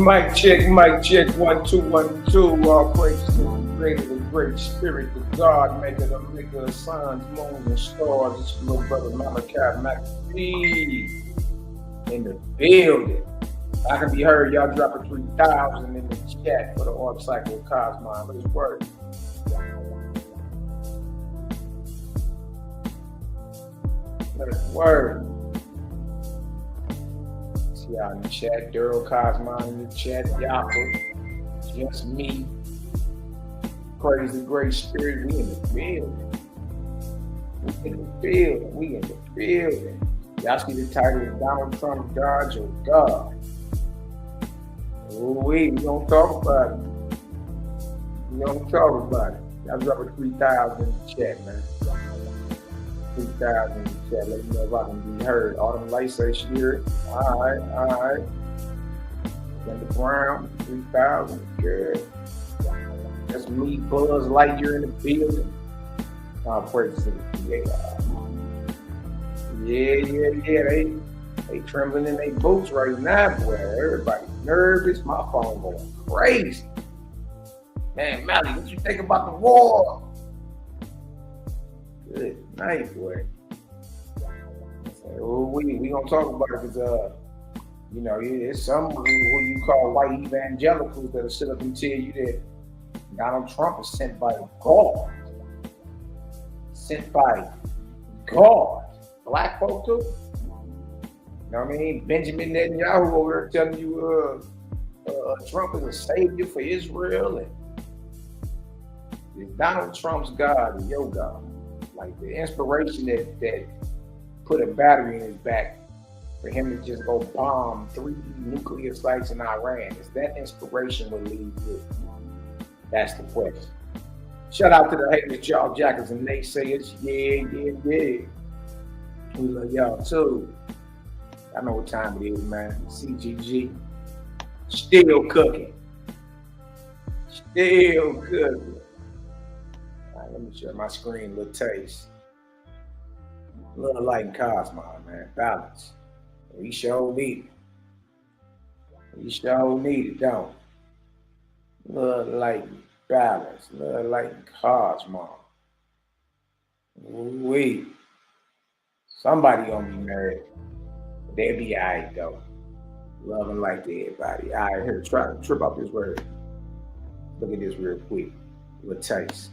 Mic check, 1 2 1 2. All praise to the creator, the great spirit, the God maker, the maker of suns, moons, and stars. It's your little brother Malaki Macabee in the building. I can be heard. Y'all dropping 3,000 in the chat for the Orb Cycle of Cosmon. Let's work. Let's work. See y'all in the chat. Daryl Cosmon in the chat. Yappa. Just me. Praise the great spirit. We in the building. We in the building. Y'all see the title of Donald Trump, God, your God. We gonna talk about it. Y'all dropping 3,000 in the chat, man. 3,000 in the chat. Let me know if I can be heard. Autumn lights say here. All right. Linda Brown, 3,000. Good. That's me, Buzz Lightyear in the building. Oh, praise to the Yeah. They trembling in their boots right now, boy. Everybody nervous. My phone going crazy. Man, Mally, what you think about the war? Good night, boy. So, we gonna talk about it because it's some who you call white evangelicals that'll sit up and tell you that Donald Trump is sent by God. Sent by God. Black folk too. You know what I mean? Benjamin Netanyahu over there telling you Trump is a savior for Israel, and Donald Trump's God is your God. Like the inspiration that put a battery in his back for him to just go bomb 3 nuclear sites in Iran. Is that inspiration will lead you? That's the question. Shout out to the haters, y'all jackers and naysayers. Yeah. We love y'all too. I know what time it is, man. CGG. Still cooking. All right, let me share my screen, little taste. Little light and Cosmon, man. Balance. We sure need it, don't we? Little light and balance. Little light and Cosmon. Somebody gonna be married. They'll be all right, though. Love and light to everybody. All right, here, try to trip out this word. Look at this real quick. Little taste.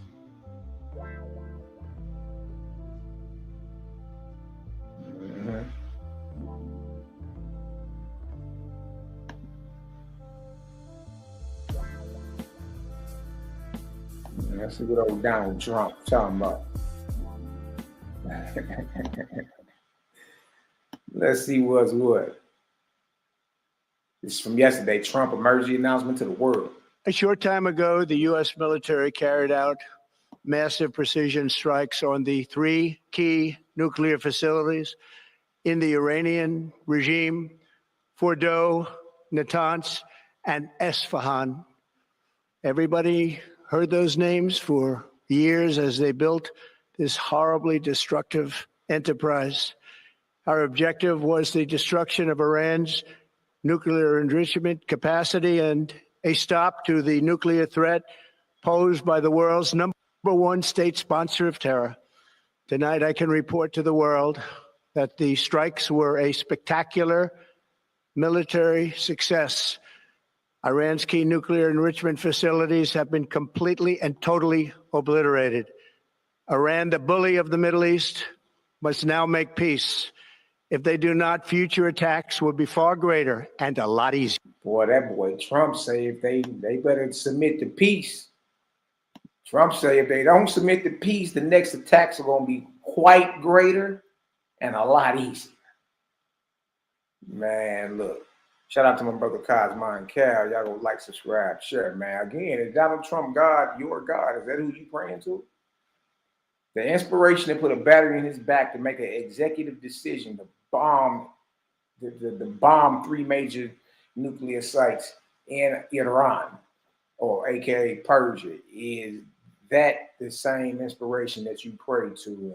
Let's see what old Donald Trump talking about. Let's see what's what. This is from yesterday. Trump emergency announcement to the world. A short time ago, the U.S. military carried out massive precision strikes on the 3 key nuclear facilities in the Iranian regime, Fordow, Natanz, and Esfahan. Everybody heard those names for years as they built this horribly destructive enterprise. Our objective was the destruction of Iran's nuclear enrichment capacity and a stop to the nuclear threat posed by the world's #1 state sponsor of terror. Tonight, I can report to the world that the strikes were a spectacular military success. Iran's key nuclear enrichment facilities have been completely and totally obliterated. Iran, the bully of the Middle East, must now make peace. If they do not, future attacks will be far greater and a lot easier. Boy, that boy Trump say if they better submit to peace. Trump say if they don't submit to peace, the next attacks are going to be quite greater and a lot easier. Man, look. Shout out to my brother Cosmon Cal. Y'all go like, subscribe, share, man. Again, is Donald Trump God, your God? Is that who you praying to? The inspiration to put a battery in his back to make an executive decision to bomb the bomb 3 major nuclear sites in Iran, or aka Persia. Is that the same inspiration that you pray to and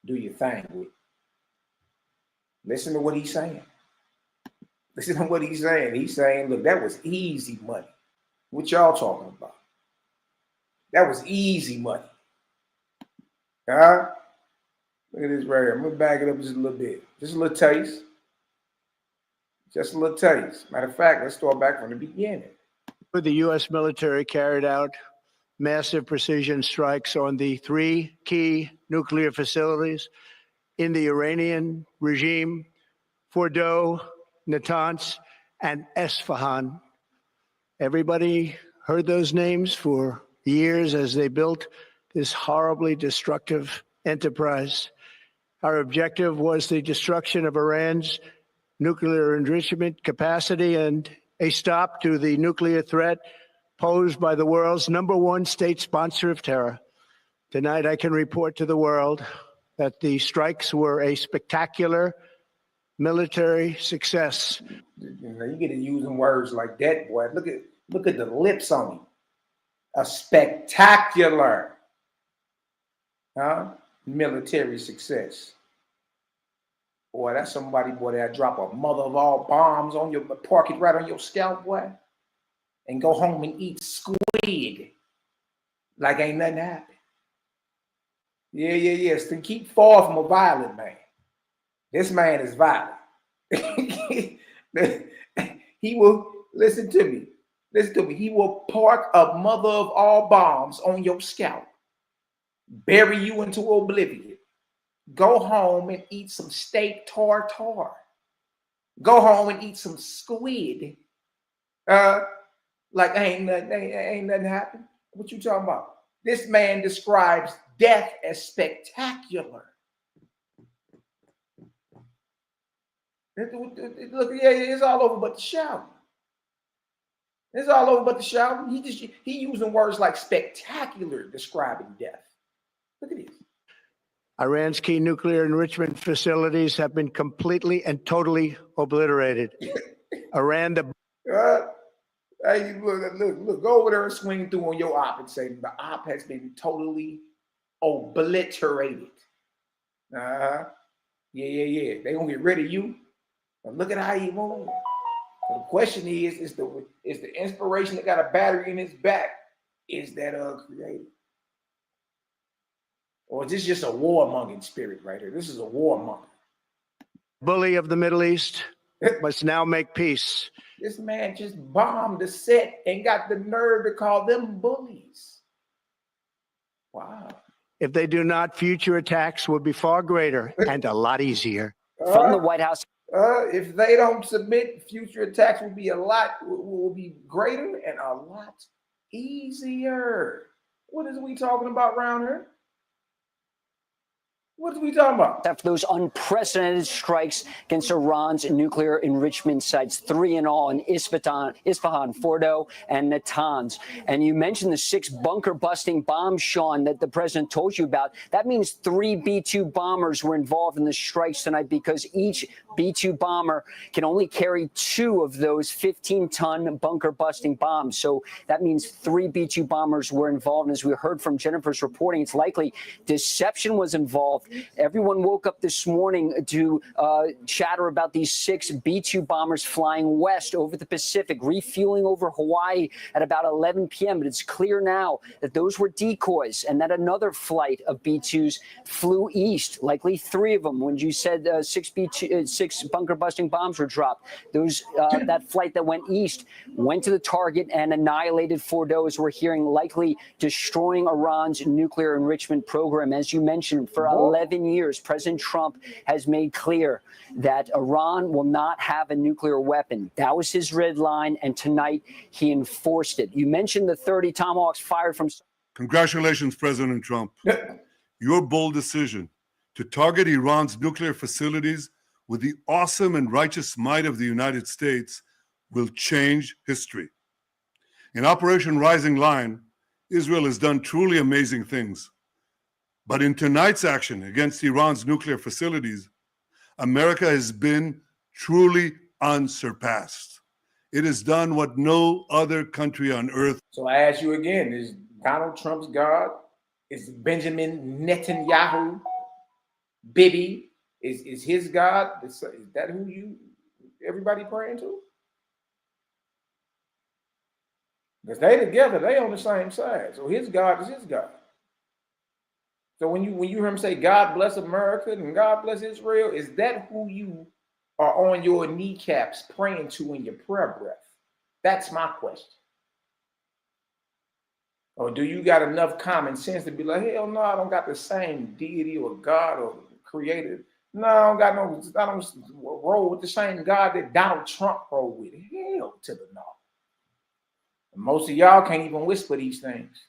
do your thing with? Listen to what he's saying. Listen to what he's saying. He's saying, look, that was easy money. What y'all talking about? That was easy money. Huh? Look at this right here. I'm going to back it up just a little bit. Just a little taste. Just a little taste. Matter of fact, let's start back from the beginning. The U.S. military carried out massive precision strikes on the three key nuclear facilities in the Iranian regime: Fordow, Natanz, and Esfahan. Everybody heard those names for years as they built this horribly destructive enterprise. Our objective was the destruction of Iran's nuclear enrichment capacity and a stop to the nuclear threat posed by the world's #1 state sponsor of terror. Tonight, I can report to the world that the strikes were a spectacular military success. You get to using words like that, boy. Look at the lips on him. A spectacular, military success. Boy, that's somebody, boy, that drop a mother of all bombs on your, park it right on your scalp, boy, and go home and eat squid like ain't nothing happened. Yeah. So keep far from a violent man. This man is violent. He will, listen to me. He will park a mother of all bombs on your scalp, bury you into oblivion, go home and eat some steak tartare, go home and eat some squid. Like ain't nothing happened. What you talking about? This man describes death as spectacular. Look, yeah, it's all over but the shout. It's all over but the shout. He using words like spectacular describing death. Look at this. Iran's key nuclear enrichment facilities have been completely and totally obliterated. Iran, hey, look, go over there and swing through on your op and say the op has been totally obliterated. Yeah. They gonna get rid of you. But look at how he moved. So the question is the inspiration that got a battery in its back, is that created? Or is this just a warmongering spirit right here? This is a warmonger. Bully of the Middle East must now make peace. This man just bombed the set and got the nerve to call them bullies. Wow. If they do not, future attacks will be far greater and a lot easier. From the White House. If they don't submit, future attacks will be greater and a lot easier. What is we talking about around here? What are we talking about? After those unprecedented strikes against Iran's nuclear enrichment sites, 3 in all in Isfahan, Fordow, and Natanz. And you mentioned the 6 bunker-busting bombs, Sean, that the president told you about. That means 3 B-2 bombers were involved in the strikes tonight, because each B-2 bomber can only carry 2 of those 15-ton bunker-busting bombs. So that means 3 B-2 bombers were involved. And as we heard from Jennifer's reporting, it's likely deception was involved. Everyone woke up this morning to chatter about these 6 B-2 bombers flying west over the Pacific, refueling over Hawaii at about 11 p.m. But it's clear now that those were decoys, and that another flight of B-2s flew east, likely 3 of them. When you said 6 bunker-busting bombs were dropped, those that flight that went east went to the target and annihilated Fordow, as we're hearing, likely destroying Iran's nuclear enrichment program. As you mentioned, for 11 years, President Trump has made clear that Iran will not have a nuclear weapon. That was his red line, and tonight he enforced it. You mentioned the 30 Tomahawks fired from... Congratulations, President Trump. Your bold decision to target Iran's nuclear facilities with the awesome and righteous might of the United States will change history. In Operation Rising Lion, Israel has done truly amazing things. But in tonight's action against Iran's nuclear facilities, America has been truly unsurpassed. It has done what no other country on earth. So I ask you again, is Donald Trump's God? Is Benjamin Netanyahu, Bibi, is his God? Is that who you, everybody praying to? Because they together, they on the same side. So his God is his God. So when you hear him say, God bless America and God bless Israel, is that who you are on your kneecaps praying to in your prayer breath? That's my question. Or do you got enough common sense to be like, hell no, I don't got the same deity or God or creator. No, I don't roll with the same God that Donald Trump rolled with. Hell to the no. Most of y'all can't even whisper these things.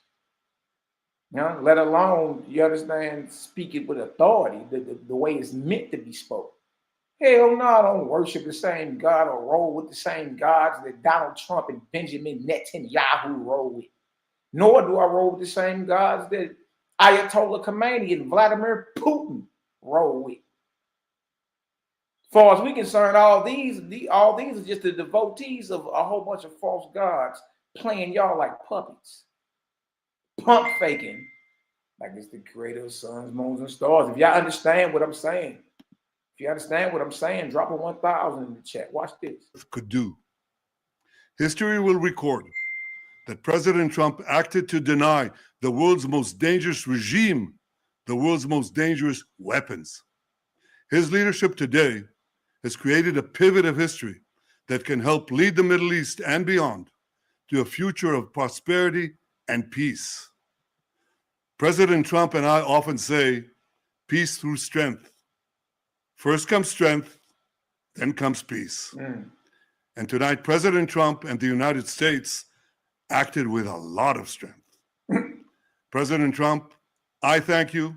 You know, let alone, you understand, speak it with authority, the way it's meant to be spoken. Hell no, I don't worship the same God or roll with the same gods that Donald Trump and Benjamin Netanyahu roll with. Nor do I roll with the same gods that Ayatollah Khomeini and Vladimir Putin roll with. As far as we're concerned, all these are just the devotees of a whole bunch of false gods playing y'all like puppets, pump faking like it's the creator of suns, moons, and stars. If y'all understand what I'm saying, drop a 1,000 in the chat. Watch this. Could do. History will record that President Trump acted to deny the world's most dangerous regime the world's most dangerous weapons. His leadership today has created a pivot of history that can help lead the Middle East and beyond to a future of prosperity and peace. President Trump and I often say, peace through strength. First comes strength, then comes peace. And tonight, President Trump and the United States acted with a lot of strength. President Trump, I thank you.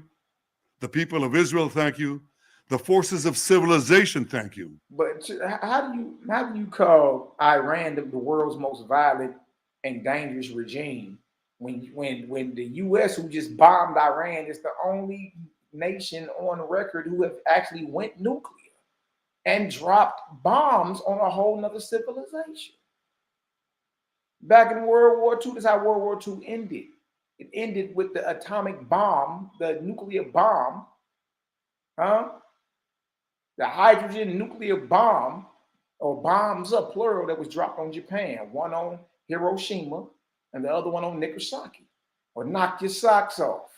The people of Israel thank you. The forces of civilization thank you. But how do you call Iran the world's most violent and dangerous regime when the U.S., who just bombed Iran, is the only nation on record who have actually went nuclear and dropped bombs on a whole nother civilization? Back in World War II, that's how World War II ended. It ended with the atomic bomb, the nuclear bomb, the hydrogen nuclear bomb, or bombs, a plural, that was dropped on Japan. One on Hiroshima and the other one on Nagasaki, or knock your socks off.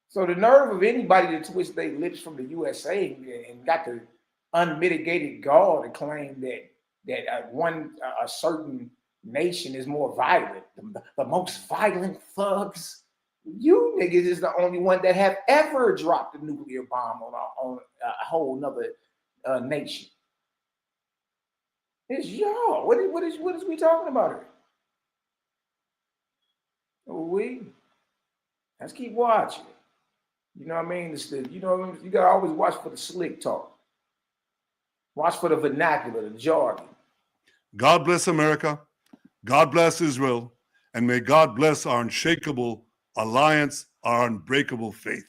So the nerve of anybody to twist their lips from the USA and got the unmitigated gall to claim that a certain nation is more violent, the most violent thugs. You niggas is the only one that have ever dropped a nuclear bomb on a whole nother nation. It's y'all. What is we talking about here? Let's keep watching. You know what I mean? You gotta always watch for the slick talk. Watch for the vernacular, the jargon. God bless America. God bless Israel. And may God bless our unshakable alliance, our unbreakable faith.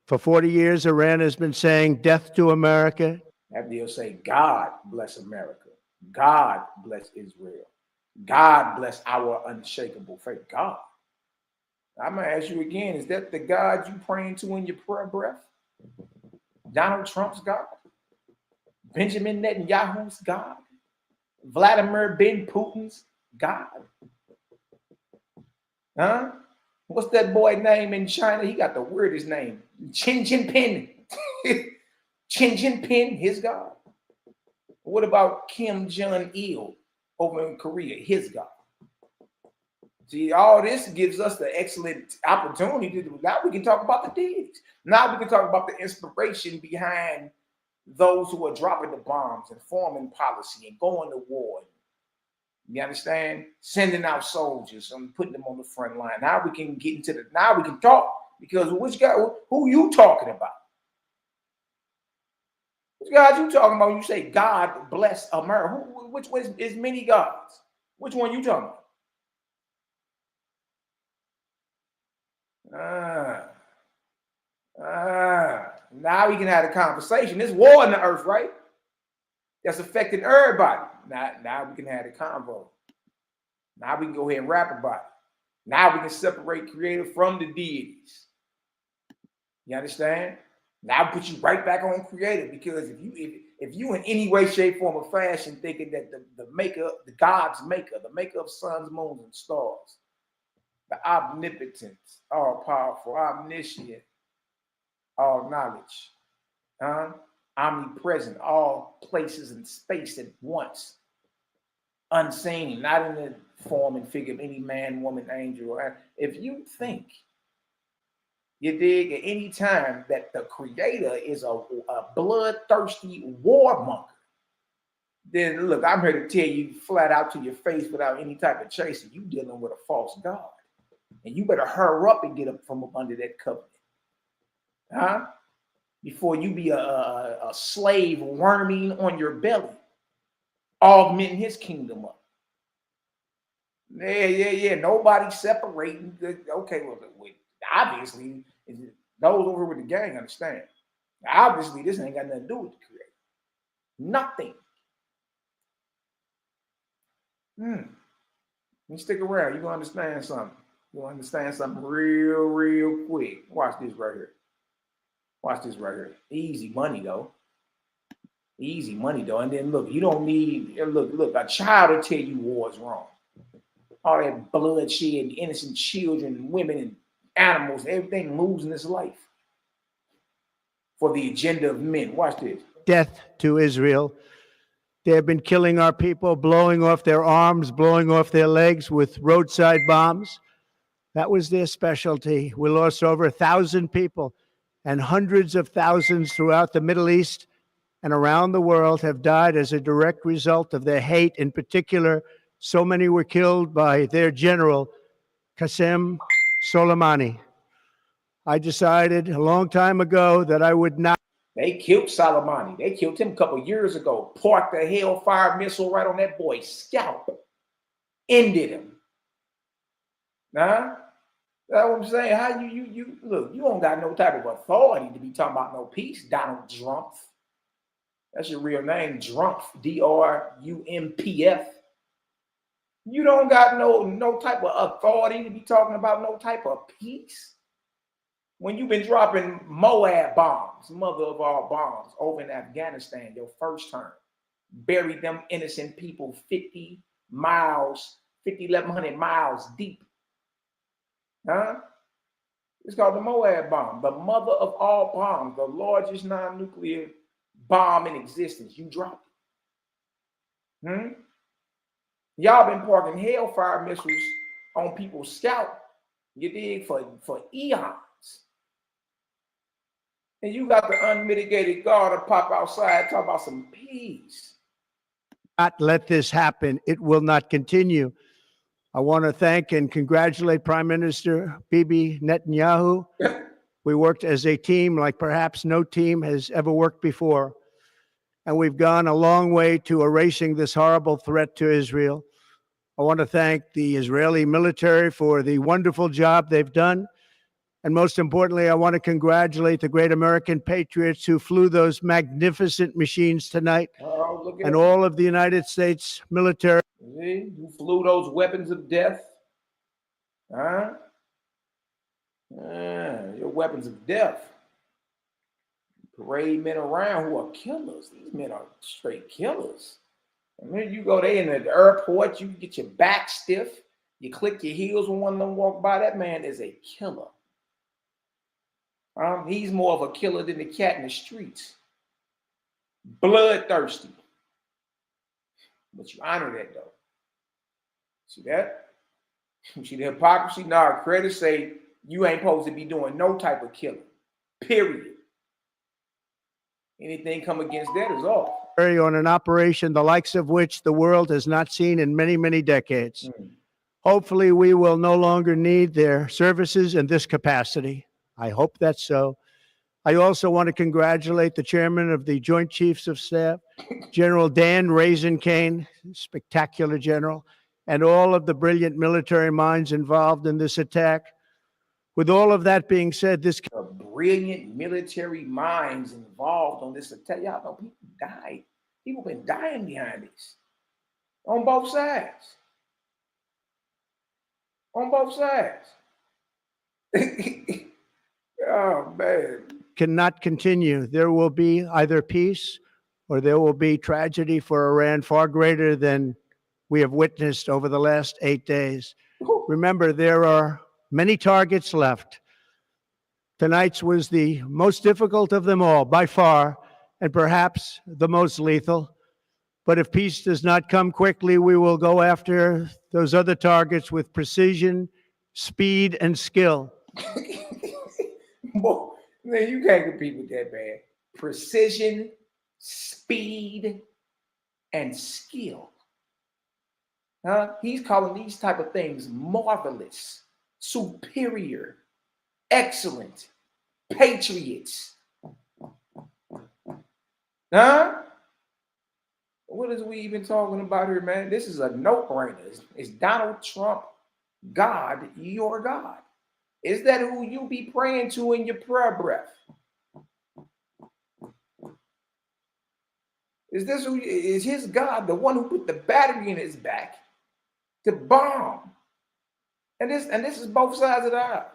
For 40 years, Iran has been saying death to America. That deal say, God bless America. God bless Israel. God bless our unshakable faith. God. I'm going to ask you again, is that the God you praying to in your prayer breath? Donald Trump's God? Benjamin Netanyahu's God? Vladimir Putin's God? Huh? What's that boy name in China? He got the weirdest name. Xi Jinping. Xi Jinping, his God. What about Kim Jong-il over in Korea? His God. See, all this gives us the excellent opportunity to do. Now we can talk about the deities. Now we can talk about the inspiration behind those who are dropping the bombs and forming policy and going to war. You understand? Sending out soldiers and putting them on the front line. Now we can get into now we can talk, because which guy, who you talking about? Which God you talking about when you say God bless America? Which one is many gods? Which one you talking about? Now we can have a conversation. There's war in the earth, right? That's affecting everybody. Now we can have a convo. Now we can go ahead and rap about it. Now we can separate creator from the deities. You understand? Now I put you right back on creator, because if you in any way, shape, form, or fashion thinking that the maker, the God's maker, the maker of suns, moons, and stars, the omnipotent, all powerful, omniscient, all knowledge, omnipresent, all places and space at once, unseen, not in the form and figure of any man, woman, angel, if you think, you dig, at any time that the creator is a bloodthirsty warmonger, then look, I'm here to tell you flat out to your face without any type of chaser, you dealing with a false god. And you better hurry up and get up from up under that covenant. Before you be a slave worming on your belly, augmenting his kingdom up. Yeah. Nobody separating. Okay, well, obviously, those over with the gang understand. Obviously, this ain't got nothing to do with the creator. Nothing. You stick around, you're gonna understand something. You'll understand something real quick. Watch this right here. Watch this right here. Easy money though. Easy money though. And then look, you don't need, look, a child will tell you war is wrong. All that bloodshed, innocent children, women, and animals, everything losing its life for the agenda of men. Watch this. Death to Israel. They have been killing our people, blowing off their arms, blowing off their legs with roadside bombs. That was their specialty. We lost over 1,000 people, and hundreds of thousands throughout the Middle East and around the world have died as a direct result of their hate. In particular, so many were killed by their general, Qasem Soleimani. I decided a long time ago that I would not. They killed Soleimani. They killed him a couple years ago. Parked the Hellfire missile right on that boy's scalp. Ended him. That's what I'm saying. How you look, you don't got no type of authority to be talking about no peace, Donald Trump. That's your real name, Drumpf, DRUMPF. You don't got no type of authority to be talking about no type of peace. When you've been dropping Moab bombs, mother of all bombs, over in Afghanistan, your first term, buried them innocent people 50 miles, 1,100 miles deep. It's called the Moab bomb, the mother of all bombs, the largest non-nuclear bomb in existence. You dropped it. Y'all been parking Hellfire missiles on people's scalp, you dig, for eons. And you got the unmitigated guard to pop outside, talk about some peace. Not let this happen. It will not continue. I want to thank and congratulate Prime Minister Bibi Netanyahu. We worked as a team like perhaps no team has ever worked before. And we've gone a long way to erasing this horrible threat to Israel. I want to thank the Israeli military for the wonderful job they've done. And most importantly, I want to congratulate the great American patriots who flew those magnificent machines tonight, and all of the United States military. Who flew those weapons of death? Your weapons of death. Parade men around who are killers. These men are straight killers. And then you go there in the airport, you get your back stiff, you click your heels when one of them walk by. That man is a killer. He's more of a killer than the cat in the streets. Bloodthirsty. But you honor that though. See that? See the hypocrisy? Now, credit say you ain't supposed to be doing no type of killing. Period. Anything come against that is off. On an operation the likes of which the world has not seen in many, many decades. Hopefully, we will no longer need their services in this capacity. I hope that's so. I also want to congratulate the chairman of the Joint Chiefs of Staff, General Dan Raisin Kane, spectacular general, and all of the brilliant military minds involved in this attack. With all of that being said, this brilliant military minds involved on this attack. Y'all know people died. People been dying behind this. On both sides. On both sides. Oh man. cannot continue. There will be either peace or there will be tragedy for Iran far greater than we have witnessed over the last 8 days. Remember, there are many targets left. Tonight's was the most difficult of them all, by far, and perhaps the most lethal. But if peace does not come quickly, we will go after those other targets with precision, speed, and skill. Boy, man, you can't compete with that, man. Precision, speed, and skill. He's calling these type of things marvelous, superior, excellent, patriots. What is we even talking about here, man? This is a no-brainer. It's Donald Trump, God, your God. Is that who you be praying to in your prayer breath? Is his God the one who put the battery in his back to bomb? And this is both sides of the aisle.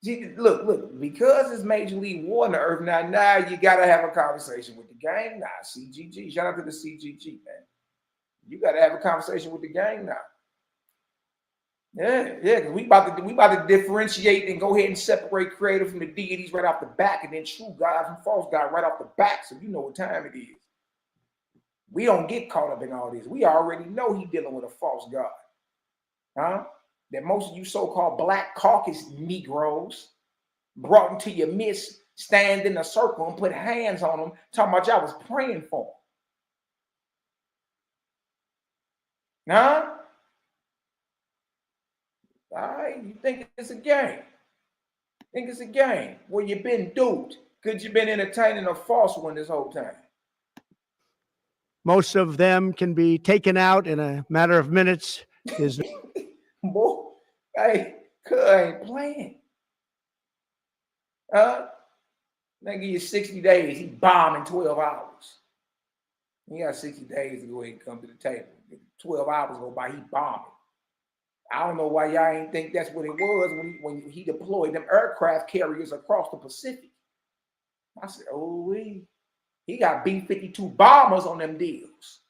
See, look, because it's Major League War on the earth now you gotta have a conversation with the gang now. CGG, shout out to the CGG, man. You gotta have a conversation with the gang now. Yeah, because we about to differentiate and go ahead and separate creative from the deities right off the back, and then true God from false God right off the back, so you know what time it is. We don't get caught up in all this. We already know he's dealing with a false God. That most of you so-called Black Caucus Negroes brought into your midst, stand in a circle and put hands on them, talking about y'all was praying for them. All right, you think it's a game? Think it's a game? Well, you've been duped. Could you been entertaining a false one this whole time? Most of them can be taken out in a matter of minutes. Boy, hey, cuz ain't playing. They give you 60 days. He bombed in 12 hours. He got 60 days to go ahead and come to the table. 12 hours go by, he bombed. I don't know why y'all ain't think that's what it was when he deployed them aircraft carriers across the Pacific. I said, oh, he got B-52 bombers on them deals.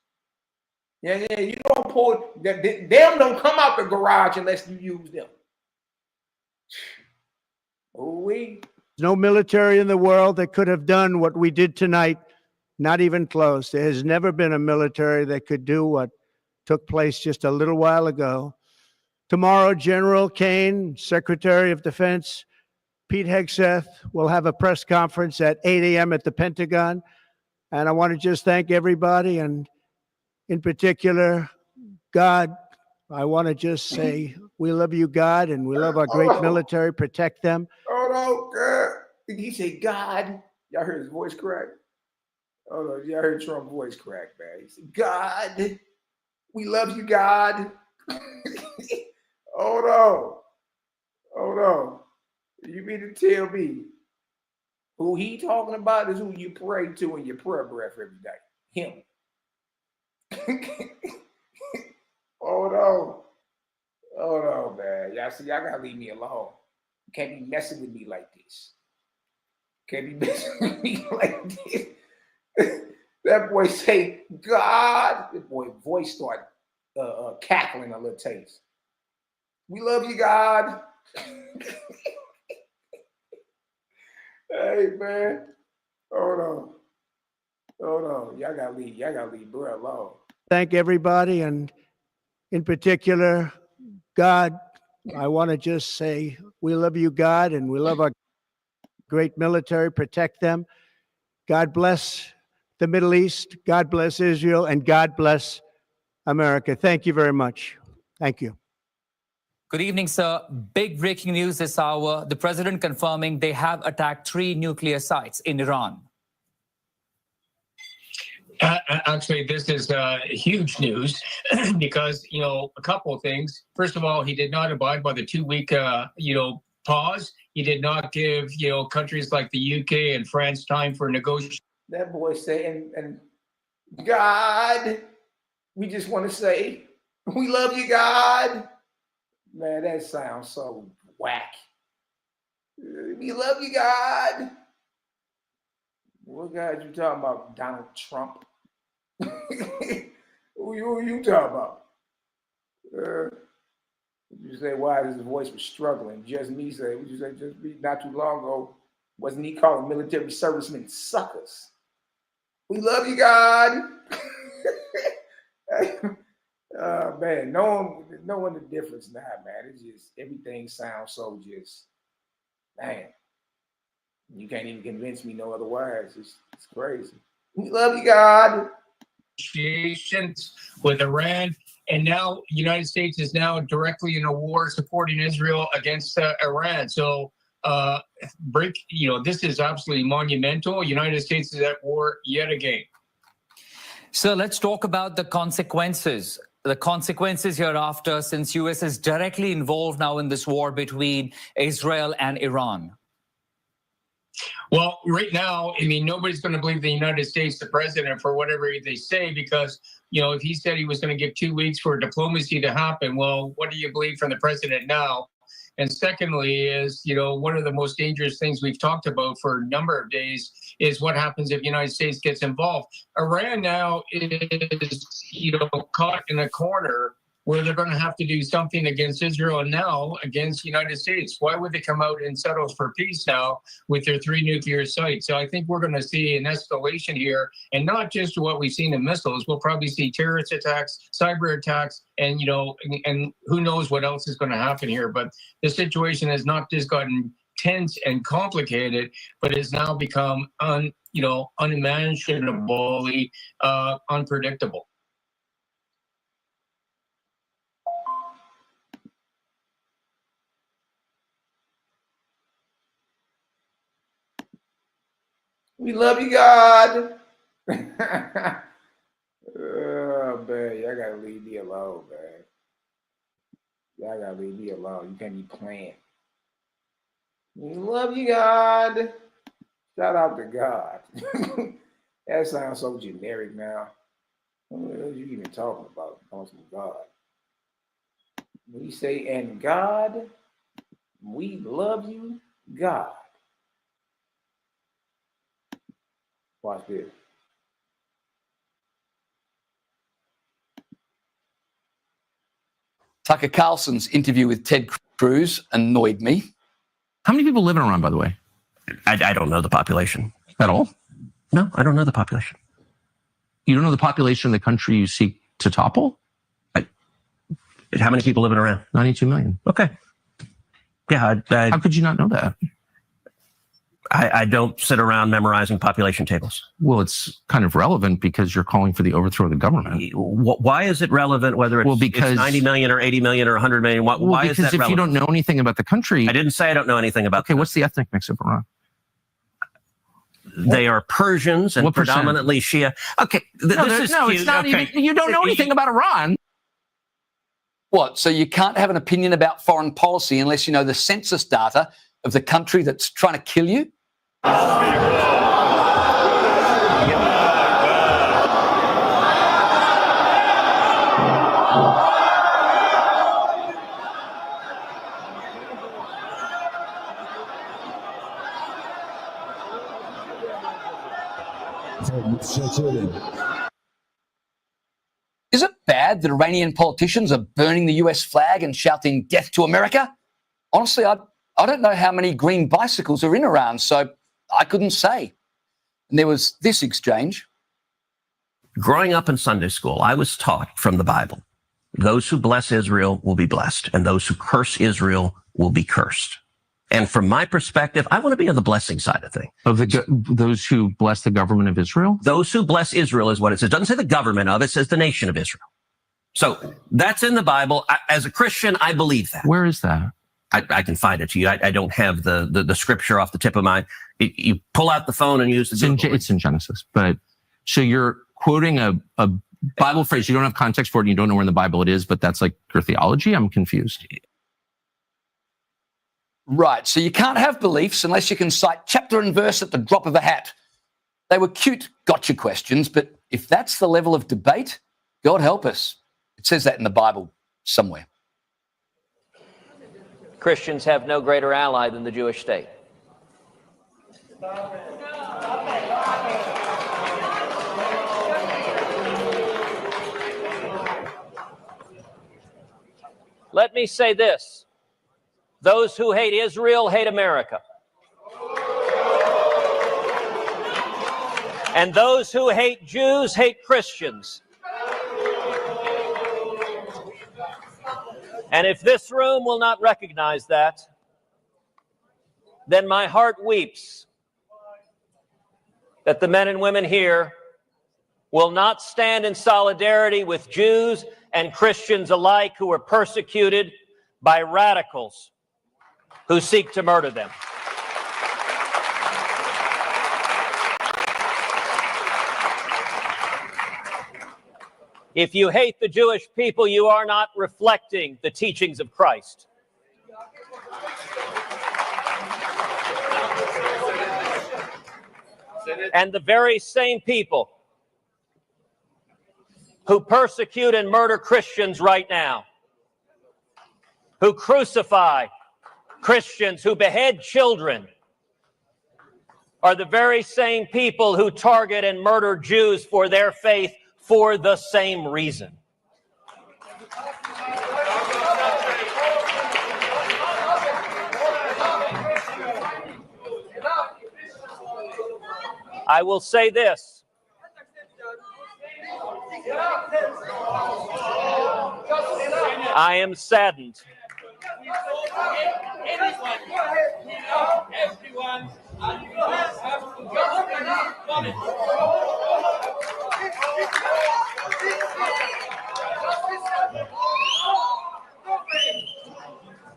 Yeah, you don't pull them don't come out the garage unless you use them. Oh, no military in the world that could have done what we did tonight, not even close. There has never been a military that could do what took place just a little while ago. Tomorrow, General Kane, Secretary of Defense, Pete Hegseth will have a press conference at 8 a.m. at the Pentagon. And I want to just thank everybody, and in particular, God. I want to just say we love you, God, and we love our great military. Protect them. Oh, no, God. He said, God. Y'all heard his voice crack? Oh, no, y'all heard Trump's voice crack, man. He said, God, we love you, God. Hold on. You mean to tell me who he talking about is who you pray to in your prayer breath every day? Him. Hold on, man. Y'all see, y'all gotta leave me alone. You can't be messing with me like this. That boy say, God. That boy voice start cackling a little taste. We love you, God. Hey, man. Hold on. Y'all gotta leave bro alone. Thank everybody, and in particular, God. I want to just say we love you, God, and we love our great military. Protect them. God bless the Middle East. God bless Israel, and God bless America. Thank you very much. Thank you. Good evening, sir. Big breaking news this hour. The president confirming they have attacked 3 nuclear sites in Iran. Actually, this is huge news because, a couple of things. First of all, he did not abide by the 2-week, pause. He did not give, countries like the UK and France time for negotiation. That boy saying, and God, we just want to say, we love you, God. Man, that sounds so whack. We love you, God. What God you talking about? Donald Trump? Who you talking about? You say why his voice was struggling. Just me say, what you say? Just me. Not too long ago, wasn't he calling military servicemen suckers? We love you, God. Man, knowing the difference now, man. It's just everything sounds so just, man. You can't even convince me no otherwise. It's crazy. We love you, God. Negotiations with Iran, and now the United States is now directly in a war supporting Israel against Iran. So, this is absolutely monumental. United States is at war yet again. So let's talk about the consequences. The consequences hereafter, since U.S. is directly involved now in this war between Israel and Iran. Well, right now, I mean, nobody's going to believe the United States, the president, for whatever they say, because, if he said he was going to give 2 weeks for diplomacy to happen, well, what do you believe from the president now? And secondly is, one of the most dangerous things we've talked about for a number of days is what happens if the United States gets involved. Iran now is, caught in a corner where they're going to have to do something against Israel and now against the United States. Why would they come out and settle for peace now with their 3 nuclear sites? So I think we're going to see an escalation here, and not just what we've seen in missiles. We'll probably see terrorist attacks, cyber attacks, and and who knows what else is going to happen here. But the situation has not just gotten tense and complicated, but has now become unimaginably unpredictable. We love you, God. Oh, man, y'all gotta leave me alone, man. Y'all gotta leave me alone. You can't be playing. We love you, God. Shout out to God. That sounds so generic now. What are you even talking about? Talking God. When you say, and God, we love you, God. Watch this. Tucker Carlson's interview with Ted Cruz annoyed me. How many people live in Iran, by the way? I don't know the population. At all? No, I don't know the population. You don't know the population of the country you seek to topple? How many people live in Iran? 92 million. Okay. Yeah. How could you not know that? I don't sit around memorizing population tables. Well, it's kind of relevant because you're calling for the overthrow of the government. Why is it relevant whether it's 90 million or 80 million or 100 million? Why is that relevant? Because if you don't know anything about the country... I didn't say I don't know anything about... Okay, what's the ethnic mix of Iran? They are Persians and what predominantly Shia. Okay, it's not even... You don't know anything about Iran. What? So you can't have an opinion about foreign policy unless you know the census data of the country that's trying to kill you? Is it bad that Iranian politicians are burning the US flag and shouting death to America? Honestly, I don't know how many green bicycles are in Iran, so I couldn't say. And there was this exchange. Growing up in Sunday school, I was taught from the Bible, those who bless Israel will be blessed, and those who curse Israel will be cursed. And from my perspective, I want to be on the blessing side of things. Of those who bless the government of Israel? Those who bless Israel is what it says. It doesn't say the government of it, it says the nation of Israel. So that's in the Bible. As a Christian, I believe that. Where is that? I can find it to you. I don't have the scripture off the tip of my... You pull out the phone and use the... It's in Genesis. But so you're quoting a Bible phrase. You don't have context for it and you don't know where in the Bible it is, but that's like your theology? I'm confused. Right, so you can't have beliefs unless you can cite chapter and verse at the drop of a hat. They were cute gotcha questions, but if that's the level of debate, God help us. It says that in the Bible somewhere. Christians have no greater ally than the Jewish state. Let me say this. Those who hate Israel hate America. And those who hate Jews hate Christians. And if this room will not recognize that, then my heart weeps that the men and women here will not stand in solidarity with Jews and Christians alike who are persecuted by radicals who seek to murder them. If you hate the Jewish people, you are not reflecting the teachings of Christ. And the very same people who persecute and murder Christians right now, who crucify Christians, who behead children, are the very same people who target and murder Jews for their faith for the same reason. I will say this. I am saddened.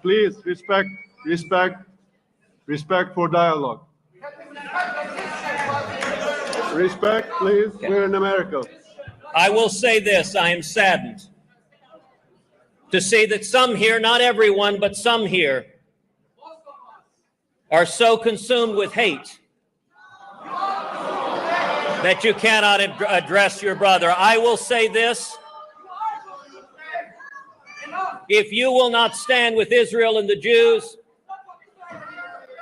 Please respect for dialogue. Respect, please. We're in America. I will say this, I am saddened to see that some here, not everyone, but some here, are so consumed with hate that you cannot address your brother. I will say this. If you will not stand with Israel and the Jews,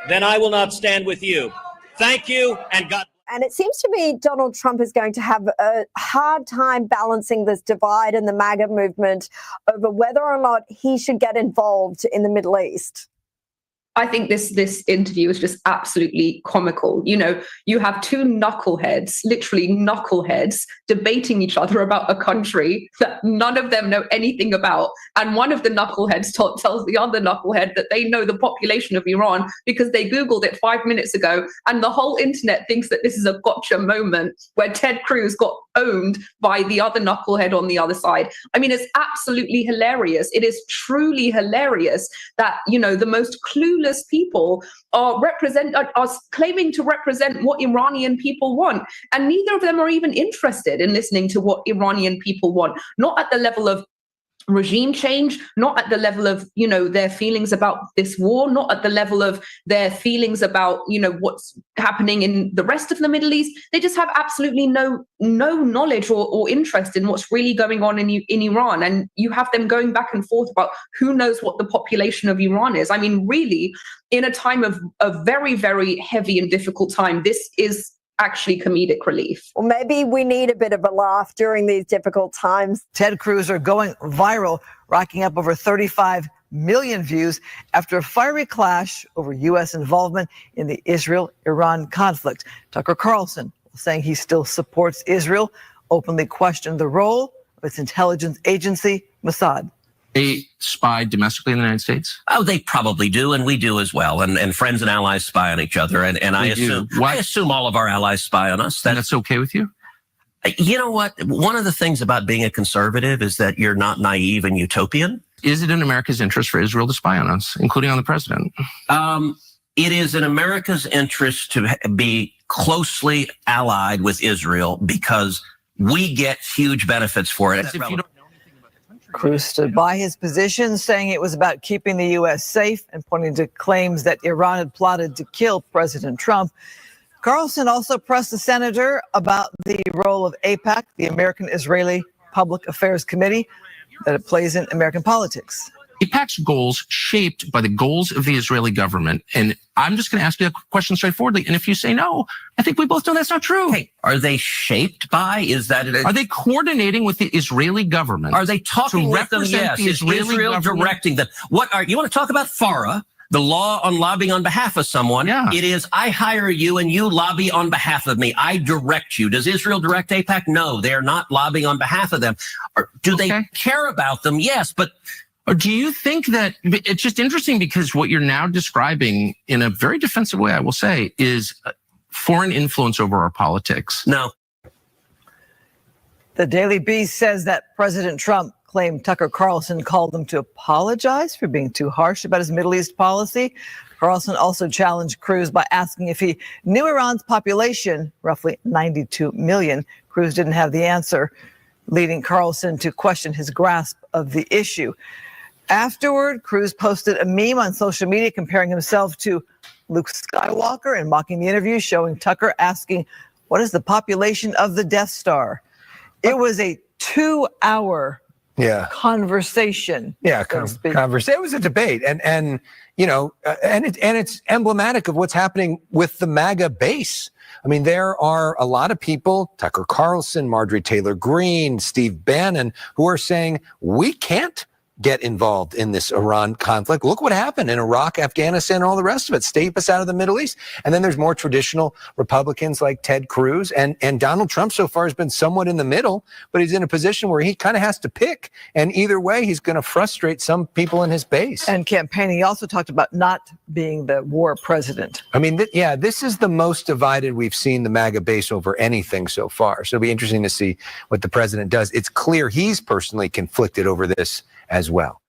then I will not stand with you. Thank you, and God. And it seems to me Donald Trump is going to have a hard time balancing this divide in the MAGA movement over whether or not he should get involved in the Middle East. I think this interview is just absolutely comical. You know, you have two knuckleheads, literally knuckleheads, debating each other about a country that none of them know anything about. And one of the knuckleheads tells the other knucklehead that they know the population of Iran because they Googled it 5 minutes ago. And the whole internet thinks that this is a gotcha moment where Ted Cruz got owned by the other knucklehead on the other side. I mean, it's absolutely hilarious. It is truly hilarious that, you know, the most clueless people are claiming to represent what Iranian people want. And neither of them are even interested in listening to what Iranian people want, not at the level of regime change, not at the level of, you know, their feelings about this war, not at the level of their feelings about, you know, what's happening in the rest of the Middle East. They just have absolutely no knowledge or interest in what's really going on in Iran. And you have them going back and forth about who knows what the population of Iran is. I mean, really, in a time of a very, very heavy and difficult time, this is actually comedic relief. Well, maybe we need a bit of a laugh during these difficult times. Ted Cruz are going viral, racking up over 35 million views after a fiery clash over U.S. involvement in the Israel-Iran conflict. Tucker Carlson, saying he still supports Israel, openly questioned the role of its intelligence agency, Mossad. They spy domestically in the United States? Oh, they probably do, and we do as well. And friends and allies spy on each other. And I assume all of our allies spy on us. That's okay with you? You know what? One of the things about being a conservative is that you're not naive and utopian. Is it in America's interest for Israel to spy on us, including on the president? It is in America's interest to be closely allied with Israel because we get huge benefits for it. Cruz stood by his position, saying it was about keeping the U.S. safe and pointing to claims that Iran had plotted to kill President Trump. Carlson also pressed the senator about the role of AIPAC, the American Israeli Public Affairs Committee, that it plays in American politics. AIPAC's goals shaped by the goals of the Israeli government? And I'm just going to ask you a question straightforwardly. And if you say no, I think we both know that's not true. Hey, are they shaped by? Is that Are they coordinating with the Israeli government? Are they talking to with them? represent Yes. the Is Israeli Israel government? directing them? What are you want to talk about FARA? The law on lobbying on behalf of someone. Yeah. It is, I hire you and you lobby on behalf of me. I direct you. Does Israel direct AIPAC? No, they are not lobbying on behalf of them. Or do they care about them? Yes, but... Or do you think that it's just interesting because what you're now describing in a very defensive way, I will say, is foreign influence over our politics? No. The Daily Beast says that President Trump claimed Tucker Carlson called him to apologize for being too harsh about his Middle East policy. Carlson also challenged Cruz by asking if he knew Iran's population, roughly 92 million. Cruz didn't have the answer, leading Carlson to question his grasp of the issue. Afterward, Cruz posted a meme on social media comparing himself to Luke Skywalker and mocking the interview, showing Tucker asking, "What is the population of the Death Star?" It was a 2-hour conversation. Yeah, conversation. It was a debate, and you know, and it's emblematic of what's happening with the MAGA base. I mean, there are a lot of people, Tucker Carlson, Marjorie Taylor Greene, Steve Bannon, who are saying we can't get involved in this Iran conflict. Look what happened in Iraq, Afghanistan, and all the rest of it. Stay us out of the Middle East. And then there's more traditional Republicans like Ted Cruz. And Donald Trump so far has been somewhat in the middle, but he's in a position where he kind of has to pick. And either way, he's going to frustrate some people in his base. And campaigning, he also talked about not being the war president. I mean, this is the most divided we've seen the MAGA base over anything so far. So it'll be interesting to see what the president does. It's clear he's personally conflicted over this as well.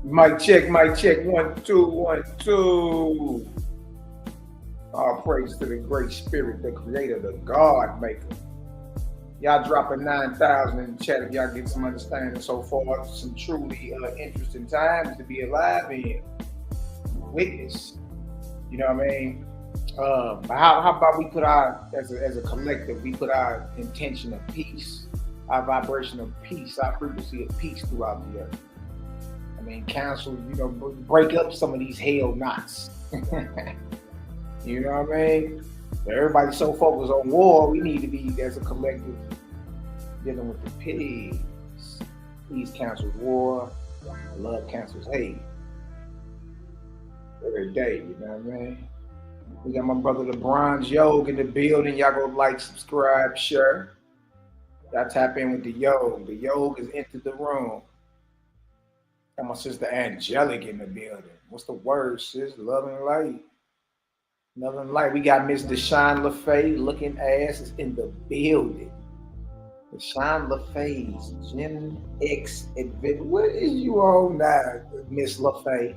Mic check, 1, 2, 1, 2. All praise to the great spirit, the creator, the God maker. Y'all dropping 9,000 in the chat if y'all get some understanding so far. Some truly interesting times to be alive in. Witness. You know what I mean? How about we put our, as a collective, we put our intention of peace, our vibration of peace, our frequency of peace throughout the earth. I mean, counsel, you know, break up some of these hell knots. You know what I mean? Everybody's so focused on war, we need to be, as a collective, dealing with the pigs. Peace cancels war, love cancels hate. Every day, you know what I mean? We got my brother the Bronze Yoga in the building. Y'all go like, subscribe, share. Y'all tap in with the Yoga. The Yoga has entered the room. Got my sister Angelic in the building. What's the word, sis? Love and light. Love and light. We got Miss Deshaun LaFay looking ass is in the building. Deshaun LaFay's Gen X adventure. What is you on now, Miss LaFay?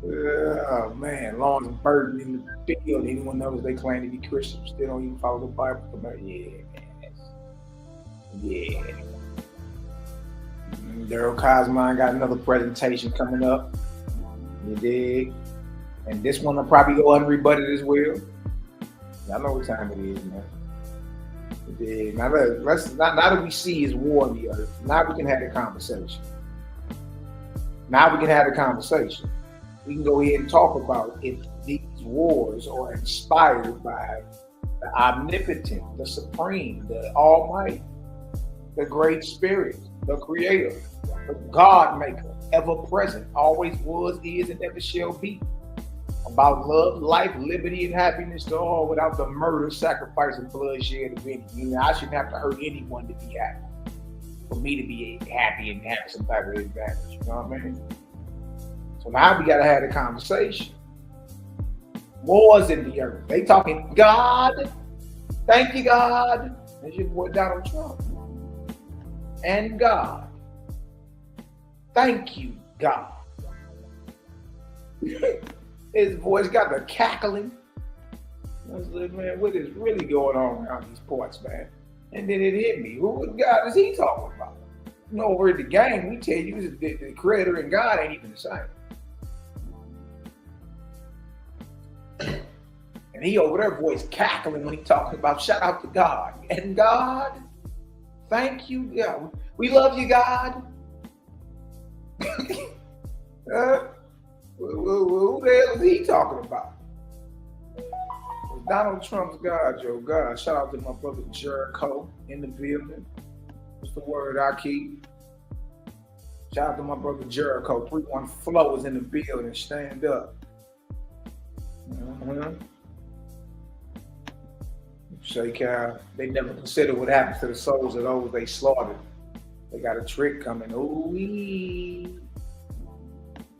Oh man, Lawrence Burton in the field. Anyone knows they claim to be Christians, still don't even follow the Bible. Yeah, man. Yeah. Daryl Cosmine got another presentation coming up. You dig? And this one will probably go unrebutted as well. Y'all know what time it is, man. You dig? Now now that we see is war in the earth, now we can have the conversation. Now we can have the conversation. We can go ahead and talk about if these wars are inspired by the omnipotent, the supreme, the almighty, the great spirit, the creator, the God maker, ever present, always was, is, and ever shall be. About love, life, liberty, and happiness to all without the murder, sacrifice, and bloodshed of any. You know, I shouldn't have to hurt anyone to be happy. For me to be happy and have some type of advantage, you know what I mean? So now we gotta have the conversation. Wars in the earth. They talking God. Thank you, God. That's your boy Donald Trump. And God. Thank you, God. His voice got the cackling. I was like, man, what is really going on around these parts, man? And then it hit me. Who God is he talking about? You know, over at the game, we tell you the creator and God ain't even the same. And he over there voice cackling when he talking about shout out to God. And God, thank you. Yeah, we love you, God. Who the hell is he talking about? Donald Trump's God, Joe. God. Shout out to my brother Jericho in the building. What's the word I keep? Shout out to my brother Jericho. 3-1 Flow is in the building. Stand up. Shake out. They never consider what happens to the souls of those they slaughtered. They got a trick coming. Ooh-wee.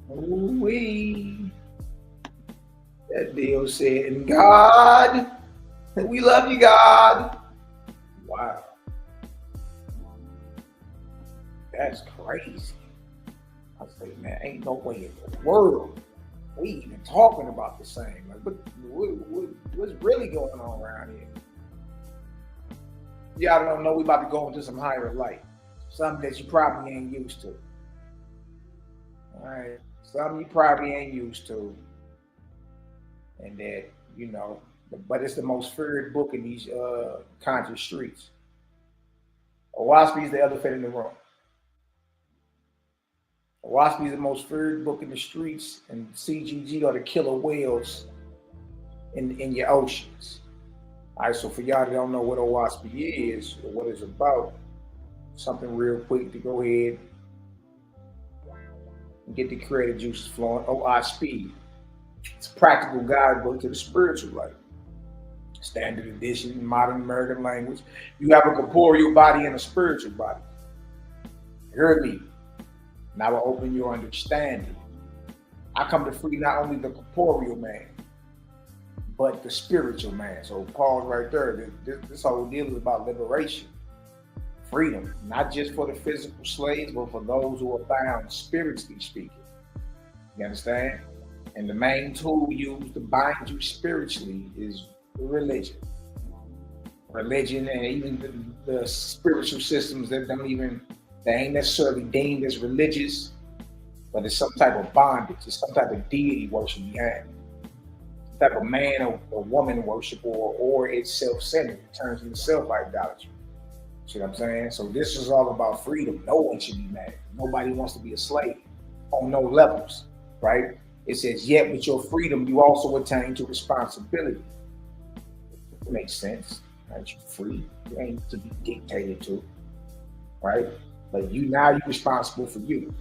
Ooh-wee. That deal said, and God, we love you, God. Wow. That's crazy. I say, man, ain't no way in the world we even talking about the same. Like, what's really going on around here? Y'all don't know we about to go into some higher light. Something that you probably ain't used to. All right. Something you probably ain't used to. And that, you know, but it's the most feared book in these conscious streets. Owaspi's the elephant in the room. Owaspi's the most feared book in the streets, and CGG are the killer whales in your oceans. All right, so for y'all that don't know what Owaspi is or what it's about, something real quick to go ahead and get the creative juices flowing. Owaspi. It's a practical guidebook to the spiritual life. Standard edition in modern American language. You have a corporeal body and a spiritual body. Hear me. Now I will open your understanding. I come to free not only the corporeal man, but the spiritual man. So pause right there. This whole deal is about liberation. Freedom. Not just for the physical slaves, but for those who are bound spiritually speaking. You understand? And the main tool used to bind you spiritually is religion. Religion and even the spiritual systems that ain't necessarily deemed as religious, but it's some type of bondage, it's some type of deity worship behind it. Some type of man or woman worship or it's self-centered. It turns into self-idolatry. See what I'm saying? So this is all about freedom. No one should be mad. Nobody wants to be a slave on no levels, right? It says, yet with your freedom, you also attain to responsibility. It makes sense, right? You're free. You ain't to be dictated to, right? But you're responsible for you.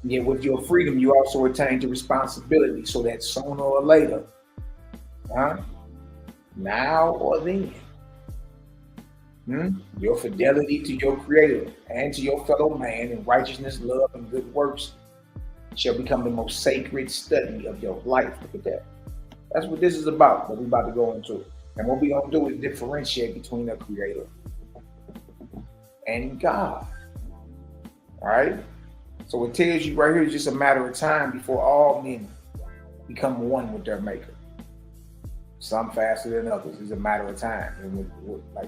Yet with your freedom, you also attain to responsibility so that sooner or later, now or then, your fidelity to your creator and to your fellow man in righteousness, love, and good works shall become the most sacred study of your life. Look at that. That's what this is about, what we're about to go into. And what we're going to do is differentiate between the creator and God. All right? So it tells you right here, it's just a matter of time before all men become one with their maker. Some faster than others. It's a matter of time. And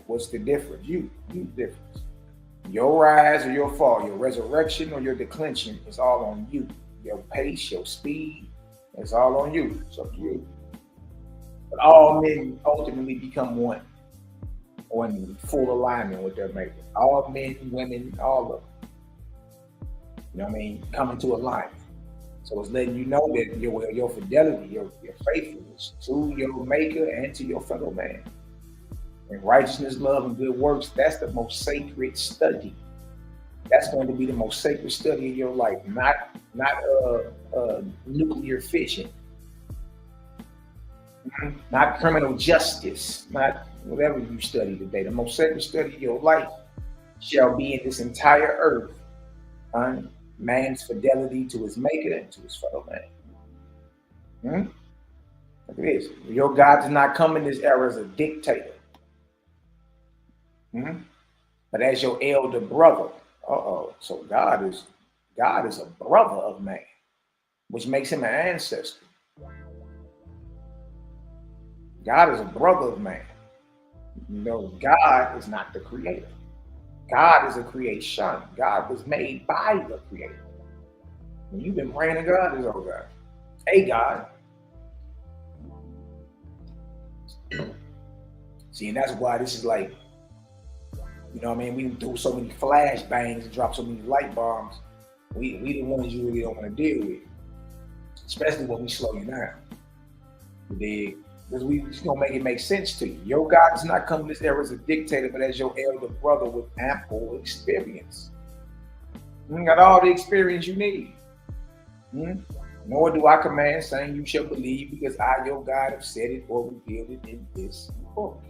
what's the difference? You difference. Your rise or your fall, your resurrection or your declension is all on you. Your pace, your speed, it's all on you. It's up to you. But all men ultimately become one, or in full alignment with their maker. All men, women, all of them. You know what I mean? Come into alignment. So it's letting you know that your fidelity, your faithfulness to your maker and to your fellow man. And righteousness, love, and good works, that's the most sacred study. That's going to be the most sacred study of your life, not nuclear fission, not criminal justice, not whatever you study today. The most sacred study of your life shall be in this entire earth, man's fidelity to his maker and to his fellow man. Look at this. Your God does not come in this era as a dictator, but as your elder brother. So God is a brother of man, which makes him an ancestor. God is a brother of man. God is not the creator. God is a creation. God was made by the creator. When you've been praying to God, this old God. Hey, God. See, and that's why this is like, you know what I mean? We do so many flash bangs and drop so many light bombs. We the ones you really don't want to deal with. Especially when we slow you down. Because we just gonna make it make sense to you. Your God does not come to this era as a dictator, but as your elder brother with ample experience. You got all the experience you need. Nor do I command, saying you shall believe, because I, your God, have said it or revealed it in this book.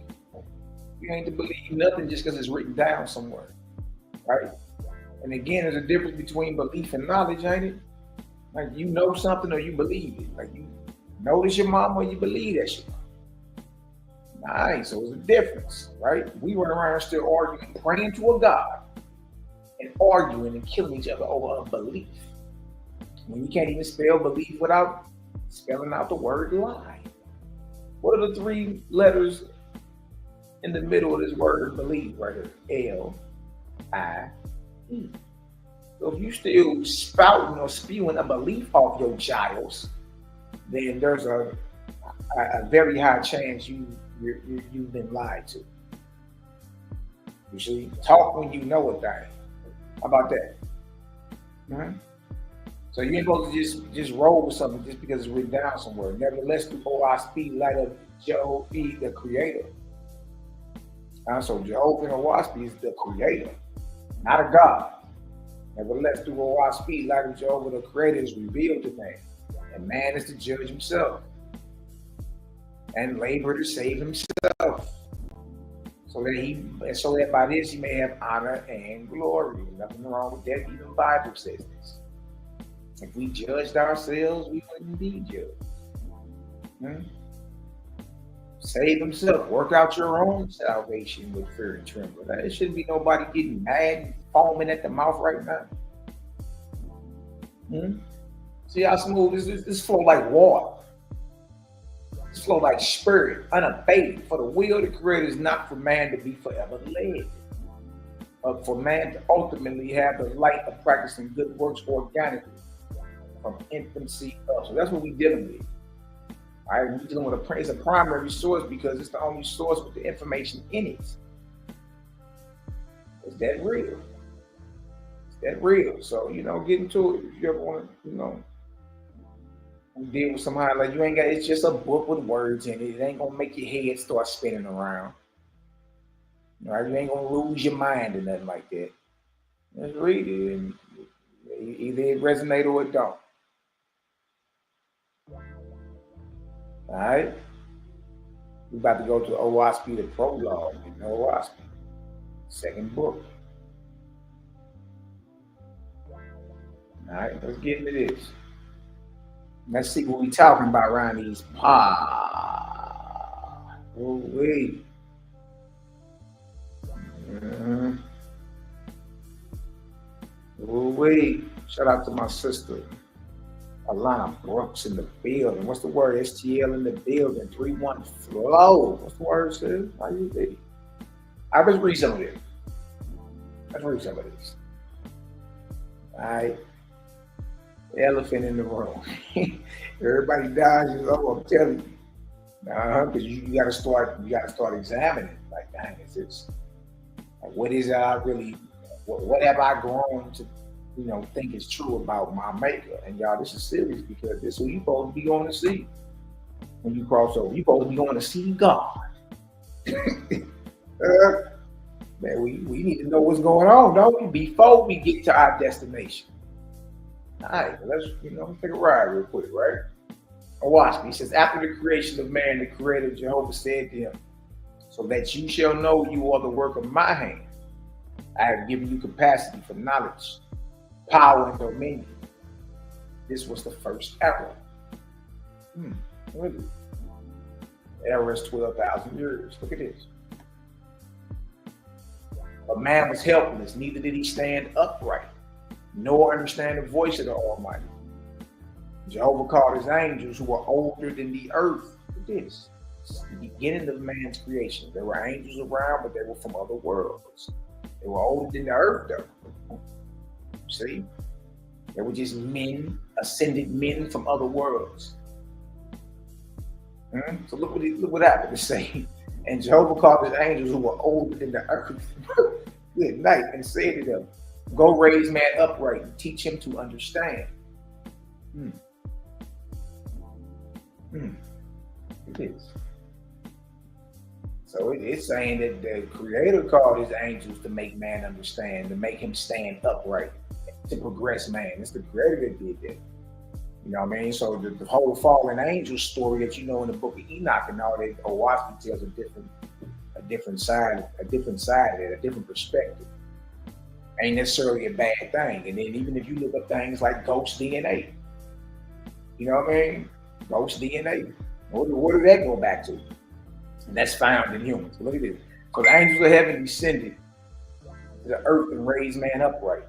You ain't to believe nothing just because it's written down somewhere, right? And again, there's a difference between belief and knowledge, ain't it? Like you know something or you believe it. Like you know this your mom or you believe that shit. Nice, so it's a difference, right? We run around still arguing, praying to a God, and arguing and killing each other over a belief. When you can't even spell belief without spelling out the word lie. What are the three letters in the middle of this word believe right here? L-I-E. So if you still spouting or spewing a belief off your giles, then there's a very high chance you've been lied to. You see, talk when you know a thing. How about that? So you ain't supposed to just roll with something just because it's written down somewhere. Nevertheless, through our speed, light of Jehovah, the creator. So Jehovah and Waspi is the creator, not a God. Nevertheless, through our speed, light of Jehovah, the creator is revealed to man. And man is to judge himself and labor to save himself. So that by this he may have honor and glory. Nothing wrong with that. Even the Bible says this. If we judged ourselves, we wouldn't be judged. Save himself. Work out your own salvation with fear and trembling. There shouldn't be nobody getting mad and foaming at the mouth right now. See how smooth this flow like water. This flow like spirit, unabated. For the will of the creator is not for man to be forever led, but for man to ultimately have the light of practicing good works organically from infancy up. So that's what we're dealing with. All right, we're dealing with it's a primary source because it's the only source with the information in it. Is that real? Is that real? So, get into it if you ever want to, deal with somebody like you ain't got, it's just a book with words in it. It ain't gonna make your head start spinning around. All right, you ain't gonna lose your mind or nothing like that. Just read it and either it resonates or it don't. All right, we're about to go to OWASP, the prologue in OWASP, second book. All right, let's get into this. Let's see what we talking about around these pods. Oh, wait. Oh, wait. Shout out to my sister, Alana Brooks in the building. What's the word? STL in the building. 3-1 flow. What's the word, sis? How you think? I was read some of this. All right. Elephant in the room. Everybody dies. I'm telling you. Because you gotta start examining. Like, dang, it's like, what is it I really? What have I grown to? Think is true about my maker. And y'all, this is serious because this is what you're supposed to be going to see when you cross over. You're supposed to be going to see God. Man, we need to know what's going on, don't we? Before we get to our destination. All right, let's take a ride real quick, right? Watch me. He says, after the creation of man, the creator Jehovah said to him, so that you shall know you are the work of my hand. I have given you capacity for knowledge, power, and dominion. This was the first era. Really? Era is 12,000 years. Look at this. But man was helpless, neither did he stand upright, nor understand the voice of the Almighty. Jehovah called his angels who were older than the earth. Look at this. the beginning of man's creation. There were angels around, but they were from other worlds. They were older than the earth, though. See? They were just men, ascended men from other worlds. So look what happened to say. And Jehovah called his angels who were older than the earth. Good night, and said to them, go raise man upright and teach him to understand. It is. So it's saying that the Creator called his angels to make man understand, to make him stand upright, to progress man. It's the Creator that did that. You know what I mean? So the whole fallen angel story that you know in the book of Enoch and all that, Owaski tells a different side of it, a different perspective. Ain't necessarily a bad thing. And then even if you look up things like ghost DNA, you know what I mean? Ghost DNA. Where did that go back to? And that's found in humans. Look at this. So the angels of heaven descended to the earth and raised man upright.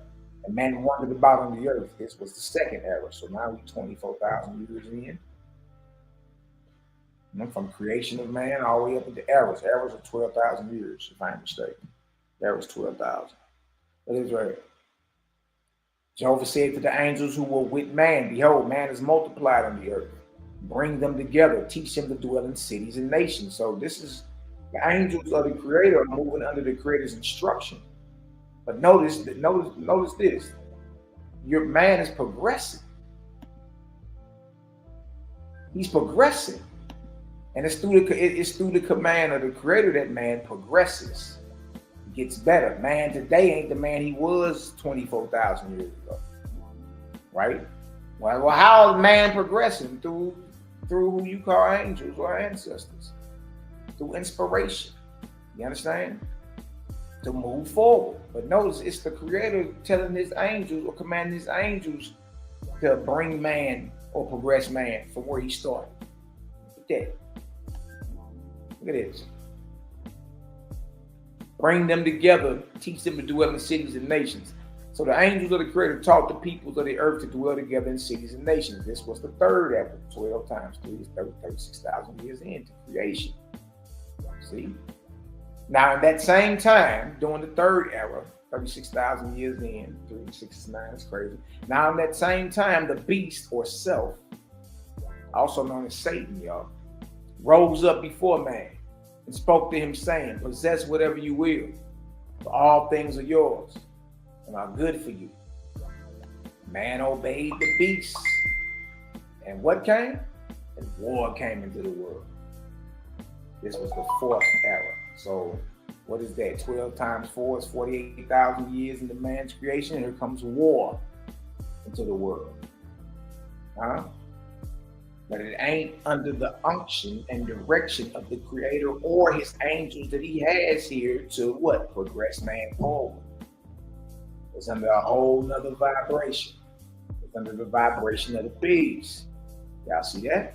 And man wandered about on the earth. This was the second era. So now we're 24,000 years in. And from creation of man all the way up into eras. Eras are 12,000 years, if I'm mistaken. Eras 12,000. That is right. Jehovah said to the angels who were with man, behold, man is multiplied on the earth. Bring them together, teach them to dwell in cities and nations. So this is the angels of the Creator are moving under the Creator's instruction. But notice this. Your man is progressing. He's progressing. And it's through the command of the Creator that man progresses. Gets better. Man today ain't the man he was 24,000 years ago. Right? Well, how is man progressing? Through who you call angels or ancestors. Through inspiration. You understand? To move forward. But notice it's the Creator telling his angels or commanding his angels to bring man or progress man from where he started. Look at that. Look at this. Bring them together, teach them to dwell in cities and nations. So the angels of the Creator taught the peoples of the earth to dwell together in cities and nations. This was the third era. 12 times 3 is 36,000 years into creation. See? Now, in that same time, during the third era, 36,000 years in, 3 and 6 is 9, it's crazy. Now, in that same time, the beast or self, also known as Satan, y'all, rose up before man and spoke to him, saying, possess whatever you will, for all things are yours and are good for you. Man obeyed the beast. And what came? And war came into the world. This was the fourth era. So what is that? 12 times 4 is 48,000 years into man's creation. Here comes war into the world. But it ain't under the unction and direction of the Creator or his angels that he has here to what? Progress man forward. It's under a whole nother vibration. It's under the vibration of the beast. Y'all see that?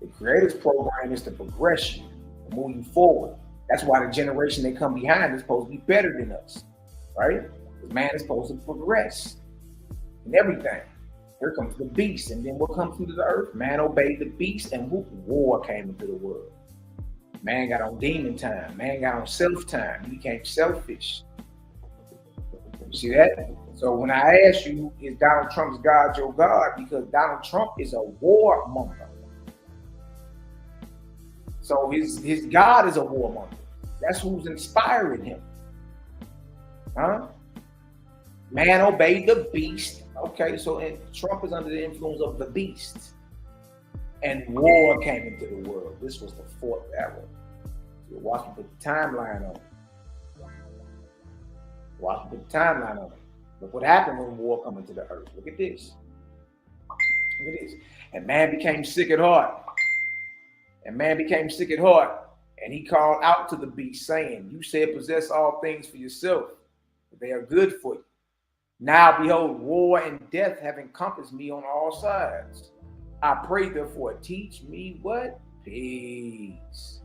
The Creator's program is to progress you, to move you forward. That's why the generation that come behind is supposed to be better than us, right? Because man is supposed to progress in everything. Here comes the beast, and then what comes into the earth? Man obeyed the beast, and war came into the world. Man got on demon time. Man got on self time. He became selfish. You see that? So when I ask you, is Donald Trump's God your God? Because Donald Trump is a warmonger. So his God is a warmonger. That's who's inspiring him. Man obeyed the beast. Okay, so Trump is under the influence of the beast. And war came into the world. This was the fourth era. So watch me put the timeline on it. Watch me put the timeline on it. Look what happened when war came into the earth. Look at this. Look at this. And man became sick at heart. And he called out to the beast, saying, you said possess all things for yourself. They are good for you. Now, behold, war and death have encompassed me on all sides. I pray, therefore, teach me what? Peace.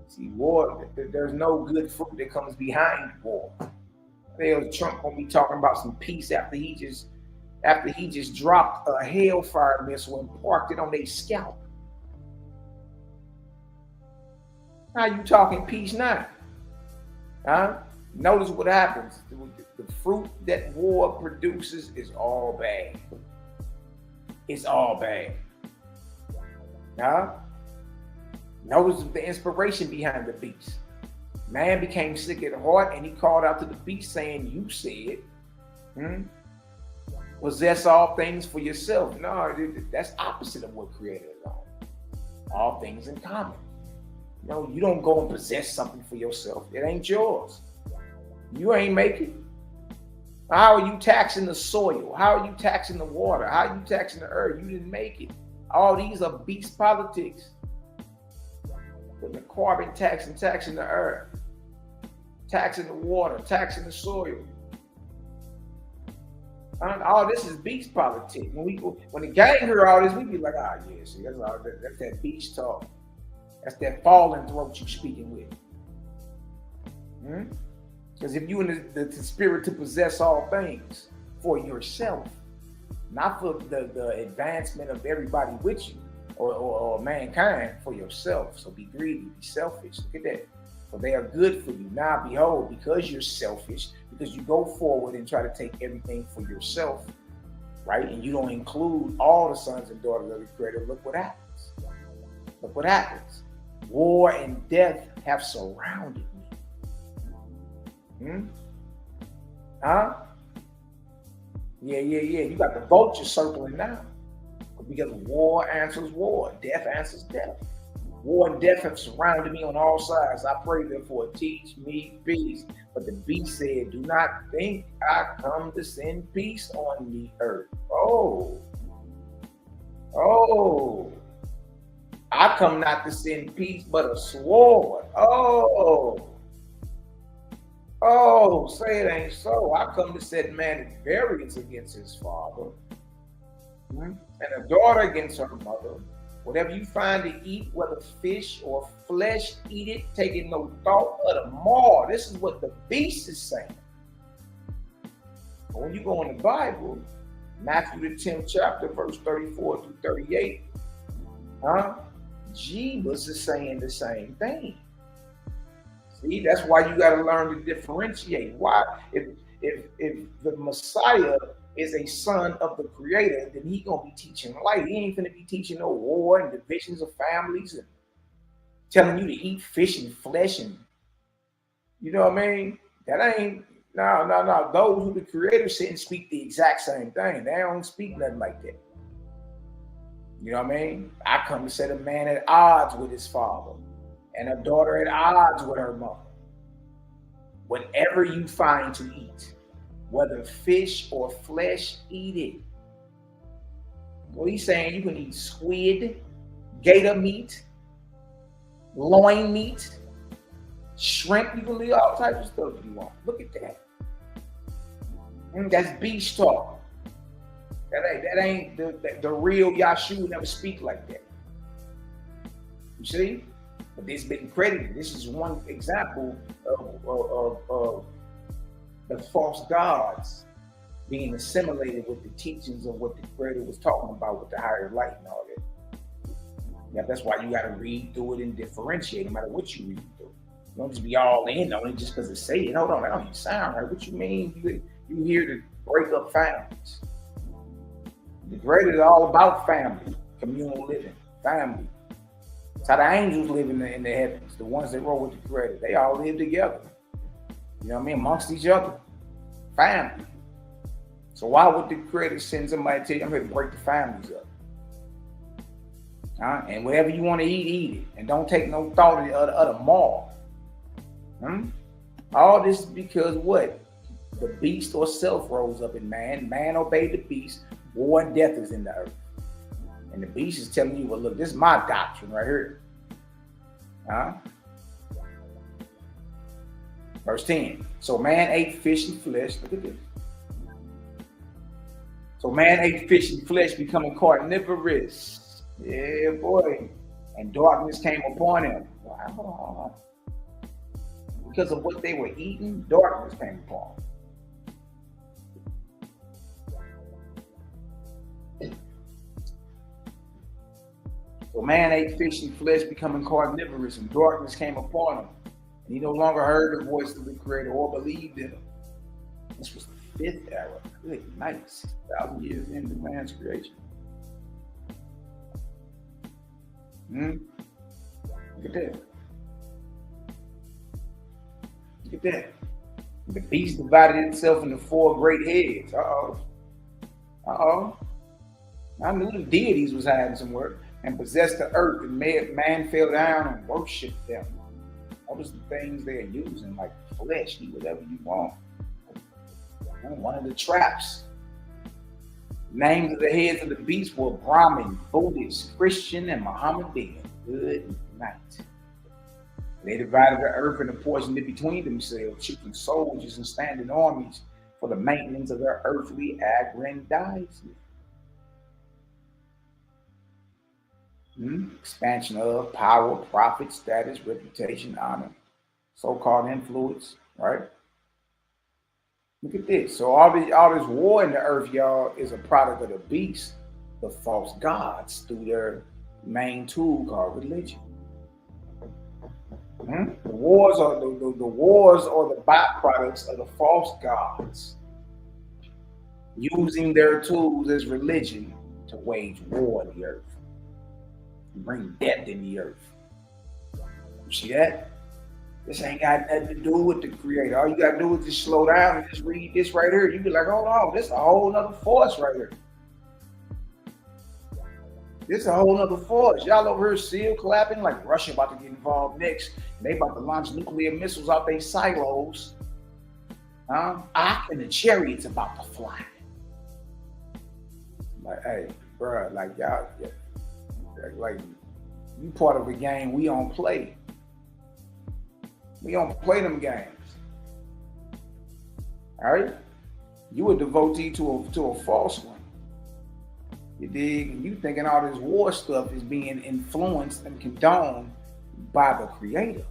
See, war, there's no good fruit that comes behind war. Trump gonna be talking about some peace after he just dropped a hellfire missile and parked it on their scalp. How you talking peace now? Huh? Notice what happens. The fruit that war produces is all bad. It's all bad. Huh? Notice the inspiration behind the beast. Man became sick at heart and he called out to the beast saying, you said, possess all things for yourself. No, that's opposite of what created alone. All things in common. No, you don't go and possess something for yourself. It ain't yours. You ain't making. How are you taxing the soil? How are you taxing the water? How are you taxing the earth? You didn't make it. All these are beast politics. Putting the carbon tax and taxing the earth, taxing the water, taxing the soil. All this is beast politics. When the gang hear all this, we be like, ah, yeah, see, that's that beast talk. That's that falling throat you speaking with. Because if you in the spirit to possess all things for yourself, not for the advancement of everybody with you or mankind, for yourself. So be greedy, be selfish. Look at that. For they are good for you. Now behold, because you're selfish, because you go forward and try to take everything for yourself, right? And you don't include all the sons and daughters of the Creator. Look what happens. Look what happens. War and death have surrounded me. Huh? Yeah. You got the vultures circling now. Because war answers war, death answers death. War and death have surrounded me on all sides. I pray therefore, teach me peace. But the beast said, do not think I come to send peace on the earth. Oh, I come not to send peace, but a sword. Say it ain't so. I come to set man at variance against his father, and a daughter against her mother. Whatever you find to eat, whether fish or flesh, eat it, taking no thought of the maw. This is what the beast is saying. When you go in the Bible, Matthew the 10th chapter, verse 34 through 38, Jesus is saying the same thing. See, that's why you got to learn to differentiate. Why? If the Messiah is a son of the Creator, then he gonna be teaching light. He ain't gonna be teaching no war and divisions of families and telling you to eat fish and flesh, and you know what I mean? That ain't no. Those who the Creator sent speak the exact same thing. They don't speak nothing like that. You know what I mean? I come to set a man at odds with his father, and a daughter at odds with her mother. Whatever you find to eat, whether fish or flesh, eat it. Well, he's saying you can eat squid, gator meat, loin meat, shrimp. You can eat all types of stuff you want. Look at that. That's beast talk. That ain't the real Yahshua never speak like that. You see? But this has been credited. This is one example of the false gods being assimilated with the teachings of what the Creator was talking about with the higher light and all that. Yeah, that's why you got to read through it and differentiate no matter what you read through. You don't just be all in on it just because it say it. Hold on, that don't even sound right. What you mean? You here to break up families. The Creator is all about family, communal living, family. That's how the angels live in the heavens. The ones that roll with the Creator, they all live together. You know what I mean? Amongst each other. Family. So why would the Creator send somebody to tell you, I'm here to break the families up? And whatever you want to eat it. And don't take no thought of the maw. All this is because what? The beast or self rose up in man. Man obeyed the beast. War and death is in the earth. And the beast is telling you, well, look, this is my doctrine right here. Verse 10. So man ate fish and flesh. Look at this. So man ate fish and flesh, becoming carnivorous. Yeah, boy. And darkness came upon him. Wow. Because of what they were eating, darkness came upon them. So man ate fish and flesh, becoming carnivorous, and darkness came upon him. And he no longer heard the voice of the Creator or believed in him. This was the 5th era. Good night, 6,000 years into man's creation. Look at that. Look at that. The beast divided itself into 4 great heads. I knew the deities was hiding somewhere and possessed the earth, and man fell down and worshipped them. What was the things they're using, like flesh, eat whatever you want. One of the traps. Names of the heads of the beast were Brahmin, Buddhist, Christian, and Mohammedan. Good night. They divided the earth and portioned it between themselves, choosing soldiers and standing armies for the maintenance of their earthly aggrandizement. Expansion of power, profit, status, reputation, honor, so-called influence, right? Look at this. So all this war in the earth, y'all, is a product of the beast, the false gods, through their main tool called religion. The wars are the wars are the byproducts of the false gods using their tools as religion to wage war in the earth and bring death in the earth. You see that? This ain't got nothing to do with the Creator. All you gotta do is just slow down and just read this right here. You be like, hold on, this is a whole nother force right here. This is a whole nother force. Y'all over here seal clapping like Russia about to get involved next. And they about to launch nuclear missiles out their silos. Ark and the chariots about to fly. Like, hey, bro, like y'all, like you part of a game we don't play. We don't play them games. All right? You a devotee to a false one. You dig? And you thinking all this war stuff is being influenced and condoned by the Creator.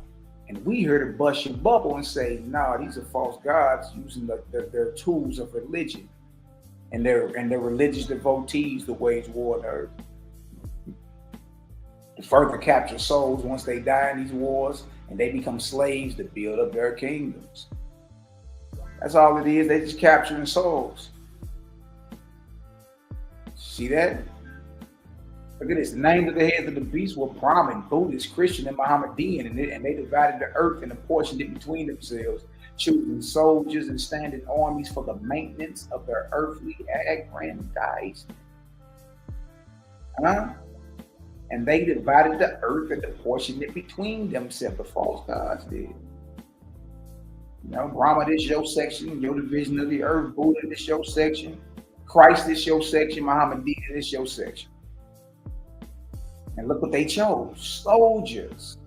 And we here to bust your bubble and say, nah, these are false gods using their tools of religion and their religious devotees to wage war on earth. To further capture souls once they die in these wars and they become slaves to build up their kingdoms. That's all it is. They just capturing souls. See that? Look at this. The names of the heads of the beast were Brahmin, Buddhist, Christian, and Mohammedan, and they divided the earth and apportioned it between themselves, choosing soldiers and standing armies for the maintenance of their earthly aggrandizement. And they divided the earth and apportioned it between themselves. The false gods did. You know, Brahma, this your section, your division of the earth. Buddha, this your section. Christ, this your section. Mohammedan, this your section. And look what they chose. Soldiers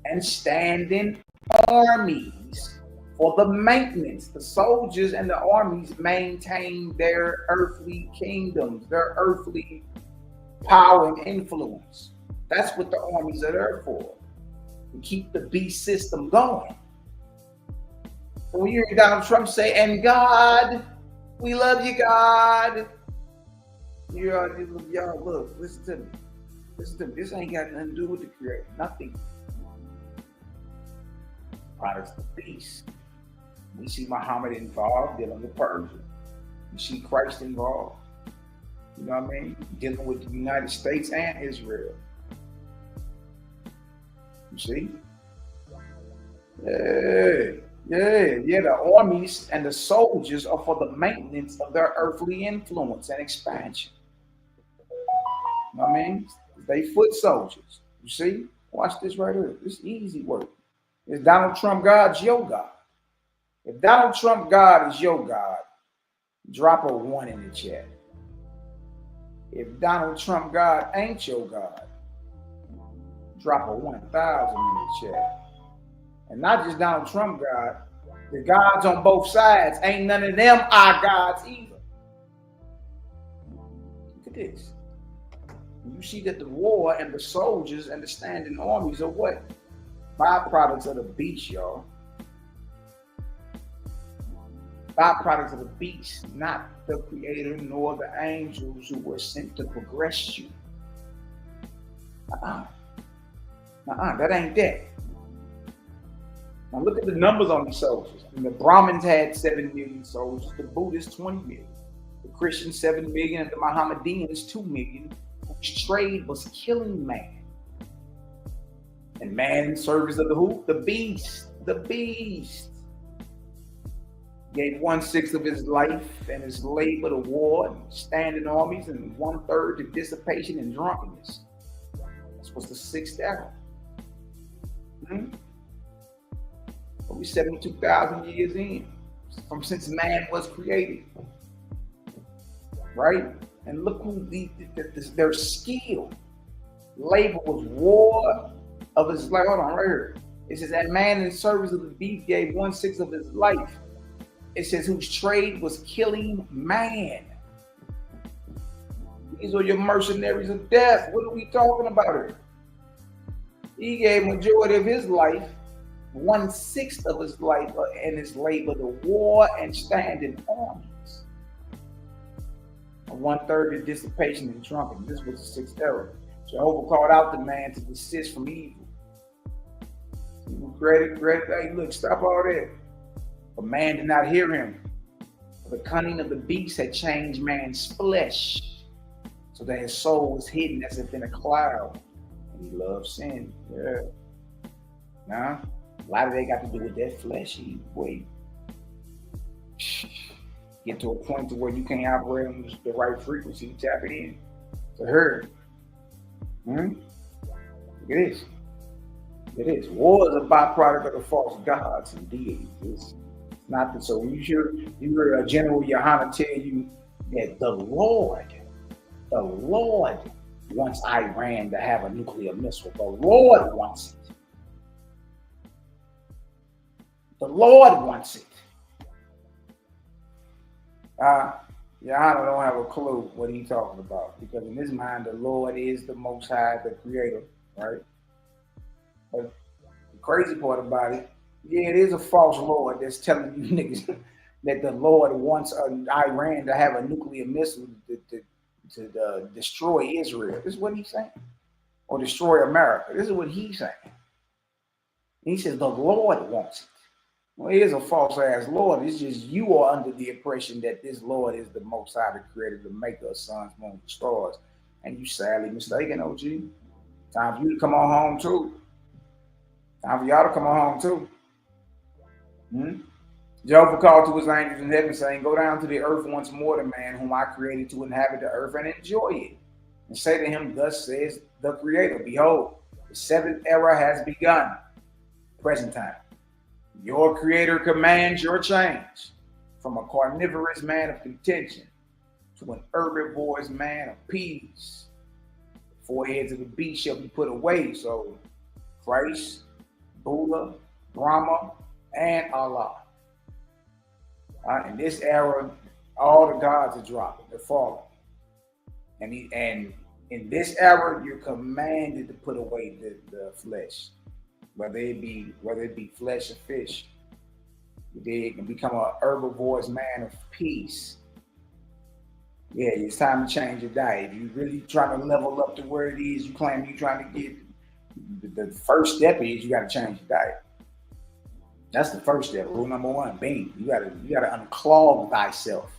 and standing armies for the maintenance. The soldiers and the armies maintain their earthly kingdoms, their earthly power and influence. That's what the armies are there for. To keep the beast system going. So when you hear Donald Trump say, and God, we love you, God. Y'all look, listen to me. Listen to me. This ain't got nothing to do with the Creator. Nothing. Products of the beast. We see Muhammad involved dealing with Persia. We see Christ involved. You know what I mean? Dealing with the United States and Israel. You see? Yeah. The armies and the soldiers are for the maintenance of their earthly influence and expansion. You know what I mean? They foot soldiers. You see? Watch this right here. This is easy work. Is Donald Trump God's your God? If Donald Trump God is your God, drop a 1 in the chat. If Donald Trump God ain't your God, drop a 1,000 in the chat. And not just Donald Trump God, the gods on both sides, ain't none of them our gods either. Look at this. You see that the war and the soldiers and the standing armies are what? Byproducts of the beast, y'all. Byproducts of the beast, not the Creator nor the angels who were sent to progress you. That ain't that. Now look at the numbers on these soldiers. I mean, the Brahmins had 7 million soldiers, the Buddhists 20 million, the Christians 7 million, and the Mohammedans 2 million, whose trade was killing man. And man in service of the who? The beast. The beast. Gave 1/6 of his life and his labor to war and standing armies, and 1/3 to dissipation and drunkenness. This was the 6th era. But we 72,000 years in, from since man was created, right? And look who their skill. Labor was war of his life. Hold on, right here. It says that man in service of the beast gave 1/6 of his life. It says whose trade was killing man. These are your mercenaries of death. What are we talking about here? He gave majority of his life, 1/6 of his life and his labor to war and standing armies. And 1/3 to dissipation and drunkenness. This was the 6th era. Jehovah called out the man to desist from evil. Great, hey, look, stop all that. But man did not hear him. For the cunning of the beast had changed man's flesh, so that his soul was hidden as if in a cloud. And he loved sin. Yeah. Now, a lot of that got to do with that fleshy way. Get to a point to where you can't operate on the right frequency to tap it in. To her. Look at this. It is. War is a byproduct of the false gods and deities. It's not that. So when you hear General Yohana tell you that the Lord wants Iran to have a nuclear missile. The Lord wants it. The Lord wants it. Yohana don't have a clue what he's talking about, because in his mind, the Lord is the Most High, the Creator, right? But the crazy part about it, yeah, it is a false Lord that's telling you niggas that the Lord wants Iran to have a nuclear missile to destroy Israel. This is what he's saying. Or destroy America. This is what he's saying. He says the Lord wants it. Well, it is a false ass Lord. It's just you are under the impression that this Lord is the Most High, the Creator, the maker of suns, moon, and stars. And you sadly mistaken, OG. Time for you to come on home too. Time for y'all to come on home too. Jehovah called to his angels in heaven, saying, go down to the earth once more to man, whom I created to inhabit the earth and enjoy it. And say to him, thus says the Creator, behold, the 7th era has begun. Present time. Your Creator commands your change from a carnivorous man of contention to an herbivorous man of peace. The 4 heads of the beast shall be put away. So Christ, Buddha, Brahma, and Allah. In this era, all the gods are dropping, they're falling. And in this era, you're commanded to put away the flesh. Whether it be flesh or fish. You can become a herbivorous man of peace. Yeah, it's time to change your diet. If you're really trying to level up to where it is you claim you're trying to get, the first step is you got to change your diet. That's the first step. Rule number 1. Bing. You gotta unclog thyself.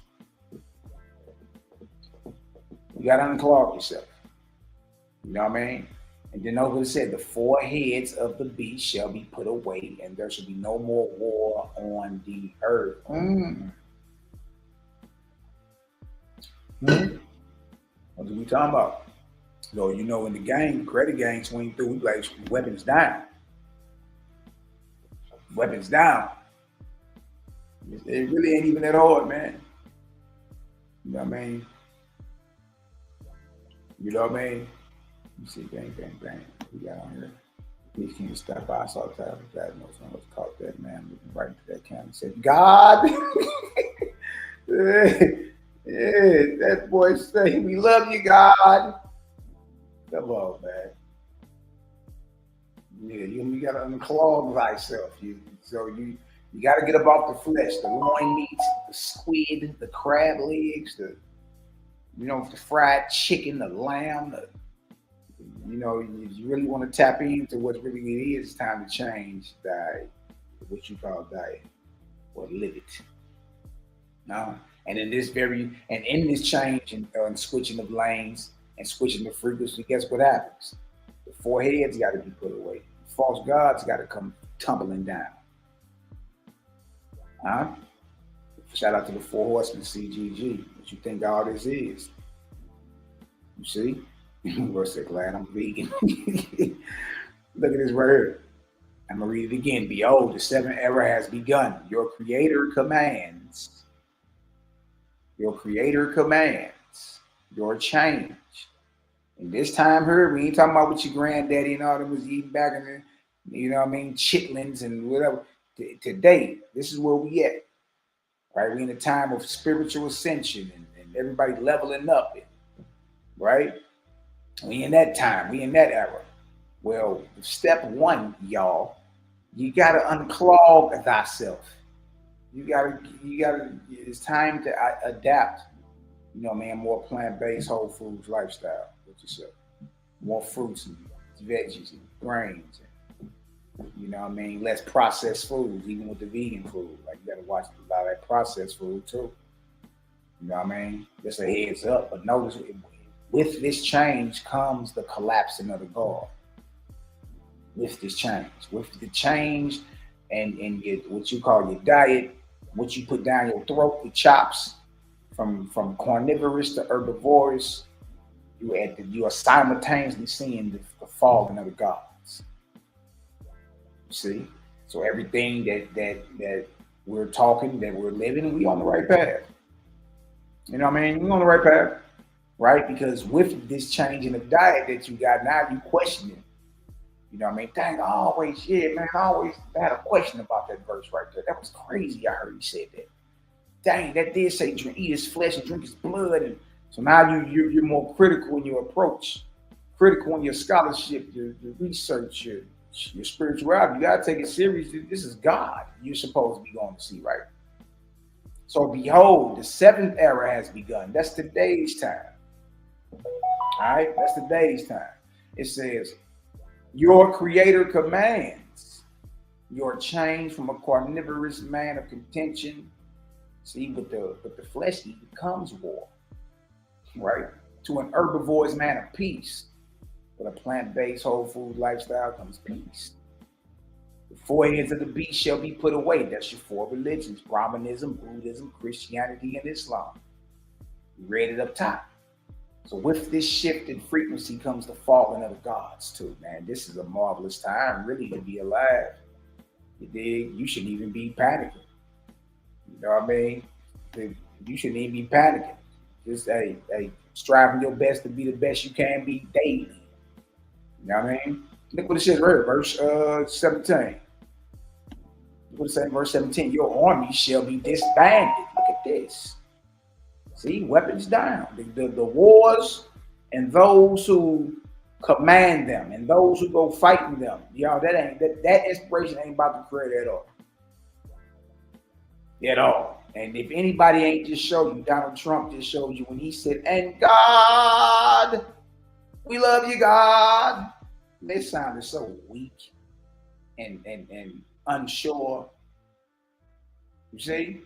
You gotta unclog yourself. You know what I mean? And then over it said, the 4 heads of the beast shall be put away, and there shall be no more war on the earth. What are we talking about? So, you know, in the game, credit gang swing through, we like weapons down. Weapons down. It really ain't even that hard, man. You know what I mean? You know what I mean? You see, bang, bang, bang. We got on here. Please can you stop by? I saw the title of that. No one was caught that man looking right into that camera and said, God. Yeah, that boy say, we love you, God. Come on, man. Yeah, you gotta unclog thyself. You gotta get up off the flesh, the loin meats, the squid, the crab legs, the fried chicken, the lamb, You know, if you really want to tap into what really it is, it's time to change what you call diet, or live it. No, and in this change and switching of lanes and switching the frequency, guess what happens? The foreheads got to be put away. False gods got to come tumbling down. Huh? Shout out to the Four Horsemen, CGG. What you think all this is? You see? We're so glad I'm vegan. Look at this right here. I'm going to read it again. Behold, the seventh era has begun. Your creator commands. Your creator commands your change. And this time here, we ain't talking about what your granddaddy and all them was eating back in the, you know what I mean, chitlins and whatever. Today, this is where we at. Right? We in a time of spiritual ascension and everybody leveling up. Right? We in that time. We in that era. Well, step one, y'all, you got to unclog thyself. You gotta, it's time to adapt, you know, man, more plant-based, whole foods lifestyle with yourself. More fruits and veggies and grains. And, you know what I mean? Less processed foods, even with the vegan food. Like, you gotta watch a lot of that processed food too. You know what I mean? Just a heads up. But notice, with this change comes the collapsing of the guard. With this change. With the change and what you call your diet, what you put down your throat, the chops, from carnivorous to herbivorous, you are simultaneously seeing the falling of the gods. You see? So everything that we're talking, that we're living, we on the right path. You know what I mean? We're on the right path, right? Because with this change in the diet that you got now, you question it. You know what I mean? Dang, I always had a question about that verse right there. That was crazy. I heard he said that. Dang, that did say eat his flesh and drink his blood. And so now you're more critical in your approach, critical in your scholarship, your research, your spirituality. You gotta take it serious. This is God you're supposed to be going to see, right? So behold, the seventh era has begun. That's today's time. All right, that's today's time. It says, your creator commands your change from a carnivorous man of contention. See, with the flesh eating comes war, right? To an herbivorous man of peace. With a plant-based whole food lifestyle comes peace. The foreheads of the beast shall be put away. That's your four religions: Brahmanism, Buddhism, Christianity, and Islam. You read it up top. So with this shift in frequency comes the falling of the gods too, man. This is a marvelous time, really, to be alive. You dig? You shouldn't even be panicking. You know what I mean? You shouldn't even be panicking. Just, hey, striving your best to be the best you can be daily. You know what I mean? Look what it says right here, verse 17. Look what it says in verse 17. Your army shall be disbanded. Look at this. See, weapons down. The wars and those who command them and those who go fighting them. Y'all, that inspiration ain't about to create at all. At all. And if anybody ain't just showed you, Donald Trump just showed you when he said, and God, we love you, God. This sounded so weak and unsure. You see?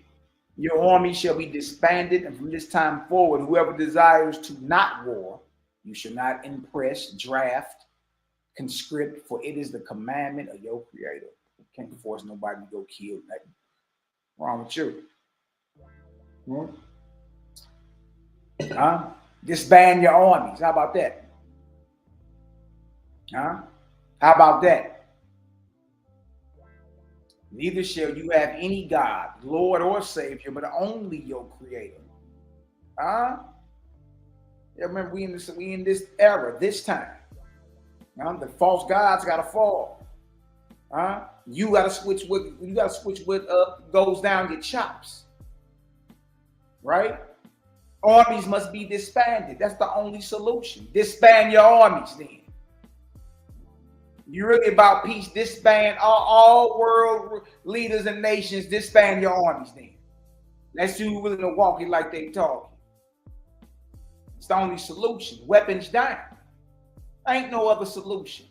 Your army shall be disbanded, and from this time forward, whoever desires to not war, you shall not impress, draft, conscript, for it is the commandment of your creator. You can't force nobody to go kill nothing. Wrong with you? Huh? Disband your armies. How about that? Huh? How about that? Neither shall you have any God, Lord or Savior, but only your creator. Huh? Yeah, remember, we in this era, this time. The false gods gotta fall. Huh? You gotta switch what goes down your chops. Right? Armies must be disbanded. That's the only solution. Disband your armies then. You're really about peace. Disband all world leaders and nations. Disband your armies then. Let's see who's willing to walk it like they talk. It's the only solution. Weapons down. Ain't no other solution.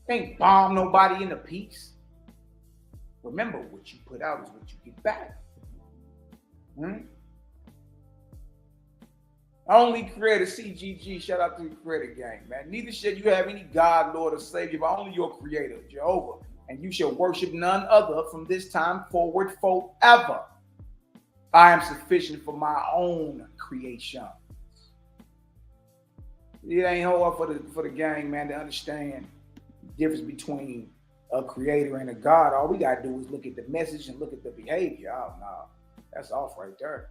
Ain't bomb nobody into peace. Remember, what you put out is what you get back. Only creator CGG, shout out to the creator gang, man. Neither should you have any God, Lord, or Savior, but only your creator, Jehovah. And you shall worship none other from this time forward forever. I am sufficient for my own creation. It ain't hard for the gang, man, to understand the difference between a creator and a God. All we gotta do is look at the message and look at the behavior. Oh no, that's off right there.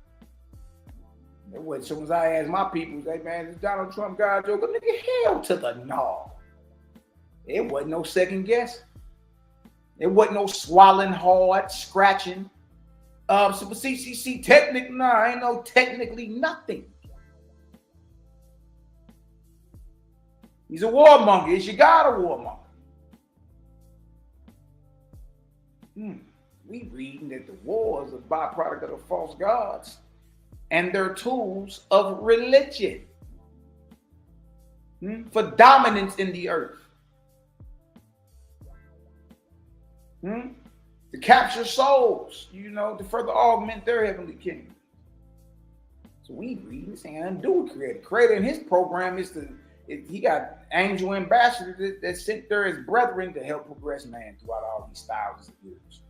As soon as I ask my people, hey man, is Donald Trump God joke? Nigga, hell to the no. It wasn't no second guess. It wasn't no swallowing hard, scratching. So see, technically, nah, ain't no technically nothing. He's a warmonger. Is your God a warmonger? We reading that the war is a byproduct of the false gods and their tools of religion for dominance in the earth. To capture souls, to further augment their heavenly kingdom. So we reading this ain't nothing to do with Creator. Creator in his program he got angel ambassadors that sent there as brethren to help progress man throughout all these thousands of years.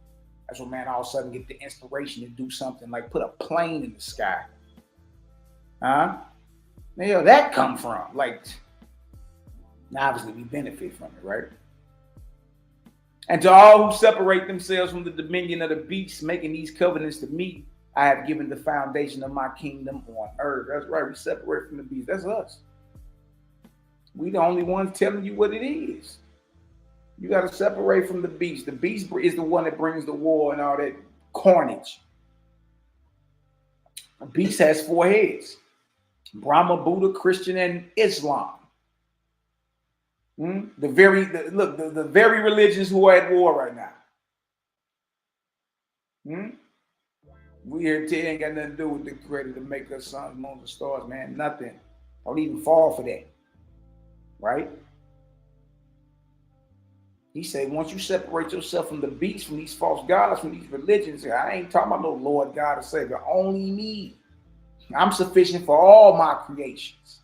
That's when man all of a sudden get the inspiration to do something like put a plane in the sky. Where that come from? Like, obviously we benefit from it, right? And to all who separate themselves from the dominion of the beast, making these covenants to me, I have given the foundation of my kingdom on earth. That's right, we separate from the beast. That's us. We the only ones telling you what it is. You got to separate from the beast. The beast is the one that brings the war and all that carnage. The beast has 4 heads: Brahma, Buddha, Christian, and Islam. The very religions who are at war right now. We here today ain't got nothing to do with the creator to make us suns, moons, and stars, man. Nothing. Don't even fall for that. Right? He said, once you separate yourself from the beast, from these false gods, from these religions, I ain't talking about no Lord God or Savior, only me. I'm sufficient for all my creations.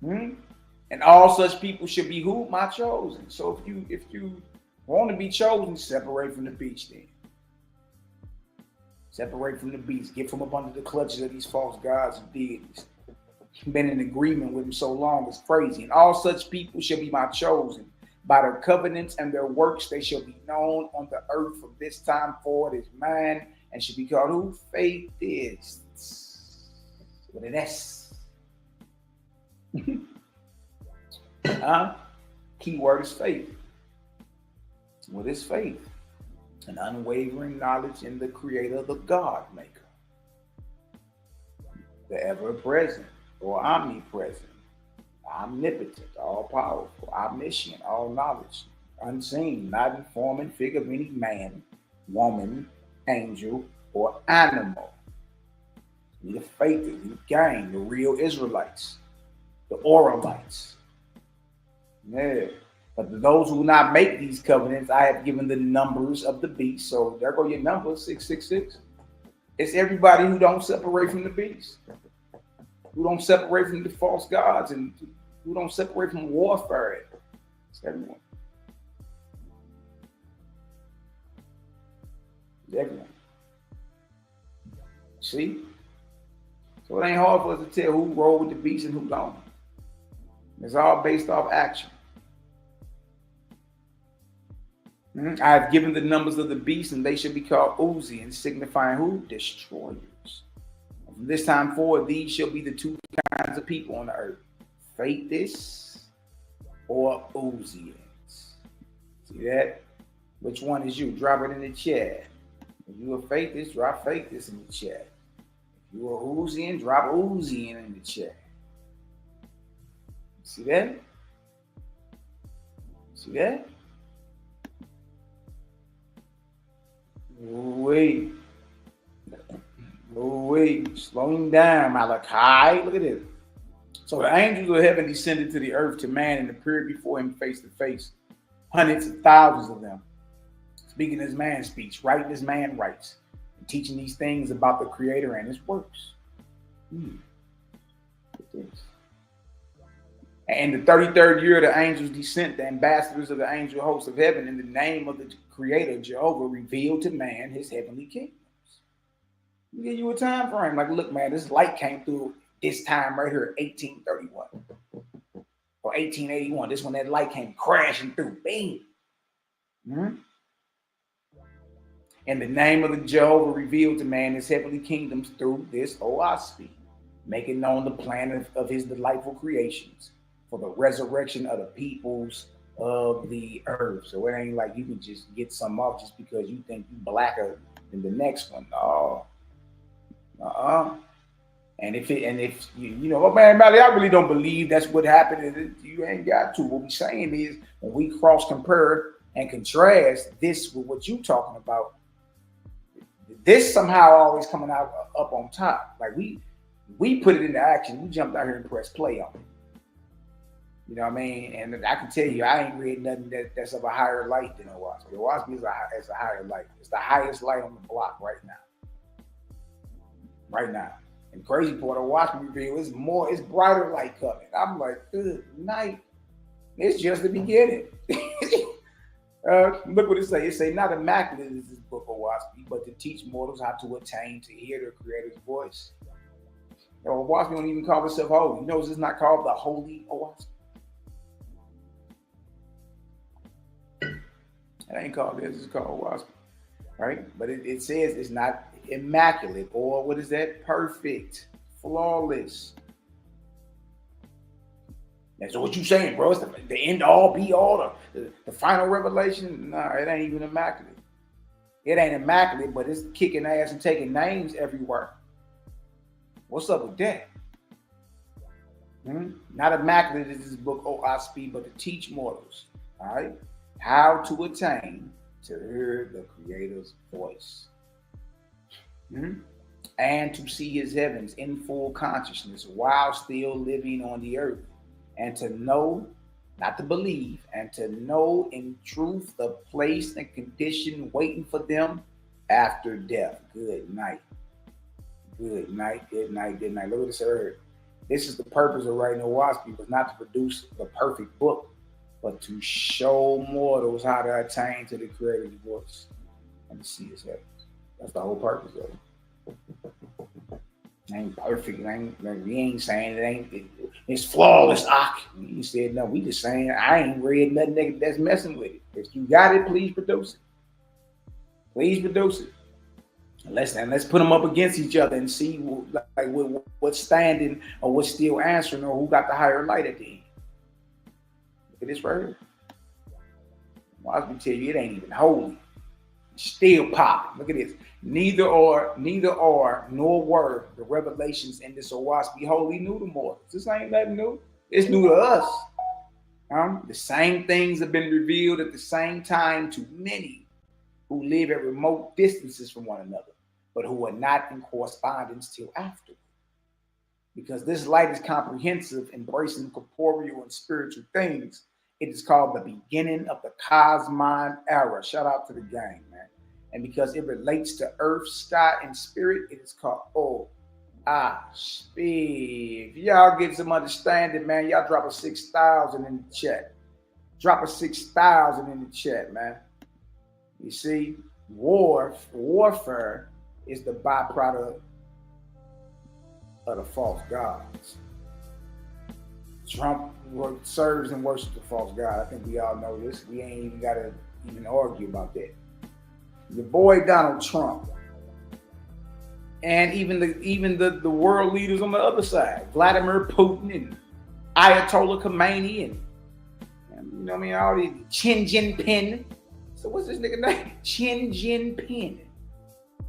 And all such people should be who? My chosen. So if you want to be chosen, separate from the beast then. Separate from the beast. Get from up under the clutches of these false gods and deities. Been in agreement with them so long, it's crazy. And all such people shall be my chosen. By their covenants and their works, they shall be known on the earth from this time forward as mine, and shall be called who? Faithists. With an S. Keyword is faith. What is faith? An unwavering knowledge in the Creator, the God Maker, the ever-present or omnipresent, omnipotent, all-powerful, omniscient, all-knowledge, unseen, not in form and figure of any man, woman, angel, or animal. The faith that we gain, the real Israelites, the Oralites. Yeah. But to those who not make these covenants, I have given the numbers of the beast. So there go your number, 666. It's everybody who don't separate from the beast, who don't separate from the false gods, and who don't separate from warfare. It's everyone. It's everyone. See? So it ain't hard for us to tell who roll with the beast and who don't. It's all based off action. I have given the numbers of the beast, and they shall be called Uzi, signifying who? Destroyers. From this time forward, these shall be the 2 kinds of people on the earth: faithists or Uzians. See that? Which one is you? Drop it in the chat. If you a faithist, drop faithist in the chat. If you a Uzian, drop Uzian in the chat. See that? See that? Wait. Slowing down, Malachi. Look at this. So the angels of heaven descended to the earth to man and appeared before him face to face. Hundreds of thousands of them, speaking as man speaks, writing as man writes, and teaching these things about the Creator and his works. Look at this. And the 33rd year of the angels' descent, the ambassadors of the angel host of heaven, in the name of the Creator, Jehovah, revealed to man his heavenly kingdoms. Let me give you a time frame. Like, look, man, this light came through this time right here, 1831 or 1881. This when that light came crashing through. Bang. And the name of the Jehovah revealed to man his heavenly kingdoms through this Oaspi, making known the plan of his delightful creations for the resurrection of the peoples of the earth. So it ain't like you can just get some off just because you think you blacker than the next one. No. And if you know, oh man, Mally, I really don't believe that's what happened. You ain't got to. What we're saying is when we cross compare and contrast this with what you talking about, this somehow always coming out up on top. Like we put it into action. We jumped out here and pressed play on it. You know what I mean? And I can tell you, I ain't read nothing that's of a higher light than Oaspi. Oaspi is a higher light. It's the highest light on the block right now. Right now. And crazy part of Oaspi reveal is it's brighter light coming. I'm like, good night. It's just the beginning. Look what it say. It say, not immaculate is this book of Oaspi, but to teach mortals how to attain to hear their Creator's voice. You know, Oaspi don't even call itself holy. You know, it's not called the Holy Oaspi. It ain't called this. It's called Oaspi, right? But it says it's not immaculate, or what is that? Perfect, flawless. That's what you saying, bro. It's the end all, be all, the final revelation. Nah, it ain't even immaculate. It ain't immaculate, but it's kicking ass and taking names everywhere. What's up with that? Not immaculate is this book, Oaspi, but to teach mortals, all right, how to attain to hear the Creator's voice. And to see his heavens in full consciousness while still living on the earth, and to know, not to believe, and to know in truth the place and condition waiting for them after death. Good night. Good night, good night, good night. Look what it said. This is the purpose of writing Oaspi, was not to produce the perfect book, but to show mortals how to attain to the Creator's voice and to see his heavens. That's the whole purpose of it. It ain't perfect. We ain't saying it ain't. It's flawless. You said no. We just saying I ain't read nothing that's messing with it. If you got it, please produce it. Please produce it. Let's put them up against each other and see what's standing or what's still answering or who got the higher light at the end. Look at this right here. Well, I can tell you, it ain't even holy. Still popping. Look at this. Neither are, nor were the revelations in this Oaspi wholly new to mortals. This ain't nothing new. It's new to us. The same things have been revealed at the same time to many who live at remote distances from one another, but who are not in correspondence till after. Because this light is comprehensive, embracing corporeal and spiritual things. It is called the beginning of the Cosmine era. Shout out to the gang, man. And because it relates to earth, sky, and spirit, it is called Oaspi. If y'all get some understanding, man, y'all drop a 6,000 in the chat. Drop a 6,000 in the chat, man. You see, warfare is the byproduct of the false gods. Trump serves and worships the false god. I think we all know this. We ain't even got to even argue about that. Your boy Donald Trump, and even the world leaders on the other side, Vladimir Putin and Ayatollah Khomeini, and you know what I mean, all these Xi Jinping. So what's this nigga name? Xi Jinping,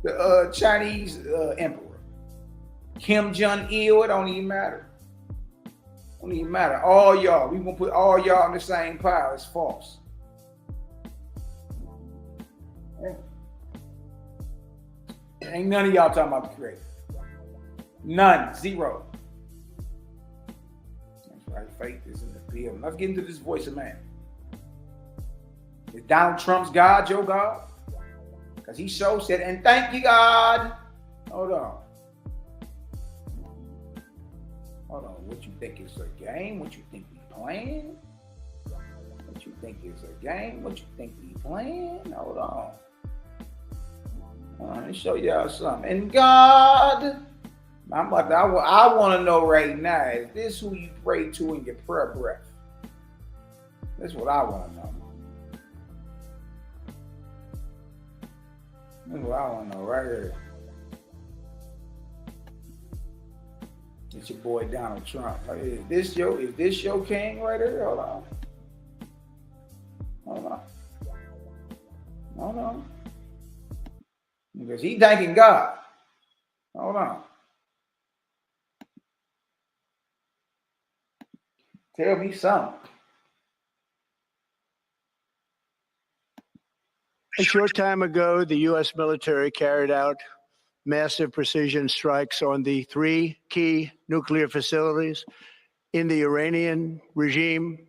the Chinese emperor. Kim Jong-il. It don't even matter. Don't even matter. All y'all, we gonna put all y'all in the same pile. It's false. Yeah. Ain't none of y'all talking about the Creator. None. Zero. right? Faith is in the building. Let's get into this voice of man. Is Donald Trump's God your God? Because he so said, and thank you, God. Hold on. Hold on. What you think is a game? What you think we playing? What you think is a game? What you think we playing? Hold on. Let me show y'all something. And God, I want to know right now, is this who you pray to in your prayer breath? That's what I want to know. That's what I want to know right here. It's your boy Donald Trump. Is this your king right here? Hold on. Hold on. Hold on. Because he thanking God. Hold on. Tell me something. A short time ago, the U.S. military carried out massive precision strikes on the 3 key nuclear facilities in the Iranian regime,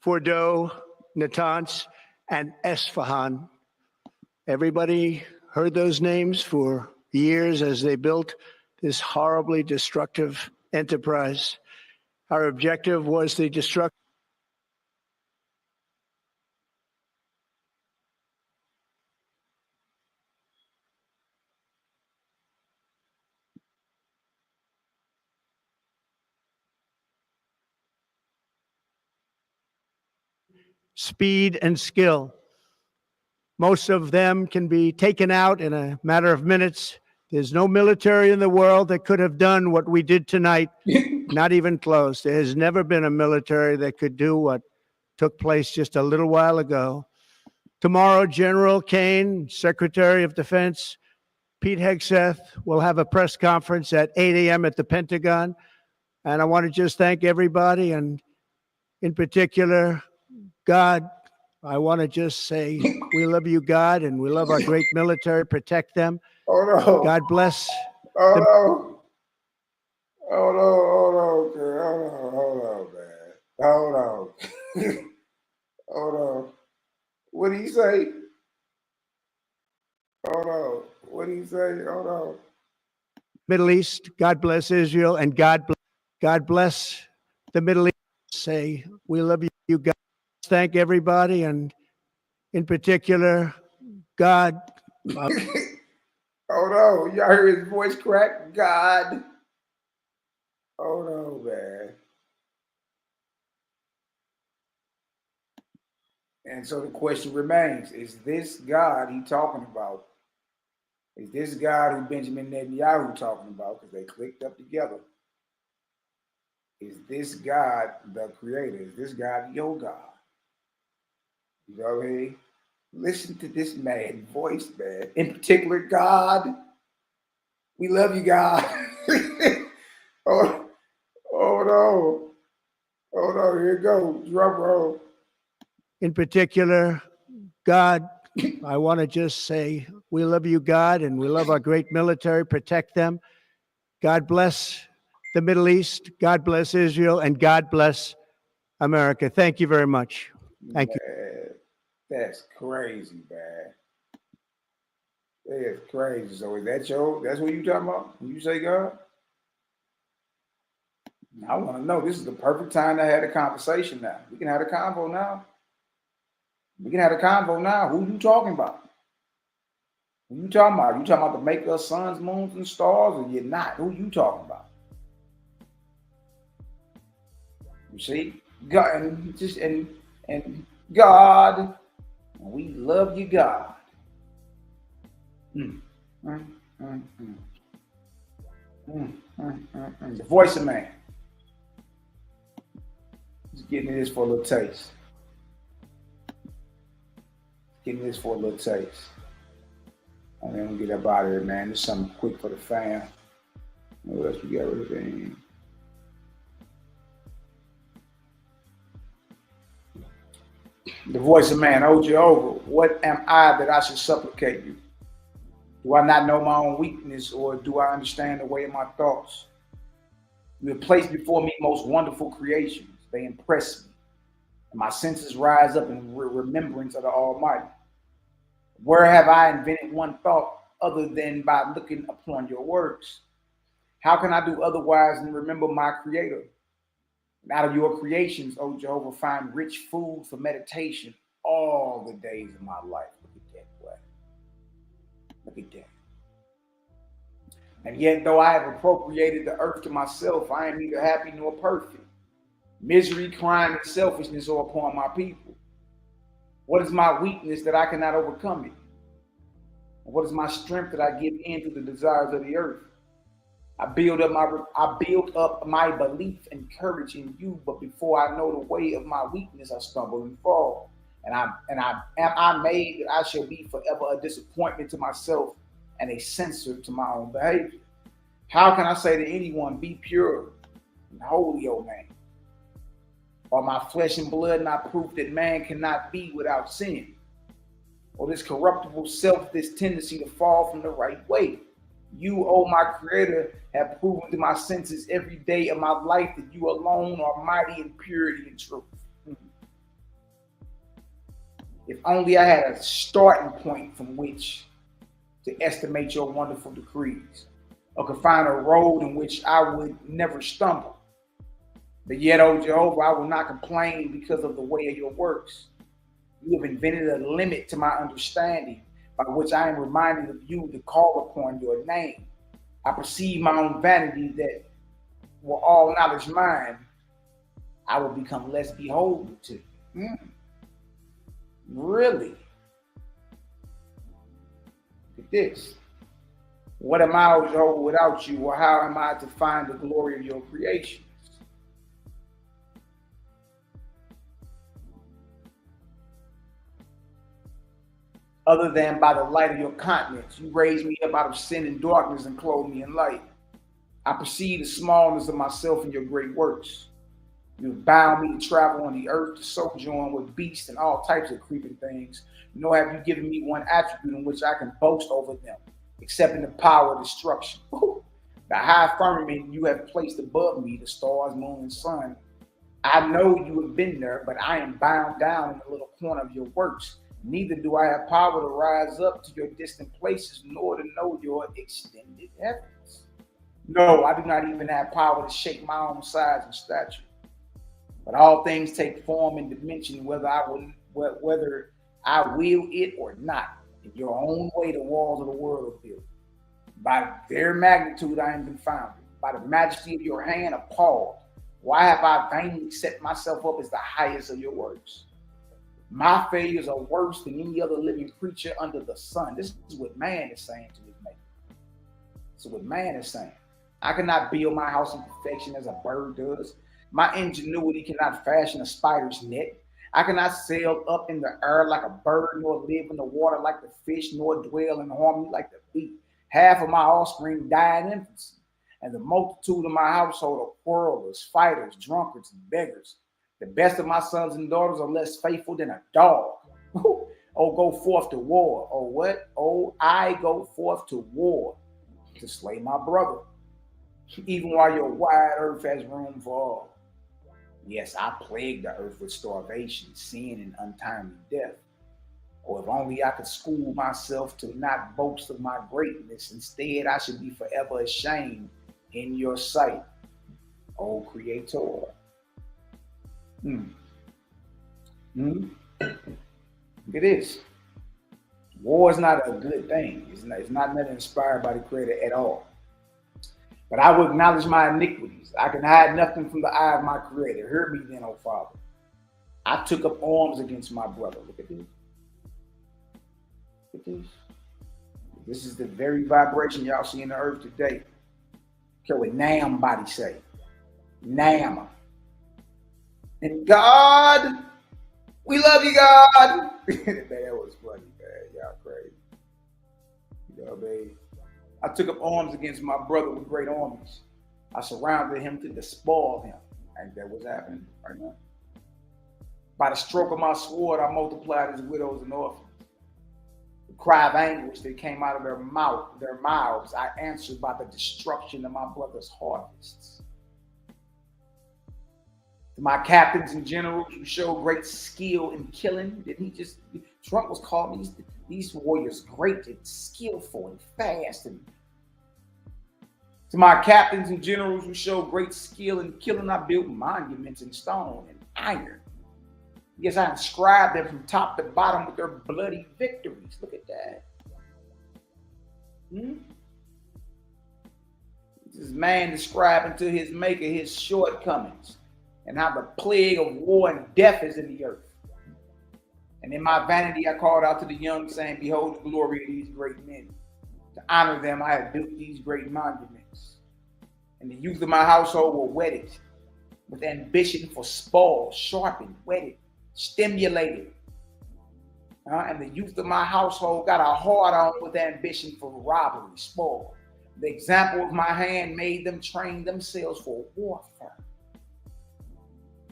Fordow, Natanz, and Esfahan. Everybody heard those names for years as they built this horribly destructive enterprise. Our objective was the destruction. Speed and skill. Most of them can be taken out in a matter of minutes. There's no military in the world that could have done what we did tonight, not even close. There has never been a military that could do what took place just a little while ago. Tomorrow, General Kane, Secretary of Defense, Pete Hegseth will have a press conference at 8 a.m. at the Pentagon. And I want to just thank everybody, and in particular, God. I want to just say we love you, God, and we love our great military. Protect them. Oh, no. God bless. Oh, no. Oh, no. Hold on, man. Hold on. Hold on. What did he say? Hold on. What did he say? Hold on. Middle East. God bless Israel, and God bless the Middle East. Say we love you, God. Thank everybody, and in particular, God. Oh no, y'all hear his voice crack? God. Oh no, man. And so the question remains, is this God he talking about? Is this God who Benjamin Netanyahu talking about? Because they clicked up together. Is this God the creator? Is this God your God? You know what I mean? Listen to this man's voice, man. In particular, God. We love you, God. Oh no. Oh no, here it goes. Drum roll. In particular, God, I want to just say we love you, God, and we love our great military. Protect them. God bless the Middle East. God bless Israel, and God bless America. Thank you very much. Thank you. That's crazy, man. That is crazy. So is that's what you talking about when you say God? I want to know. This is the perfect time to have a conversation now. We can have a convo now. We can have a convo now. Who you talking about? Who you talking about? You talking about the make us suns, moons, and stars, or you're not? Who you talking about? You see? God and God. We love you, God. The voice of man. Just getting this for a little taste. Getting this for a little taste. And then we get up out of here, man. Just something quick for the fam. What else we got? Everything. The voice of man, hold you over. What am I that I should supplicate you? Do I not know my own weakness, or do I understand the way of my thoughts? You have placed before me most wonderful creations. They impress me. And my senses rise up in remembrance of the Almighty. Where have I invented one thought other than by looking upon your works? How can I do otherwise than remember my Creator? And out of your creations, O Jehovah, find rich food for meditation all the days of my life. Look at that, boy. Look at that. And yet, though I have appropriated the earth to myself, I am neither happy nor perfect. Misery, crime, and selfishness are upon my people. What is my weakness that I cannot overcome it? And what is my strength that I give in to the desires of the earth? I build up my belief and courage in you, but before I know the way of my weakness, I stumble and fall. And I made that I shall be forever a disappointment to myself and a censor to my own behavior. How can I say to anyone, be pure and holy, O man? Are my flesh and blood not proof that man cannot be without sin? Or this corruptible self, this tendency to fall from the right way? You, O my Creator, have proven to my senses every day of my life that you alone are mighty in purity and truth. If only I had a starting point from which to estimate your wonderful decrees, or could find a road in which I would never stumble. But yet, O Jehovah, I will not complain because of the way of your works. You have invented a limit to my understanding, by which I am reminded of you to call upon your name. I perceive my own vanity that were all knowledge mine, I will become less beholden to you. Really? Look at this. What am I, O Jehovah, without you, or how am I to find the glory of your creation? Other than by the light of your countenance, you raised me up out of sin and darkness and clothed me in light. I perceive the smallness of myself in your great works. You have bound me to travel on the earth, to sojourn with beasts and all types of creeping things, nor have you given me one attribute in which I can boast over them, except in the power of destruction. The high firmament you have placed above me, the stars, moon, and sun. I know you have been there, but I am bound down in the little corner of your works. Neither do I have power to rise up to your distant places, nor to know your extended heavens. No, I do not even have power to shake my own size and stature. But all things take form and dimension, whether I will it or not. In your own way, the walls of the world are built. By their magnitude, I am confounded. By the majesty of your hand, appalled. Why have I vainly set myself up as the highest of your works? My failures are worse than any other living creature under the sun. This is what man is saying to his maker. This is what man is saying. I cannot build my house in perfection as a bird does. My ingenuity cannot fashion a spider's net. I cannot sail up in the air like a bird, nor live in the water like the fish, nor dwell in harmony like the bee. Half of my offspring die in infancy, and the multitude of my household are quarrelers, fighters, drunkards, and beggars. The best of my sons and daughters are less faithful than a dog. Oh, go forth to war. Oh, what? Oh, I go forth to war to slay my brother, even while your wide earth has room for all. Yes, I plague the earth with starvation, sin, and untimely death. Or if only I could school myself to not boast of my greatness. Instead, I should be forever ashamed in your sight, O Creator. Look at this. War is not a good thing. It's not nothing inspired by the Creator at all. But I will acknowledge my iniquities. I can hide nothing from the eye of my Creator. Hear me then, O Father. I took up arms against my brother. Look at this. Look at this. This is the very vibration y'all see in the earth today. Care what Nam body say. Nam. And God, we love you, God. That was funny, man. Y'all crazy. You know, baby. I took up arms against my brother with great armies. I surrounded him to despoil him. And that was happening right now. By the stroke of my sword, I multiplied his widows and orphans. The cry of anguish that came out of their mouths, I answered by the destruction of my brother's harvests. To my captains and generals who show great skill in killing, Trump was calling these warriors great and skillful and fast. And to my captains and generals who show great skill in killing, I built monuments in stone and iron. Yes, I inscribed them from top to bottom with their bloody victories. Look at that. This is man describing to his maker his shortcomings and how the plague of war and death is in the earth. And in my vanity, I called out to the young, saying, behold the glory of these great men. To honor them, I have built these great monuments. And the youth of my household were whetted with ambition for spoil, sharpened, whetted, stimulated. And the youth of my household got a hard on with ambition for robbery, spoil. The example of my hand made them train themselves for warfare.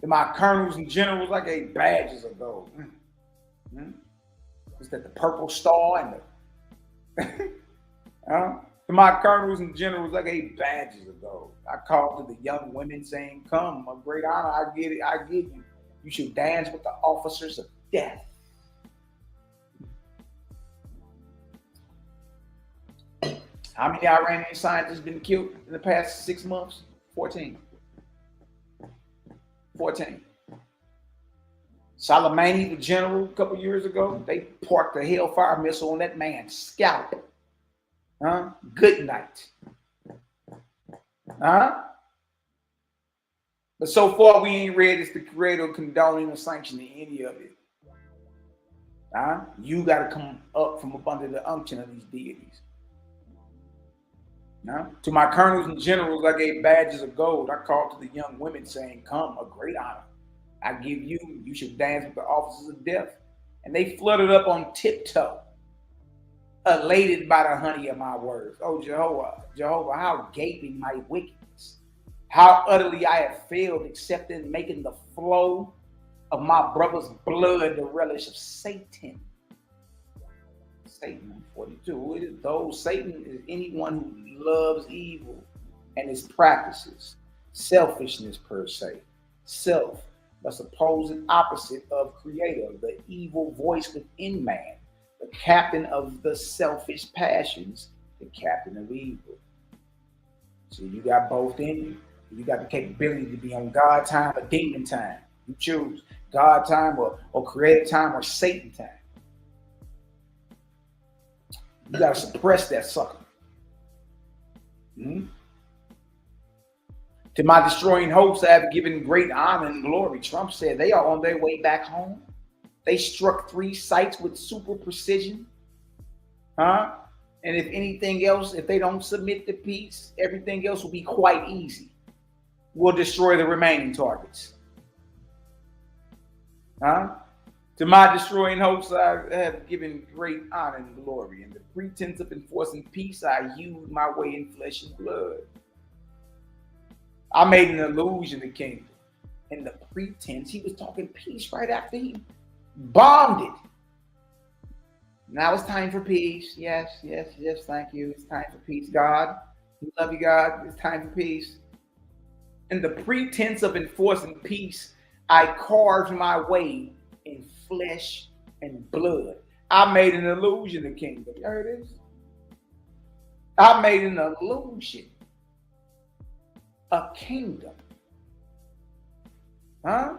To my colonels and generals, I gave badges of gold. Was that the purple star and the to my colonels and generals, I gave badges of gold. I called to the young women, saying, come, a great honor I give you. You should dance with the officers of death. How many Iranian scientists been killed in the past 6 months? 14. 14. Soleimani, the general, a couple years ago, they parked a Hellfire missile on that man's scalp. Good night. But so far, we ain't read it's the creator condoning or sanctioning any of it. You got to come up from up under the unction of these deities. To my colonels and generals, I gave badges of gold. I called to the young women, saying, come, a great honor I give you. You should dance with the officers of death. And they fluttered up on tiptoe, elated by the honey of my words. Oh, Jehovah, how gaping my wickedness. How utterly I have failed, except in making the flow of my brother's blood the relish of Satan. Satan, 42. Who is those? Satan is anyone who loves evil and its practices. Selfishness per se. Self, the supposed opposite of creator, the evil voice within man, the captain of the selfish passions, the captain of evil. So you got both in you. You got the capability to be on God time or demon time. You choose God time or creative time or Satan time. You got to suppress that sucker. To my destroying hopes, I have given great honor and glory. Trump said they are on their way back home. They struck 3 sites with super precision. And if anything else, if they don't submit to peace, everything else will be quite easy. We'll destroy the remaining targets. To my destroying hopes, I have given great honor and glory. In the pretense of enforcing peace, I hewed my way in flesh and blood. I made an illusion of kingdom. In the pretense, he was talking peace right after he bombed it. Now it's time for peace. Yes, thank you. It's time for peace, God. We love you, God. It's time for peace. In the pretense of enforcing peace, I carved my way in flesh and blood. I made an illusion of kingdom. You heard this? I made an illusion of kingdom. I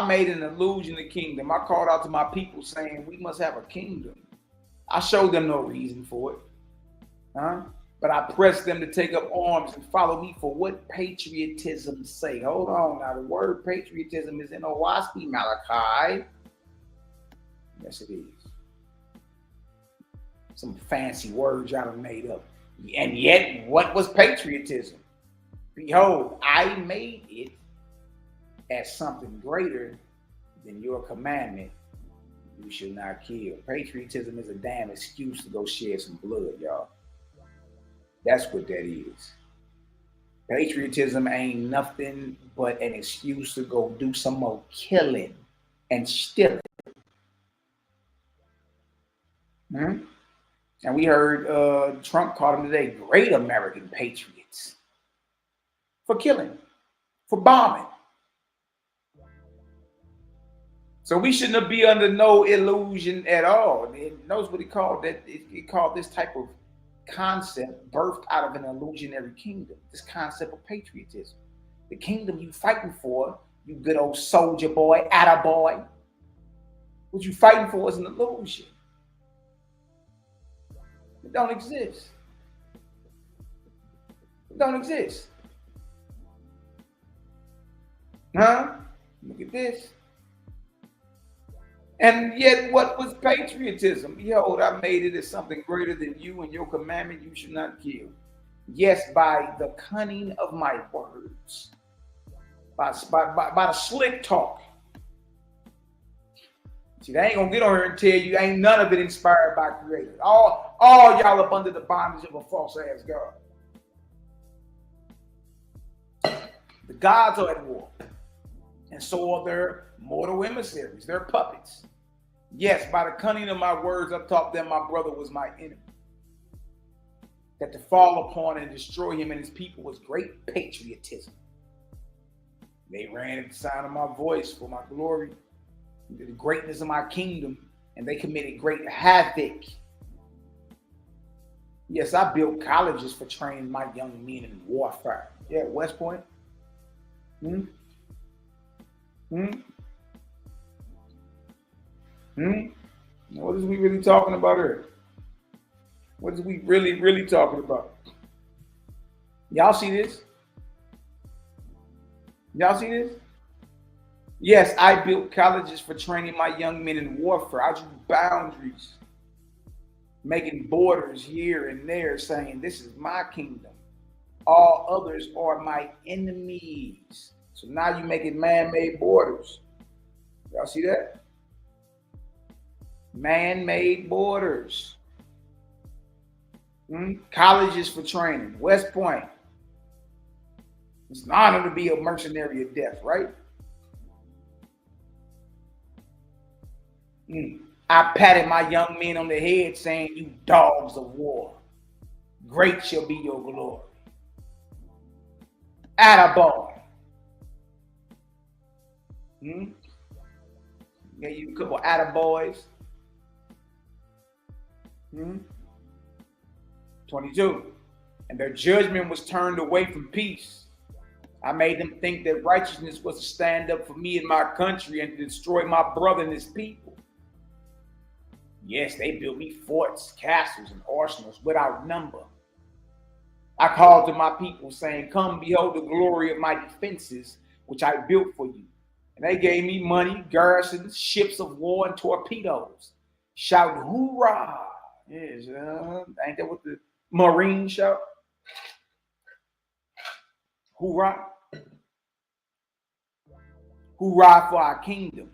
made an illusion of kingdom. I called out to my people saying, we must have a kingdom. I showed them no reason for it. But I pressed them to take up arms and follow me for what patriotism say. Hold on. Now, the word patriotism is in Owaski, Malachi. Yes, it is. Some fancy words y'all have made up. And yet, what was patriotism? Behold, I made it as something greater than your commandment. You should not kill. Patriotism is a damn excuse to go shed some blood, y'all. That's what that is. Patriotism ain't nothing but an excuse to go do some more killing and stealing. And we heard Trump called them today great American patriots for killing. for bombing. So we shouldn't be under no illusion at all. It knows what he called that. It called this type of concept birthed out of an illusionary kingdom. This concept of patriotism. The kingdom you fighting for, you good old soldier boy, attaboy. What you fighting for is an illusion. It don't exist. It don't exist. Huh? Look at this. And yet, what was patriotism? Behold, I made it as something greater than you, and your commandment, you should not kill. Yes, by the cunning of my words, by the slick talk. See, they ain't gonna get on here and tell you ain't none of it inspired by Creator. All y'all up under the bondage of a false ass God. The gods are at war, and so are their mortal emissaries, their puppets. Yes, by the cunning of my words, I taught them my brother was my enemy. That to fall upon and destroy him and his people was great patriotism. They ran at the sound of my voice for my glory, the greatness of my kingdom, and they committed great havoc. Yes, I built colleges for training my young men in warfare. Yeah, West Point. What is we really talking about here? What is we really talking about? Y'all see this? Y'all see this? Yes, I built colleges for training my young men in warfare. I drew boundaries, making borders here and there, saying this is my kingdom. All others are my enemies. So now you making man-made borders. Y'all see that? Man-made borders. Colleges for training. West Point. It's an honor to be a mercenary of death, right? I patted my young men on the head saying, you dogs of war. Great shall be your glory. Attaboy. Yeah, you a couple attaboys. 22. And their judgment was turned away from peace. I made them think that righteousness was to stand up for me and my country and to destroy my brother and his people. Yes, they built me forts, castles, and arsenals without number. I called to my people saying, come behold the glory of my defenses, which I built for you. And they gave me money, garrisons, ships of war, and torpedoes. Shout, hoorah. Yes, ain't that what the Marines shout? Hoorah. Hoorah for our kingdom.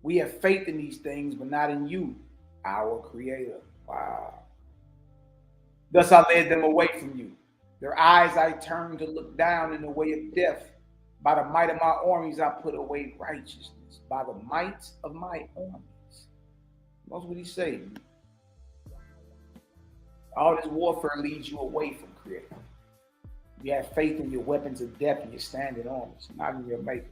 We have faith in these things, but not in you, our Creator. Wow. Thus I led them away from you. Their eyes I turned to look down in the way of death. By the might of my armies I put away righteousness. By the might of my armies. That's what he's saying. All this warfare leads you away from Creator. You have faith in your weapons of death and your standing armies, not in your maker.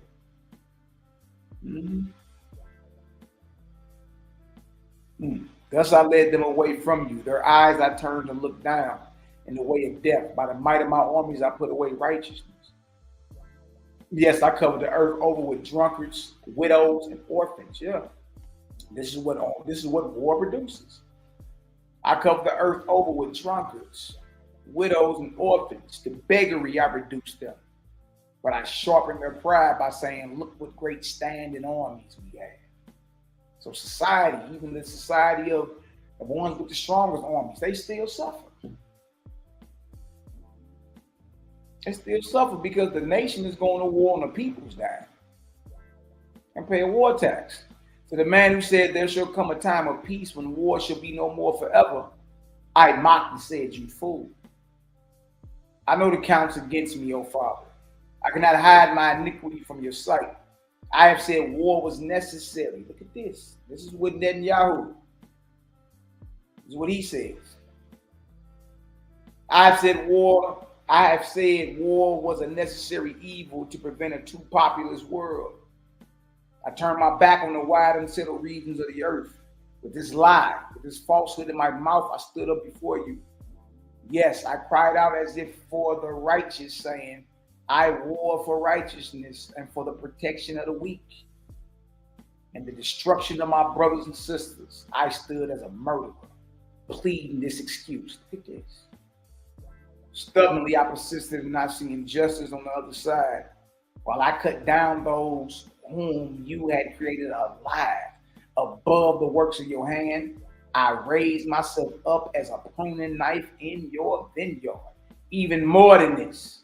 Thus I led them away from you. Their eyes I turned to look down in the way of death. By the might of my armies I put away righteousness. Yes, I covered the earth over with drunkards, widows, and orphans. Yeah, this is what war produces. I covered the earth over with drunkards, widows, and orphans. To beggary I reduced them. But I sharpened their pride by saying, look what great standing armies we have. So society, even the society of the ones with the strongest armies, they still suffer. They still suffer because the nation is going to war on the people's dime and pay a war tax. So the man who said there shall come a time of peace when war shall be no more forever, I mocked and said, you fool. I know the counts against me, O Father. I cannot hide my iniquity from your sight. I have said war was necessary. Look at this. This is what Netanyahu. This is what he says. I have said war I have said war was a necessary evil to prevent a too populous world. I turned my back on the wide and settled regions of the earth. With this lie, with this falsehood in my mouth, I stood up before you. Yes, I cried out as if for the righteous, saying, I war for righteousness and for the protection of the weak and the destruction of my brothers and sisters. I stood as a murderer, pleading this excuse. Look at this. Stubbornly, I persisted in not seeing justice on the other side, while I cut down those whom you had created alive. Above the works of your hand, I raised myself up as a pruning knife in your vineyard. Even more than this,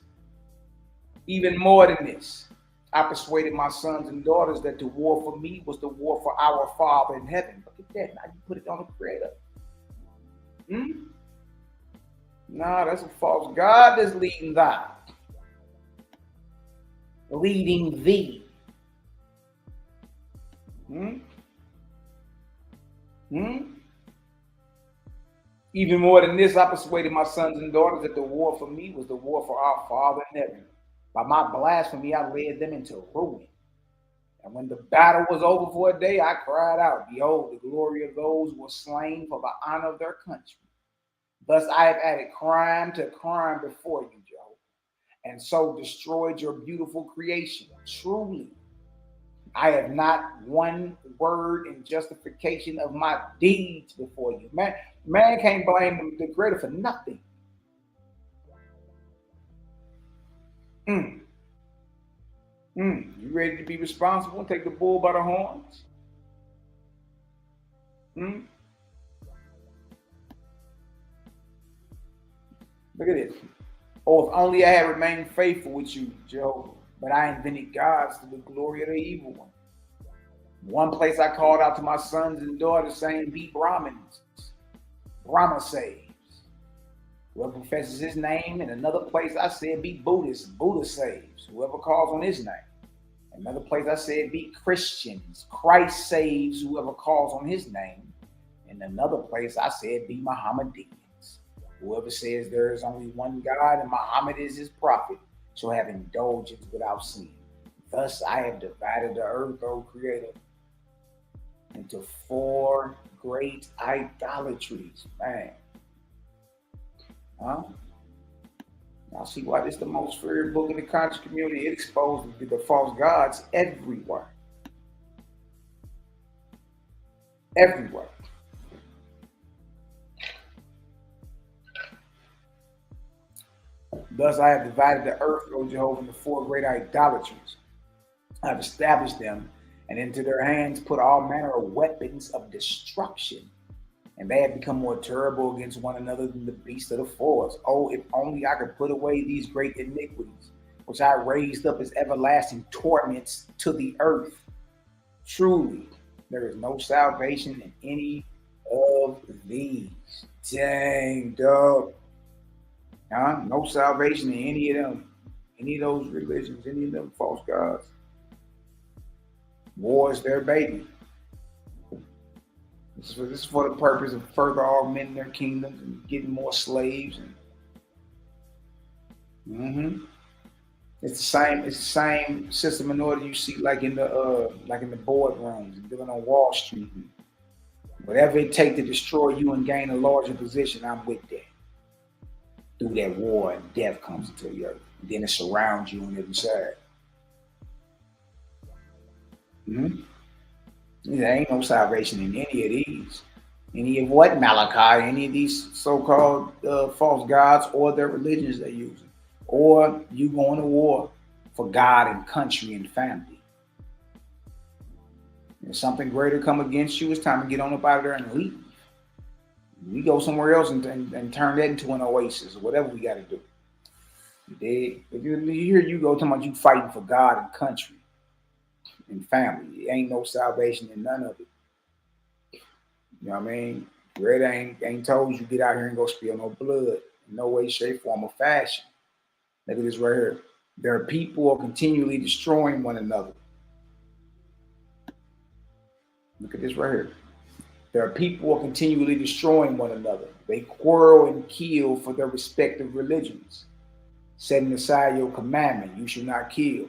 I persuaded my sons and daughters that the war for me was the war for our Father in heaven. Look at that. Now you put it on the Creator. Nah, that's a false God that's leading thee. Even more than this, I persuaded my sons and daughters that the war for me was the war for our Father in heaven. By my blasphemy, I led them into ruin. And when the battle was over for a day, I cried out, behold, the glory of those who were slain for the honor of their country. Thus I have added crime to crime before you, Joe, and so destroyed your beautiful creation. Truly, I have not one word in justification of my deeds before you. Man can't blame the Creator for nothing. You ready to be responsible and take the bull by the horns? Look at this. Oh, if only I had remained faithful with you, Joe, but I invented gods to the glory of the evil one. One place I called out to my sons and daughters saying, be Brahmins. Brahma saves. Whoever professes his name. In another place I said, be Buddhists. Buddha saves. Whoever calls on his name. Another place I said, be Christians. Christ saves whoever calls on his name. In another place I said, be Mohammedans. Whoever says there is only one God and Muhammad is his prophet shall have indulgence without sin. Thus I have divided the earth, O Creator, into 4 great idolatries. Man. Huh? Now see why this is the most feared book in the conscious community. It exposes the false gods everywhere. Everywhere. Thus I have divided the earth, O Jehovah, into 4 great idolatries. I have established them, and into their hands put all manner of weapons of destruction. And they have become more terrible against one another than the beasts of the forest. Oh, if only I could put away these great iniquities, which I raised up as everlasting torments to the earth. Truly, there is no salvation in any of these. Dang, dog. No salvation in any of them, any of those religions, any of them false gods. War is their baby. This is for the purpose of further augmenting their kingdoms and getting more slaves. It's the same system in order you see like in the boardrooms and dealing on Wall Street. Whatever it takes to destroy you and gain a larger position, I'm with that. Through that war and death comes into the earth. And then it surrounds you on every side. There ain't no salvation in any of these. Any of what? Malachi, any of these so-called false gods or their religions they're using. Or you going to war for God and country and family. If something greater come against you, it's time to get on up out of there and leave. We go somewhere else and turn that into an oasis or whatever we got to do. If you hear you go talking about you fighting for God and country and family, it ain't no salvation in none of it. You know what I mean? Red ain't told you get out here and go spill no blood. In no way, shape, form, or fashion. Look at this right here. There are people who are continually destroying one another. Look at this right here. There are people who are continually destroying one another. They quarrel and kill for their respective religions. setting aside your commandment, you shall not kill.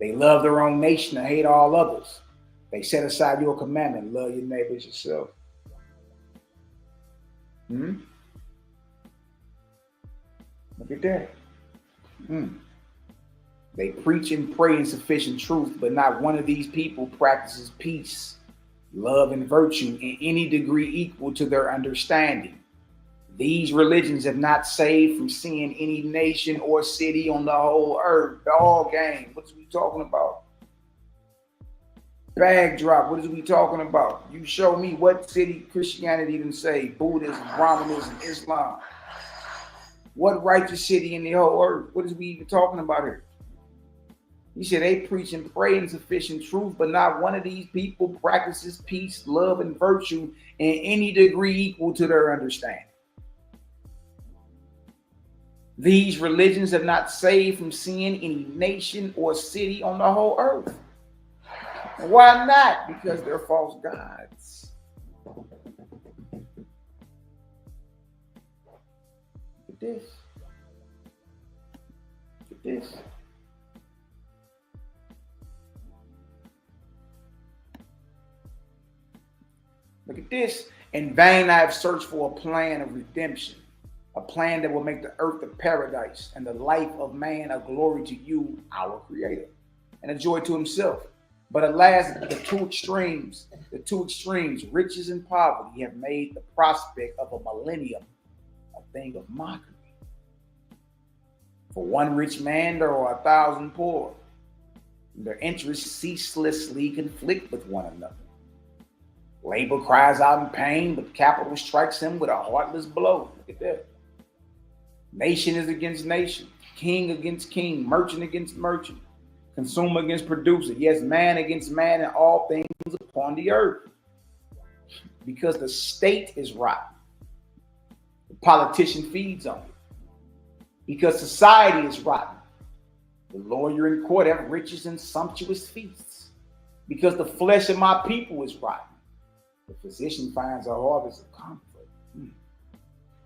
They love their own nation and hate all others. They set aside your commandment, love your neighbor as yourself. Look at that. They preach and pray insufficient truth, but not one of these people practices peace, love, and virtue in any degree equal to their understanding. These religions have not saved from sin any nation or city on the whole earth. Dog game, what is we talking about? Bag drop, what is we talking about? You show me what city Christianity didn't say, Buddhism, Brahmanism, Islam. What righteous city in the whole earth? What is we even talking about here? He said they preach and pray insufficient truth, but not one of these people practices peace, love, and virtue in any degree equal to their understanding. These religions have not saved from sin any nation or city on the whole earth. Why not? Because they're false gods. Look at this. Look at this. Look at this. In vain I have searched for a plan of redemption, a plan that will make the earth a paradise and the life of man a glory to you, our Creator, and a joy to himself. But alas, the two extremes, riches and poverty, have made the prospect of a millennium a thing of mockery. For one rich man, there are 1,000 poor. Their interests ceaselessly conflict with one another. Labor cries out in pain, but capital strikes him with a heartless blow. Look at that. Nation is against nation, king against king, merchant against merchant, consumer against producer. Yes, man against man in all things upon the earth. Because the state is rotten. The politician feeds on it. Because society is rotten. The lawyer in court have riches and sumptuous feasts. Because the flesh of my people is rotten. The physician finds a harvest of comfort.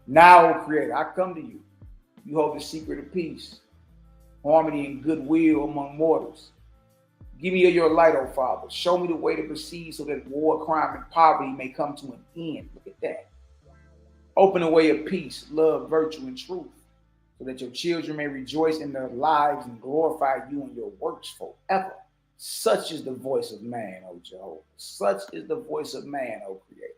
Now, O Creator, I come to you. You hold the secret of peace, harmony, and goodwill among mortals. Give me your light, O Father. Show me the way to proceed so that war, crime, and poverty may come to an end. Look at that. Open a way of peace, love, virtue, and truth, so that your children may rejoice in their lives and glorify you in your works forever. Such is the voice of man, O Jehovah. Such is the voice of man, O Creator.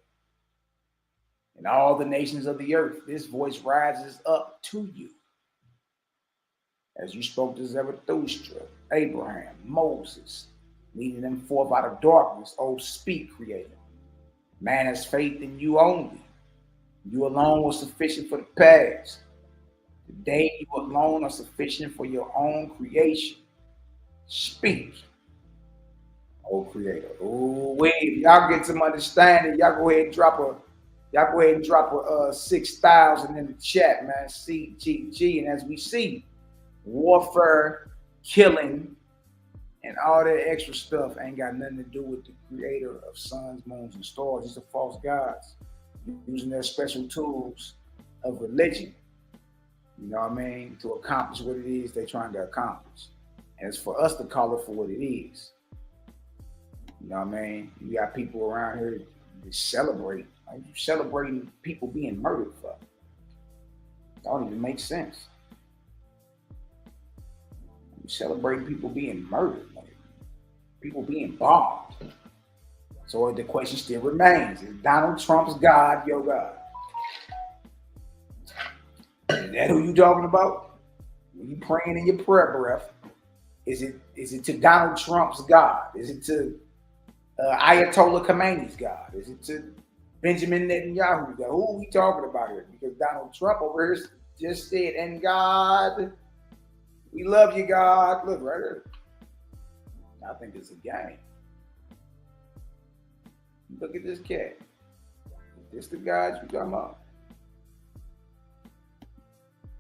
In all the nations of the earth, this voice rises up to you. As you spoke to Zarathustra, Abraham, Moses, leading them forth out of darkness, O speak, Creator. Man has faith in you only. You alone was sufficient for the past. Today, you alone are sufficient for your own creation. Speak, O Creator. Oh, wait, y'all get some understanding. Y'all go ahead and drop a 6,000 in the chat, man. CGG, and as we see, warfare, killing, and all that extra stuff ain't got nothing to do with the Creator of suns, moons, and stars. These are false gods using their special tools of religion, you know what I mean, to accomplish what it is they're trying to accomplish. And it's for us to call it for what it is. You know what I mean? You got people around here that celebrate. Like, you celebrating people being murdered for. That don't even make sense. You celebrating people being murdered, like, people being bombed. So the question still remains: is Donald Trump's God your God? Is that who you talking about? When you praying in your prayer breath, is it to Donald Trump's God? Is it to Ayatollah Khamenei's God? Is it to Benjamin Netanyahu's God? Who are we talking about here? Because Donald Trump over here just said, "And God, we love you, God." Look right here. I think it's a game. Look at this cat. Is this the God you talking about?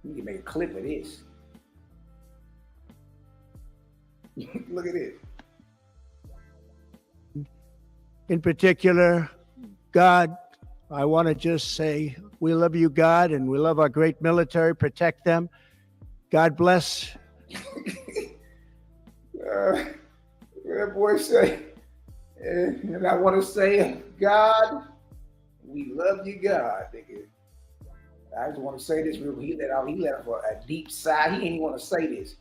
We can make a clip of this. Look at this. In particular, God, I want to just say we love you, God, and we love our great military. Protect them. God bless. That boy say, and I want to say, God, we love you, God, nigga. I just want to say this real. He let out a deep sigh. He ain't even want to say this.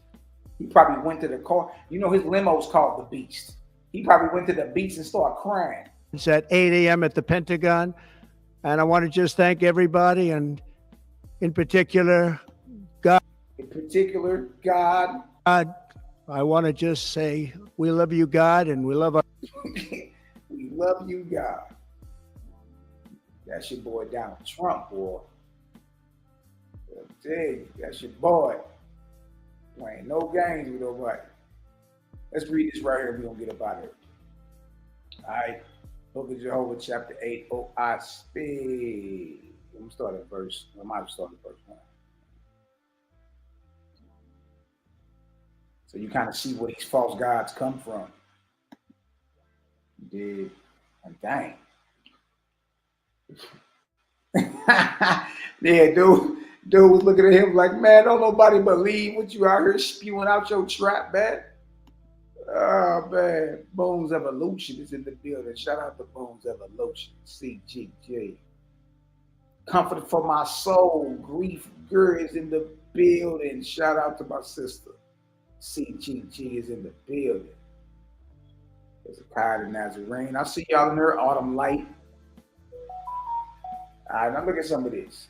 He probably went to the car. You know, his limo's called the Beast. He probably went to the Beast and started crying. It's at 8 a.m. at the Pentagon. And I want to just thank everybody, and in particular, God. In particular, God. I want to just say, we love you, God, and we love our. We love you, God. That's your boy Donald Trump, boy. I tell you, that's your boy. Playing no games with nobody. Let's read this right here. We're going to get up out of here. All right. Book of Jehovah, chapter 8. Oh, I speak. I'm going to start at verse. I might start at verse 1. So you kind of see where these false gods come from. Did a dang. Yeah, dude was looking at him like, man, don't nobody believe what you out here spewing out your trap, man. Oh, man. Bones Evolution is in the building. Shout out to Bones Evolution. CGG. Comfort for my soul. Grief Girl is in the building. Shout out to my sister. CGG is in the building. There's a Pride of Nazarene. I'll see y'all in there. Autumn Light. All right, now look at some of this.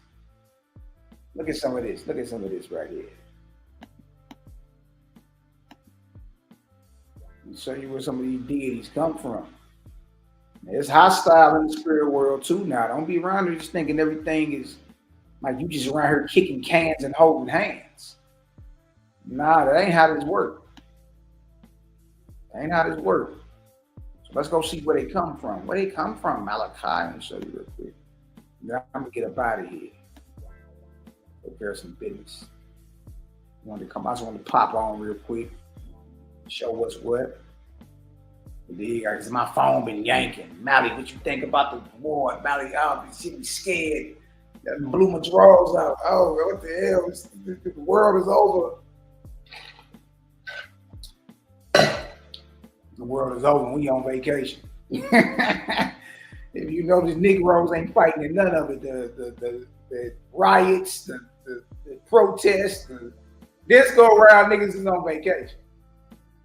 Look at some of this. Look at some of this right here. I'll show you where some of these deities come from. It's hostile in the spirit world too now. Don't be around here just thinking everything is like you just around here kicking cans and holding hands. Nah, that ain't how this works. That ain't how this works. So let's go see where they come from. Where they come from, Malaki. Let me show you real quick. Now I'm gonna get up out of here. Prepare some business. I just wanted to pop on real quick. Show what's what. Because my phone been yanking. Mally, what you think about the war? Mally, she be scared. That blew my drawers out. Oh, what the hell? The world is over. The world is over. We on vacation. If you notice, Negroes ain't fighting in none of it. The riots, the protests, this go around, niggas is on vacation.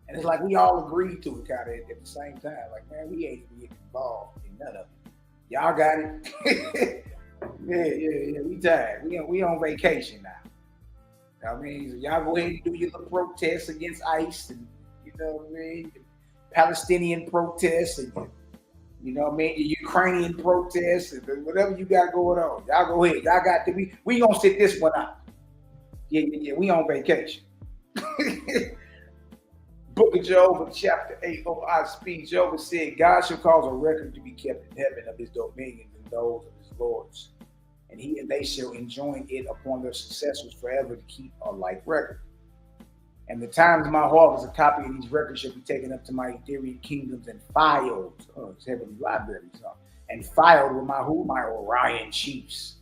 And it's like we all agreed to it kind of at the same time. Like, man, we ain't even getting involved in none of it. Y'all got it? Yeah. We tired. We on vacation now. I mean, so y'all go ahead and do your little protests against ICE and, you know what I mean? Palestinian protests and, you know what I mean? The Ukrainian protests and whatever you got going on. Y'all go ahead. Y'all got to be. We gonna sit this one out. Yeah. We on vacation. Book of Job, chapter 8. Oh, I speak. Job said, God shall cause a record to be kept in heaven of his dominions and those of his lords. And he and they shall enjoin it upon their successors forever to keep a like record. And the times my heart was a copy of these records shall be taken up to my Ethereal kingdoms and filed. Oh, it's heavenly libraries. And filed with my Orion chiefs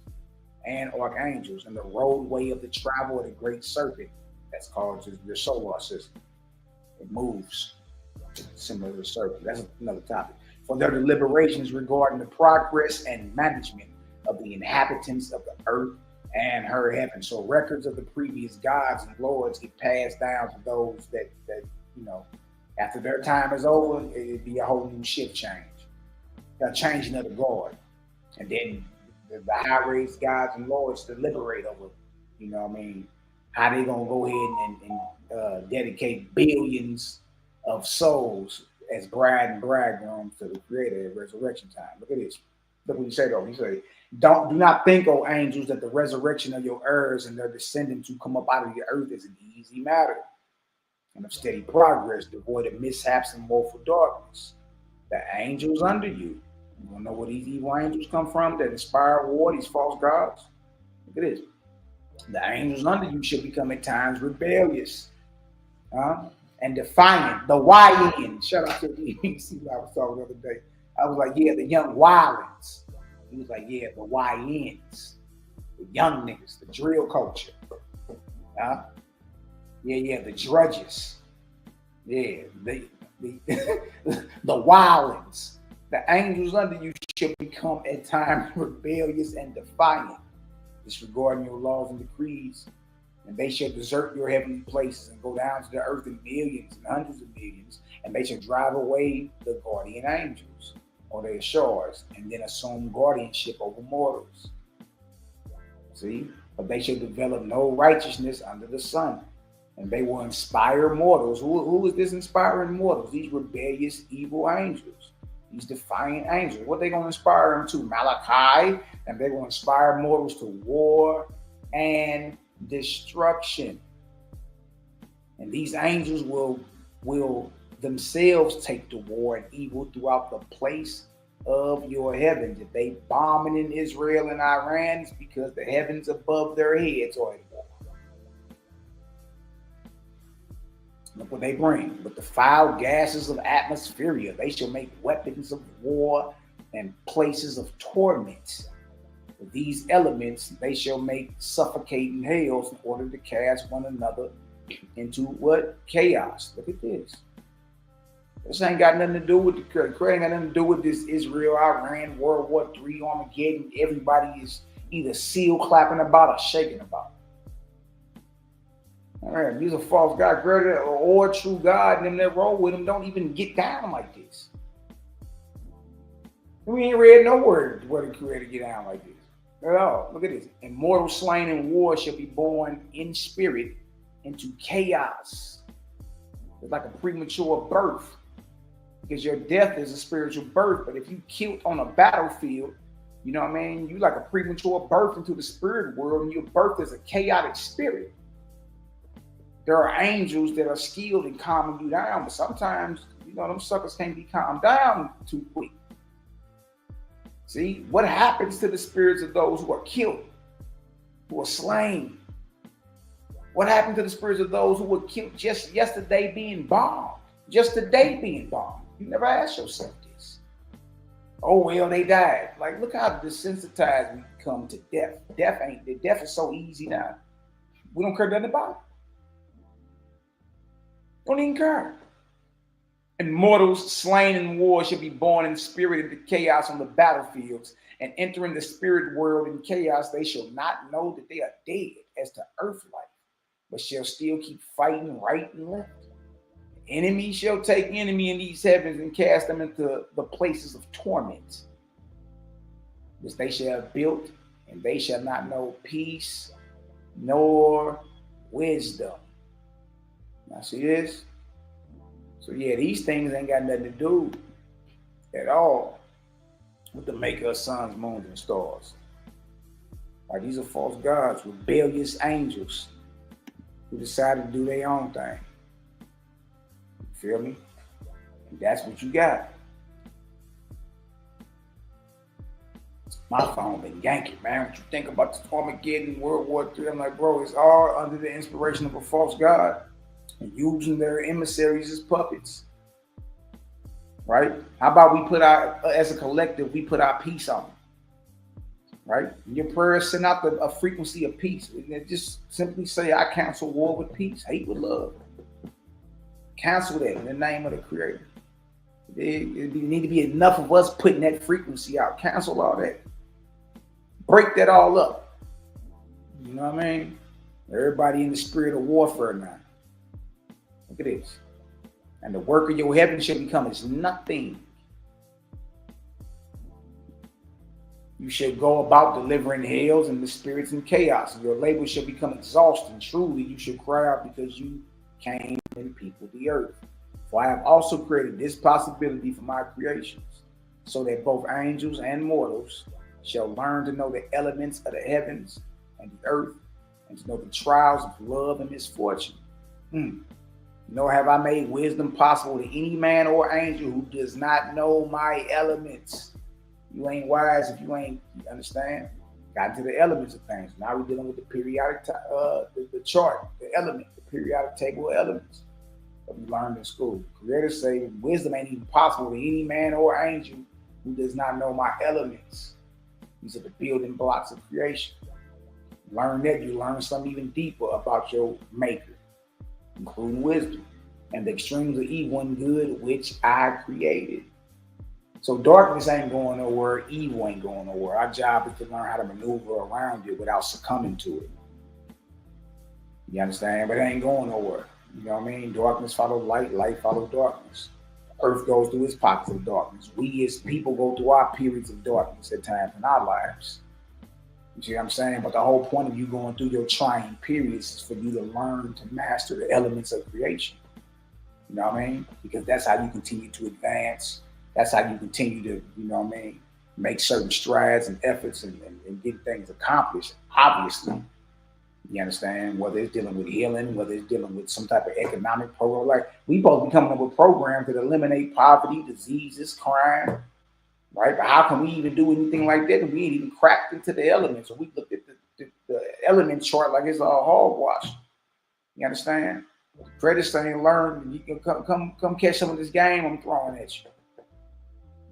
and archangels and the roadway of the travel of the great serpent. That's called your solar system. It moves similar to the serpent. That's another topic. For their deliberations regarding the progress and management of the inhabitants of the earth and her heaven. So records of the previous gods and lords get passed down to those that you know, after their time is over, it'd be a whole new shift change. A changing of the guard. And then the high-raised gods and lords deliberate over, you know what I mean, how they gonna go ahead and dedicate billions of souls as bride and bridegroom to the creator at resurrection time. Look at this. Look what he said though. He said, do not think, O angels, that the resurrection of your heirs and their descendants who come up out of the earth is an easy matter and of steady progress, devoid of mishaps and woeful darkness. The angels under you. You wanna know where these evil angels come from that inspire war, these false gods? Look at this. The angels under you should become at times rebellious and defiant. The YN. Shout out to the see what I was talking the other day. I was like, yeah, the young wildins. He was like, yeah, the YNs. The young niggas, the drill culture. Yeah, the drudges. Yeah, the wildlings. The angels under you shall become at times rebellious and defiant, disregarding your laws and decrees. And they shall desert your heavenly places and go down to the earth in millions and hundreds of millions, and they shall drive away the guardian angels or their shards, and then assume guardianship over mortals. See? But they shall develop no righteousness under the sun, and they will inspire mortals. Who is this inspiring mortals? These rebellious, evil angels, these defiant angels. What they going to inspire them to? Malachi, and they will inspire mortals to war and destruction. And these angels will themselves take the war and evil throughout the place of your heavens. If they bombing in Israel and Iran, it's because the heavens above their heads are at war. Look what they bring. But the foul gases of atmosphere, they shall make weapons of war and places of torment. With these elements, they shall make suffocating hails in order to cast one another into what? Chaos. Look at this. This ain't got nothing to do with the Ukraine, ain't got nothing to do with this Israel, Iran, World War III, Armageddon. Everybody is either seal clapping about or shaking about. All right, these are false gods, or true God, and them that roll with them don't even get down like this. We ain't read no word where the Creator get down like this at all. Look at this. And mortal slain in war shall be born in spirit into chaos. It's like a premature birth, because your death is a spiritual birth. But if you killed on a battlefield, you know what I mean? You like a premature birth into the spirit world, and your birth is a chaotic spirit. There are angels that are skilled in calming you down, but sometimes, you know, them suckers can't be calmed down too quick. See, what happens to the spirits of those who are killed, who are slain? What happened to the spirits of those who were killed just yesterday being bombed? Just today being bombed? You never asked yourself this. Oh, well, they died. Like, look how desensitized we become to death. Death is so easy now. We don't care nothing about it. Don't even care. And mortals slain in war shall be born in spirit into chaos on the battlefields, and entering the spirit world in chaos, they shall not know that they are dead as to earth life, but shall still keep fighting right and left. Enemy shall take enemy in these heavens and cast them into the places of torment, which they shall have built, and they shall not know peace nor wisdom. Now see this? So yeah, these things ain't got nothing to do at all with the maker of suns, moons, and stars. Like, these are false gods, rebellious angels who decided to do their own thing. You feel me? And that's what you got. My phone been yanking, man. What you think about this Armageddon, World War III? I'm like, bro, it's all under the inspiration of a false god and using their emissaries as puppets. Right? How about we put our, as a collective, we put our peace on them? Right? Your prayers send out a frequency of peace. And just simply say, I cancel war with peace, hate with love. Cancel that in the name of the Creator. There need to be enough of us putting that frequency out. Cancel all that. Break that all up. You know what I mean? Everybody in the spirit of warfare now. Look at this. And the work of your heaven shall become as nothing. You shall go about delivering hells and the spirits in chaos, and your labor shall become exhausting. Truly, you shall cry out because you came and peopled the earth. For I have also created this possibility for my creations, so that both angels and mortals shall learn to know the elements of the heavens and the earth, and to know the trials of love and misfortune. Nor have I made wisdom possible to any man or angel who does not know my elements. You ain't wise if you ain't, you understand? Got into the elements of things. Now we're dealing with the periodic, the chart, the element, the periodic table of elements that we learned in school. Creators say wisdom ain't even possible to any man or angel who does not know my elements. These are the building blocks of creation. Learn that, you learn something even deeper about your maker. including wisdom, and the extremes of evil and good, which I created. So darkness ain't going nowhere, evil ain't going nowhere. Our job is to learn how to maneuver around it without succumbing to it. You understand? But it ain't going nowhere. You know what I mean? Darkness follows light, light follows darkness. Earth goes through its pockets of darkness. We as people go through our periods of darkness at times in our lives. You see what I'm saying? But the whole point of you going through your trying periods is for you to learn to master the elements of creation. You know what I mean? Because that's how you continue to advance. That's how you continue to, you know what I mean, make certain strides and efforts and get things accomplished, obviously. You understand? Whether it's dealing with healing, whether it's dealing with some type of economic program. Like, we supposed to be coming up with programs that eliminate poverty, diseases, crime, right? But how can we even do anything like that? And we ain't even cracked into the elements. So we looked at the element chart like it's all hogwash. You understand? Greatest thing learn, you can come catch some of this game I'm throwing at you.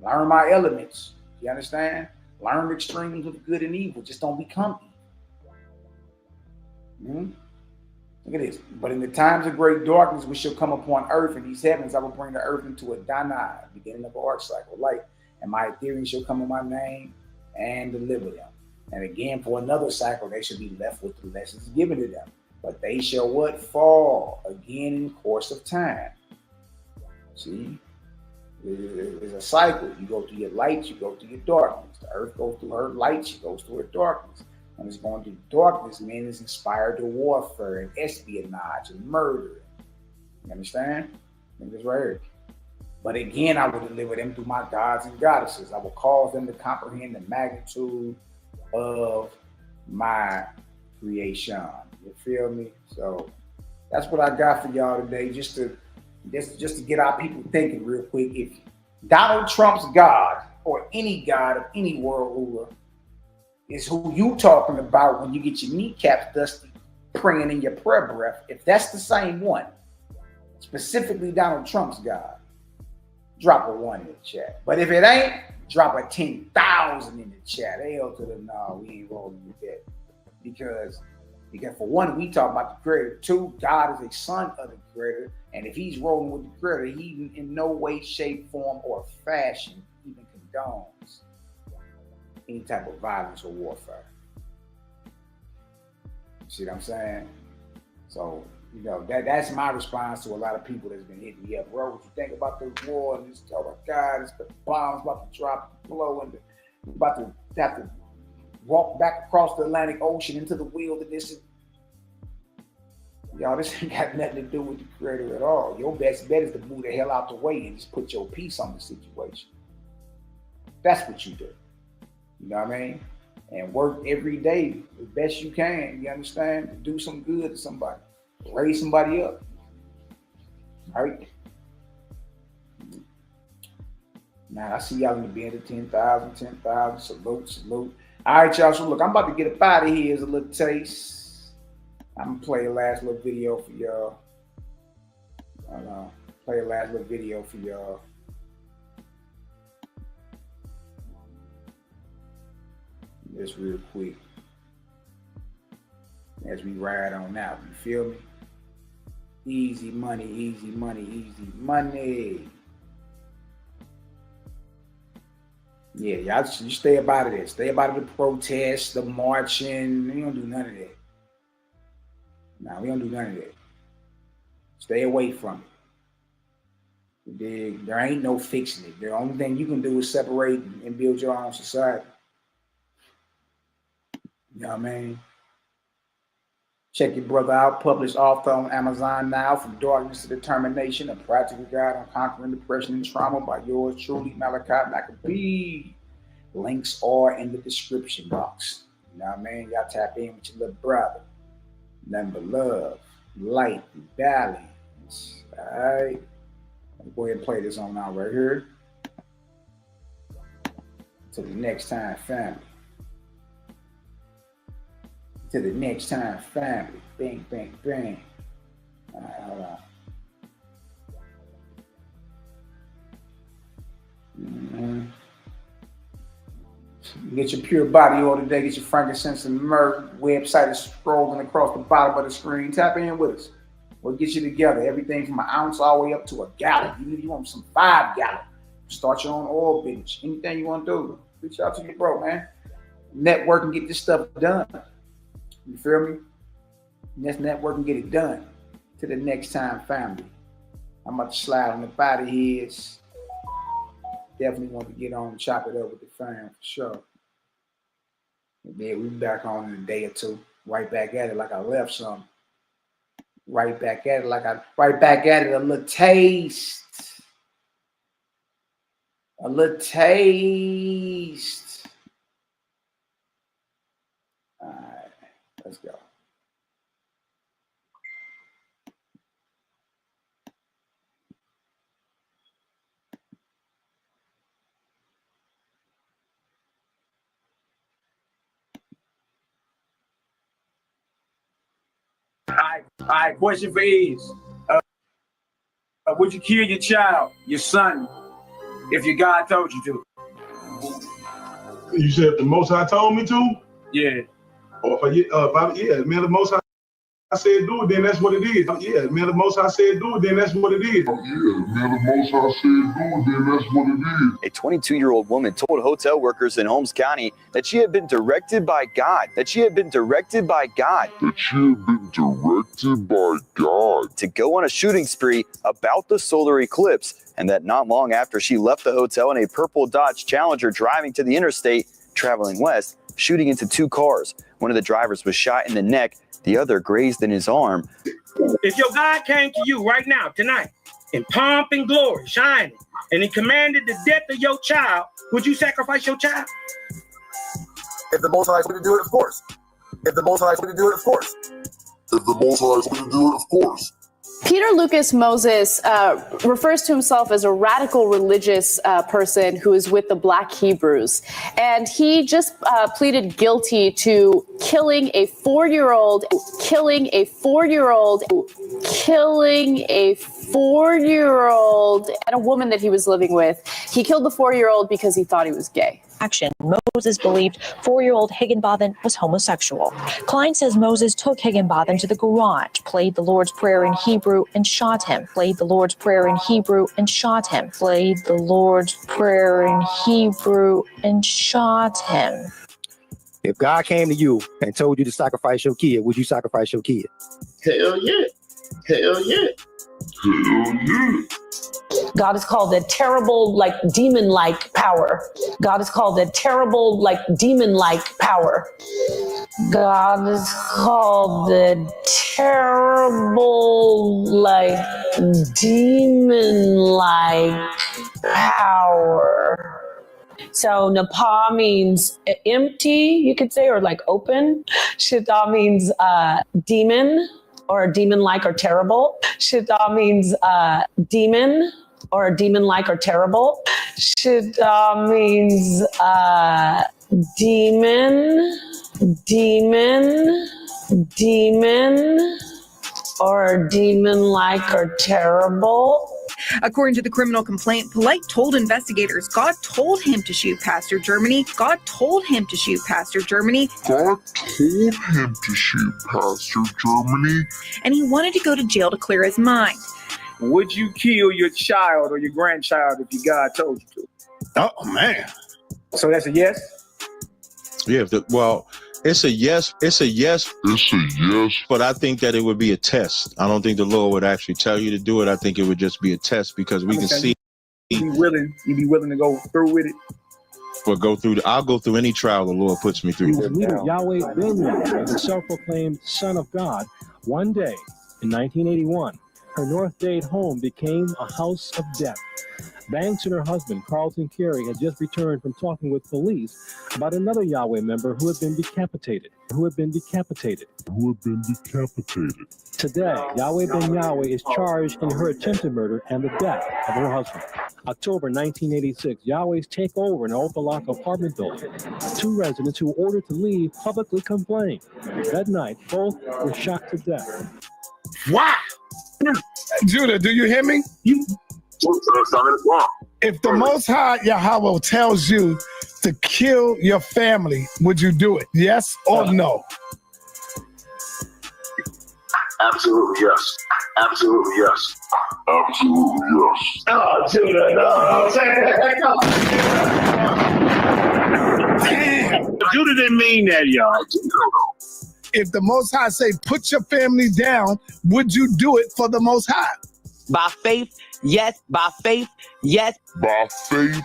Learn my elements. You understand? Learn the extremes of good and evil. Just don't become evil. Look at this. But in the times of great darkness, which shall come upon earth and these heavens, I will bring the earth into a Danai, beginning of an arc cycle, light. And my ethereals shall come in my name and deliver them. And again, for another cycle, they shall be left with the lessons given to them. But they shall what? Fall again in course of time. See? It's a cycle. You go through your light, you go through your darkness. The earth goes through her light, she goes through her darkness. When it's going through darkness, man is inspired to warfare and espionage and murder. You understand? And this right here. But again, I will deliver them through my gods and goddesses. I will cause them to comprehend the magnitude of my creation. You feel me? So that's what I got for y'all today. Just to get our people thinking real quick. If Donald Trump's God or any God of any world ruler is who you talking about when you get your kneecaps dusty praying in your prayer breath, if that's the same one, specifically Donald Trump's God, drop a 1 in the chat. But if it ain't, drop a 10,000 in the chat. Hell to the no, we ain't rolling with that. Because for one, we talk about the creator. Two, God is a son of the creator. And if he's rolling with the creator, he in no way, shape, form, or fashion even condones any type of violence or warfare. You see what I'm saying? So, you know, that's my response to a lot of people that's been hitting me up. Bro, what you think about the war? And this, oh my God, it's the bombs about to drop, blow, and we're about to have to walk back across the Atlantic Ocean into the wilderness. Y'all, this ain't got nothing to do with the creator at all. Your best bet is to move the hell out the way and just put your piece on the situation. That's what you do. You know what I mean? And work every day the best you can, you understand? To do some good to somebody. Raise somebody up. All right? Now, I see y'all in the band of 10,000. Salute. All right, y'all. So, look, I'm about to get up out of here as a little taste. I'm going to play a last little video for y'all. Just real quick. As we ride on out. You feel me? Easy money, easy money, easy money. Yeah, y'all just stay up out of this. Stay up out of the protests, the marching. We don't do none of that. Nah, we don't do none of that. Stay away from it. There ain't no fixing it. The only thing you can do is separate and build your own society. You know what I mean? Check your brother out. Published author on Amazon now, From Darkness to Determination, a practical guide on conquering depression and trauma by yours truly, Malaki Macabee. Links are in the description box. You know what I mean? Y'all tap in with your little brother. Nothing but love, light, and balance. All right. Let's go ahead and play this on now right here. Till the next time, family. Till the next time, family. Bang, bang, bang. All right, hold on. Get your pure body oil today. Get your frankincense and myrrh. Website is scrolling across the bottom of the screen. Tap in with us. We'll get you together. Everything from an ounce all the way up to a gallon. Even if you want some 5 gallon, start your own oil business. Anything you want to do, reach out to your bro, man. Network and get this stuff done. You feel me? Let's network and get it done. To the next time, family. I'm about to slide on the body heads. Definitely want to get on and chop it up with the fam for sure. And then we back on in a day or two. Right back at it like I left something. Right back at it a little taste. A little taste. All right, let's go. All right, question for Ease. Would you kill your child, your son, if your God told you to? You said the Most High told me to? Yeah. Or yeah, man, the Most High said do it, then that's what it is. Yeah, man, the Most High said do it, then that's what it is. Yeah, man, the Most High said do it, then that's what it is. A 22-year-old woman told hotel workers in Holmes County that she had been directed by God. To go on a shooting spree about the solar eclipse, and that not long after she left the hotel in a purple Dodge Challenger driving to the interstate, traveling west, shooting into 2 cars. One of the drivers was shot in the neck, the other grazed in his arm. If your God came to you right now, tonight, in pomp and glory, shining, and he commanded the death of your child, would you sacrifice your child? If the Most High is going to do it, of course. Peter Lucas Moses refers to himself as a radical religious person who is with the Black Hebrews. And he just pleaded guilty to killing a 4-year-old and a woman that he was living with. He killed the 4-year-old because he thought he was gay. Action. Moses believed 4-year-old Higginbotham was homosexual. Klein says Moses took Higginbotham to the garage, played the Lord's Prayer in Hebrew, and shot him. If God came to you and told you to sacrifice your kid, would you sacrifice your kid? Hell yeah. God is called a terrible, demon-like power. God is called a terrible, demon-like power. God is called the terrible, demon-like power. So Napa means empty, you could say, or open. Shita means demon, or demon-like or terrible. Shita means demon, or demon-like or terrible. Shita means demon, or demon-like or terrible. According to the criminal complaint, Polite told investigators God told him to shoot Pastor Germany. And he wanted to go to jail to clear his mind. Would you kill your child or your grandchild if your God told you to? Oh, man. So that's a yes? Yeah, it's a yes. But I think that it would be a test. I don't think the Lord would actually tell you to do it. I think it would just be a test because we can see. You'd be willing to go through with it? I'll go through any trial the Lord puts me through. Leader Yahweh Ben Yahweh, the self-proclaimed Son of God, one day in 1981, her North Dade home became a house of death. Banks and her husband, Carlton Carey, had just returned from talking with police about another Yahweh member who had been decapitated. Today, Yahweh Ben Yahweh is charged in her attempted murder and the death of her husband. October 1986, Yahweh's take over an Opalaka apartment building. 2 residents who were ordered to leave publicly complained. That night, both were shot to death. Wow! Judah, do you hear me? If the Most High Yahweh tells you to kill your family, would you do it? Yes or no? Absolutely yes. Absolutely yes. Absolutely yes. Oh, Judah, no. Damn. Judah didn't mean that, y'all. If the Most High say, put your family down, would you do it for the Most High? By faith, yes. By faith, yes. By faith,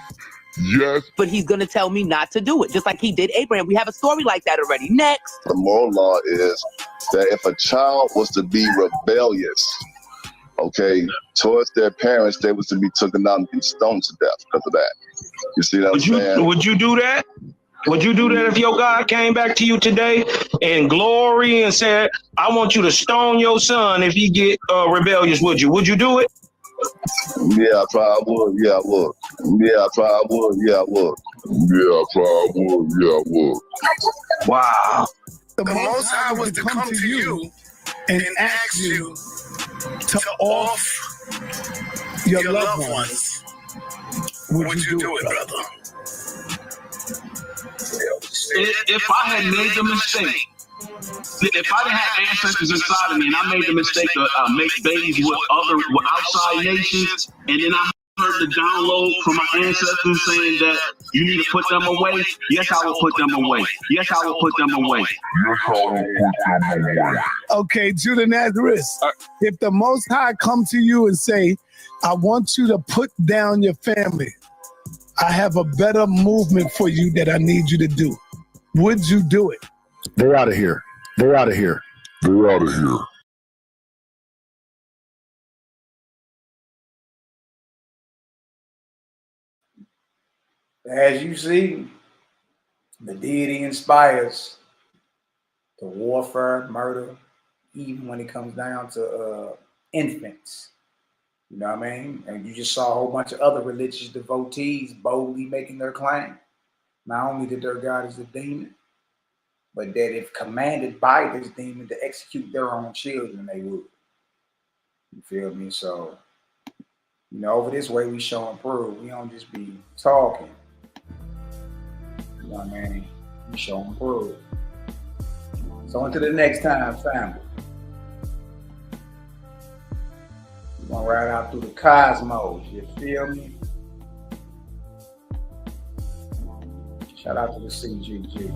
yes. But he's going to tell me not to do it, just like he did Abraham. We have a story like that already. Next. The moral law is that if a child was to be rebellious, okay, towards their parents, they was to be taken out and be stoned to death because of that. You see what I'm saying? Would you do that? Would you do that if your God came back to you today in glory and said, I want you to stone your son if he get rebellious? Would you? Would you do it? Yeah, I probably would. Yeah, I would. Yeah, I probably would. Yeah, I would. Yeah, I probably would. Yeah, I would. Wow. The Most High was to come to you and ask you to off your loved ones. Would you do it, brother? If I had made the mistake, if I didn't have ancestors inside of me and I made the mistake to make babies with outside nations, and then I heard the download from my ancestors saying that you need to put them away, yes, I will put them away. Yes, I will put them away. Yes, I will put them away. Okay, Judah Nazareth, if the Most High come to you and say, I want you to put down your family, I have a better movement for you that I need you to do, would you do it? They're out of here. They're out of here. They're out of here. As you see, the deity inspires the warfare, murder, even when it comes down to infants. You know what I mean? And you just saw a whole bunch of other religious devotees boldly making their claim. Not only that their God is a demon, but that if commanded by this demon to execute their own children, they would. You feel me? So, you know, over this way we show and prove. We don't just be talking. You know what I mean? We show and prove. So until the next time, family. We're gonna ride out through the cosmos, you feel me? Shout out to the CGG.